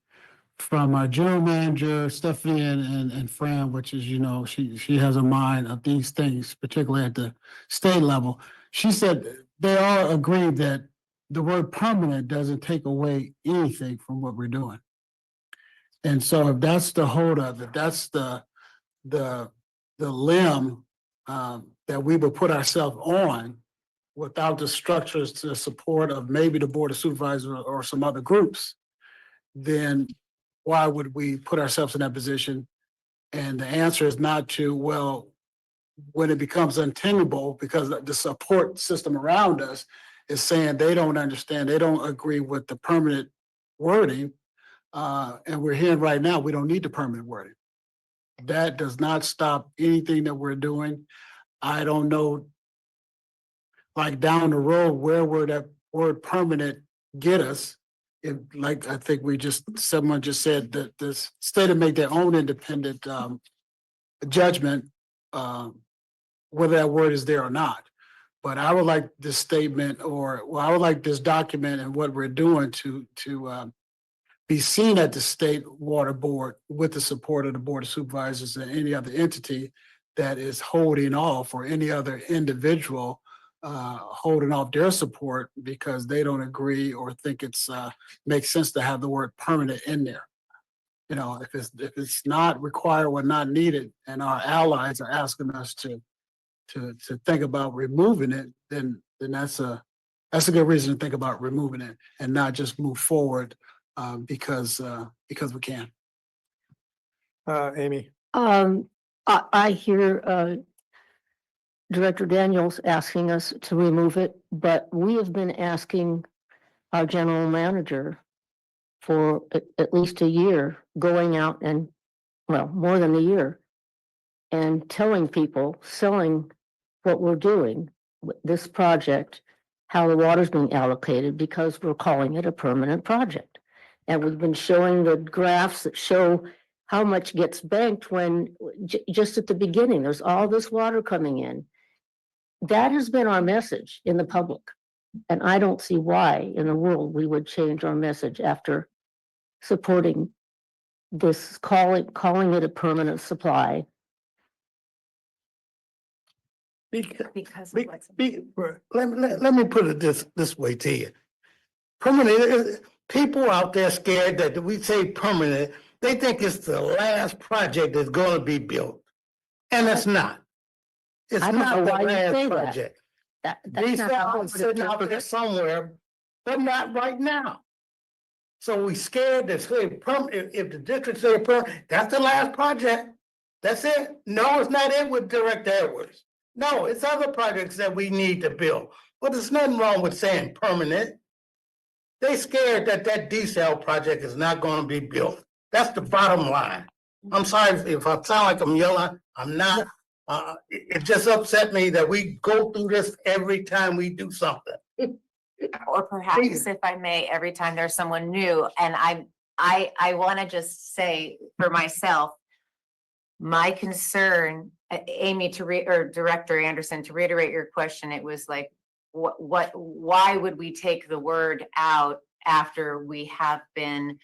from our general manager, Stephanie and Fran, which is, you know, she has a mind of these things, particularly at the state level. She said they all agree that the word permanent doesn't take away anything from what we're doing. And so if that's the holdup, if that's the limb that we would put ourselves on without the structures to support of maybe the Board of Supervisors or some other groups, then why would we put ourselves in that position? And the answer is not to, well, when it becomes untenable, because the support system around us is saying they don't understand, they don't agree with the permanent wording. And we're hearing right now, we don't need the permanent wording. That does not stop anything that we're doing. I don't know, like down the road, where would that word permanent get us? If, like, I think someone just said that the state will make their own independent judgment, whether that word is there or not. But I would like this statement I would like this document and what we're doing to be seen at the State Water Board with the support of the Board of Supervisors and any other entity that is holding off, or any other individual holding off their support because they don't agree or think it's makes sense to have the word permanent in there. You know, if it's not required or not needed, and our allies are asking us to think about removing it, then that's a good reason to think about removing it and not just move forward because we can. Amy. I hear Director Daniels asking us to remove it, but we have been asking our general manager for at least a year, going out and, well, more than a year, and telling people, selling what we're doing, with this project, how the water's being allocated, because we're calling it a permanent project. And we've been showing the graphs that show how much gets banked when, just at the beginning, there's all this water coming in. That has been our message in the public. And I don't see why in the world we would change our message after supporting this, calling it a permanent supply. Because Let me put it this way to you. Permanent, people out there scared that we say permanent, they think it's the last project that's gonna be built. And it's not. It's I don't not know the why you last say that. project. That's These not how I are would sitting out interpret there it. somewhere, but not right now. So we scared to say permanent, if the district say permanent, that's the last project. That's it. No, it's not it with Director Edwards. No, it's other projects that we need to build. But there's nothing wrong with saying permanent. They scared that desal project is not gonna be built. That's the bottom line. I'm sorry if I sound like I'm yelling, I'm not. It just upset me that we go through this every time we do something. or perhaps, if I may, every time there's someone new, and I want to just say for myself, my concern, Amy, or Director Anderson, to reiterate your question, it was like, why would we take the word out after we have been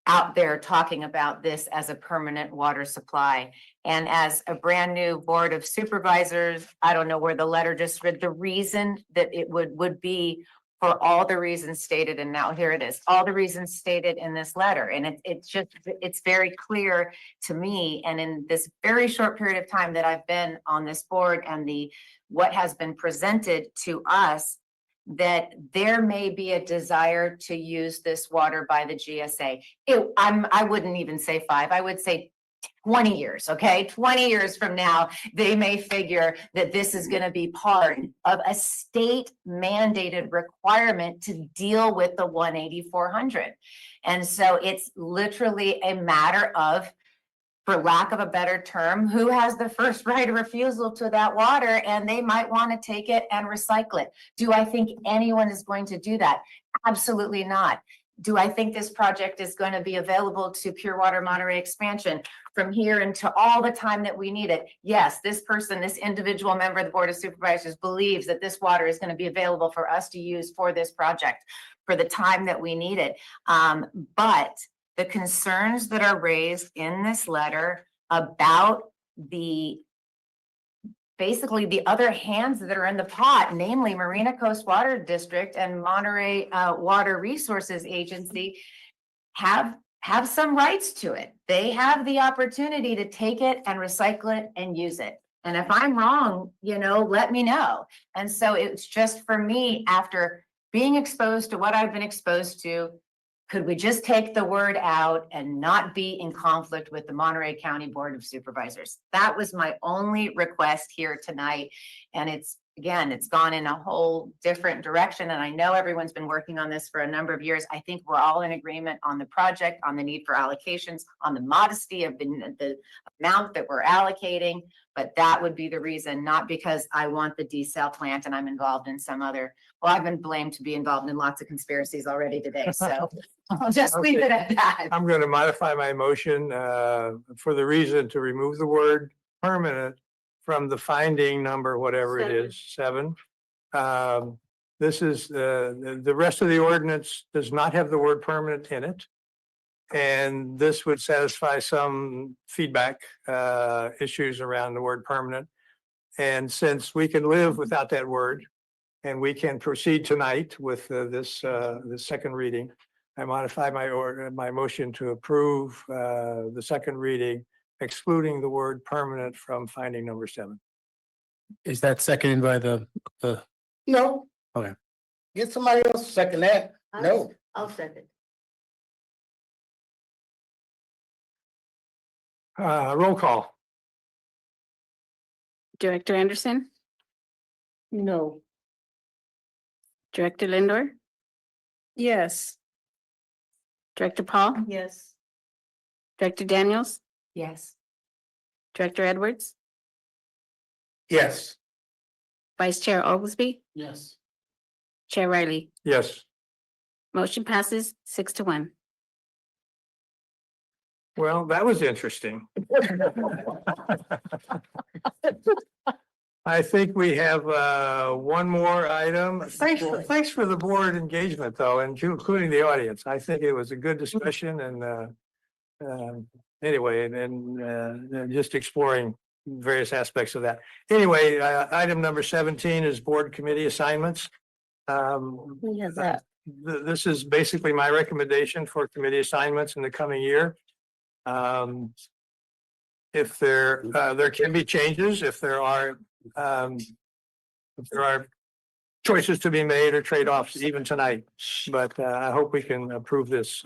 out there talking about this as a permanent water supply? And as a brand new Board of Supervisors, I don't know where the letter just read, the reason that it would be for all the reasons stated, and now here it is, all the reasons stated in this letter. And it's very clear to me, and in this very short period of time that I've been on this board, and what has been presented to us, that there may be a desire to use this water by the GSA. I wouldn't even say 5, I would say 20 years, okay? 20 years from now, they may figure that this is gonna be part of a state mandated requirement to deal with the 18400. And so it's literally a matter of for lack of a better term, who has the first right of refusal to that water, and they might want to take it and recycle it. Do I think anyone is going to do that? Absolutely not. Do I think this project is going to be available to Pure Water Monterey expansion from here into all the time that we need it? Yes, this person, this individual member of the Board of Supervisors believes that this water is going to be available for us to use for this project for the time that we need it. But the concerns that are raised in this letter about basically the other hands that are in the pot, namely Marina Coast Water District and Monterey Water Resources Agency, have some rights to it. They have the opportunity to take it and recycle it and use it. And if I'm wrong, let me know. And so it's just for me, after being exposed to what I've been exposed to, could we just take the word out and not be in conflict with the Monterey County Board of Supervisors? That was my only request here tonight. And it's gone in a whole different direction. And I know everyone's been working on this for a number of years. I think we're all in agreement on the project, on the need for allocations, on the modesty of the amount that we're allocating. But that would be the reason, not because I want the desal plant and I'm involved in some other, well, I've been blamed to be involved in lots of conspiracies already today. So I'll just leave it at that. I'm going to modify my motion for the reason to remove the word permanent from the finding number, whatever it is, 7. This is the rest of the ordinance does not have the word permanent in it. And this would satisfy some feedback issues around the word permanent. And since we can live without that word and we can proceed tonight with this second reading, I modify my motion to approve the second reading, excluding the word permanent from finding number 7. Is that seconded by the? No. Okay. Get somebody else to second that. No. I'll second. Roll call. Director Anderson, No. Director Lindor, Yes. Director Paul, Yes. Director Daniels, Yes. Director Edwards, Yes. Vice Chair Oglesby, Yes. Chair Riley. Yes. Motion passes 6-1. Well, that was interesting. I think we have one more item. Thanks for the board engagement though, and including the audience. I think it was a good discussion and anyway, and just exploring various aspects of that. Anyway, item number 17 is board committee assignments. Who has that? This is basically my recommendation for committee assignments in the coming year. If there can be changes, if there are choices to be made or trade-offs even tonight, but I hope we can approve this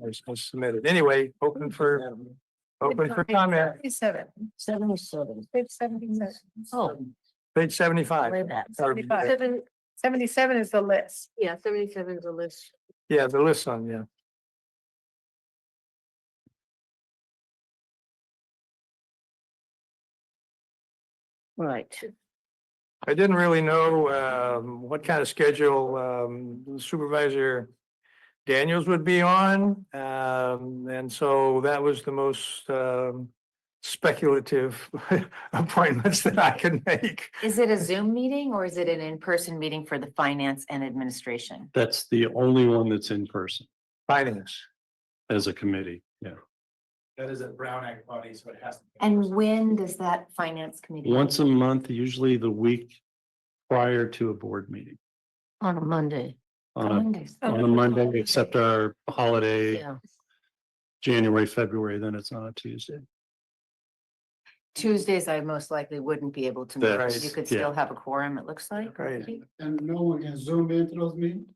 as submitted. Anyway, open for comment. 77. 77. Page 77. Oh, Page 75. way back. Or- 77 is the list. Yeah, 77 is a list. Yeah, the list on, yeah. Right. I didn't really know what kind of schedule Supervisor Daniels would be on. And so that was the most speculative appointments that I could make. Is it a Zoom meeting or is it an in-person meeting for the finance and administration? That's the only one that's in person Finance. as a committee. Yeah. That is a Brown Act body, so it has to. And when does that finance committee? Once a month, usually the week prior to a board meeting On a Monday. on a Monday, except our holiday, Yeah. January, February, then it's on a Tuesday. Tuesdays, I most likely wouldn't be able to. meet. That's- You could yeah. still have a quorum, it looks like. Right. And no one can zoom into those meetings?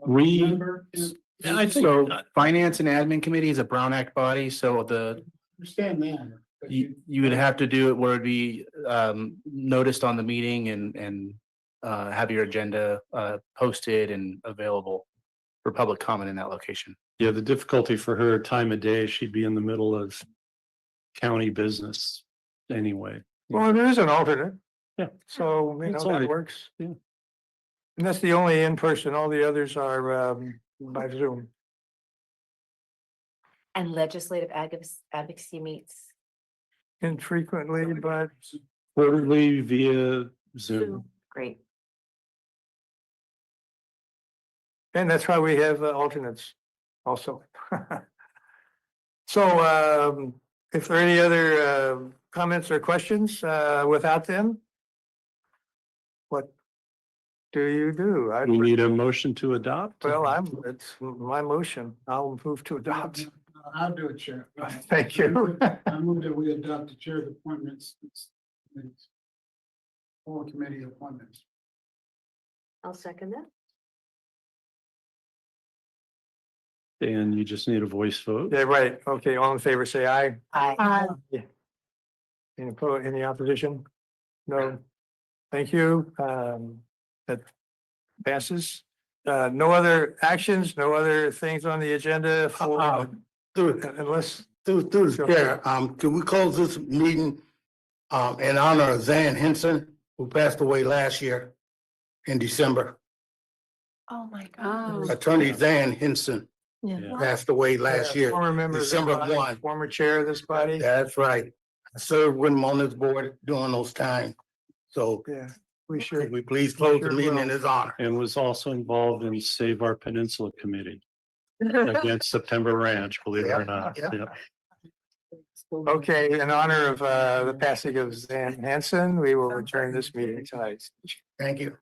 We- Member can- Yeah, I think, So Finance and Admin Committee is a Brown Act body, so Understand that. but you would have to do it where it'd be noticed on the meeting and have your agenda posted and available for public comment in that location. yeah, the difficulty for her time of day, she'd be in the middle of county business anyway. Well, there is an alternate. Yeah. So, you know, It's that only- works. yeah. And that's the only in-person, all the others are by Zoom. And legislative advocacy meets. Infrequently, but Quarterly via Zoom. Great. and that's why we have alternates also. So if there are any other comments or questions without them? What do you do? We need a motion to adopt. Well, it's my motion. I'll move to adopt. I'll do it, Chair. Thank you. I move that we adopt the chair of appointments. Full committee appointments. I'll second that. And you just need a voice vote. Yeah, right. Okay, all in favor, say aye. Aye. Any opposition? No. Thank you. That passes. No other actions, no other things on the agenda for, unless, Through the chair, can we close this meeting in honor of Zan Henson, who passed away last year in December? Oh, my Oh. Attorney Zan Henson Yeah. passed away last year. former member of this December body, 1. former chair of this body. That's right. I served with him on this board during those times. So Yeah, we could should. we please close the Sure meeting will. in his honor? And was also involved in Save Our Peninsula Committee against September Ranch, believe it or not. Yeah, yeah. Yep. Okay, in honor of the passing of Zan Hansen, we will adjourn this meeting tonight. Thank you.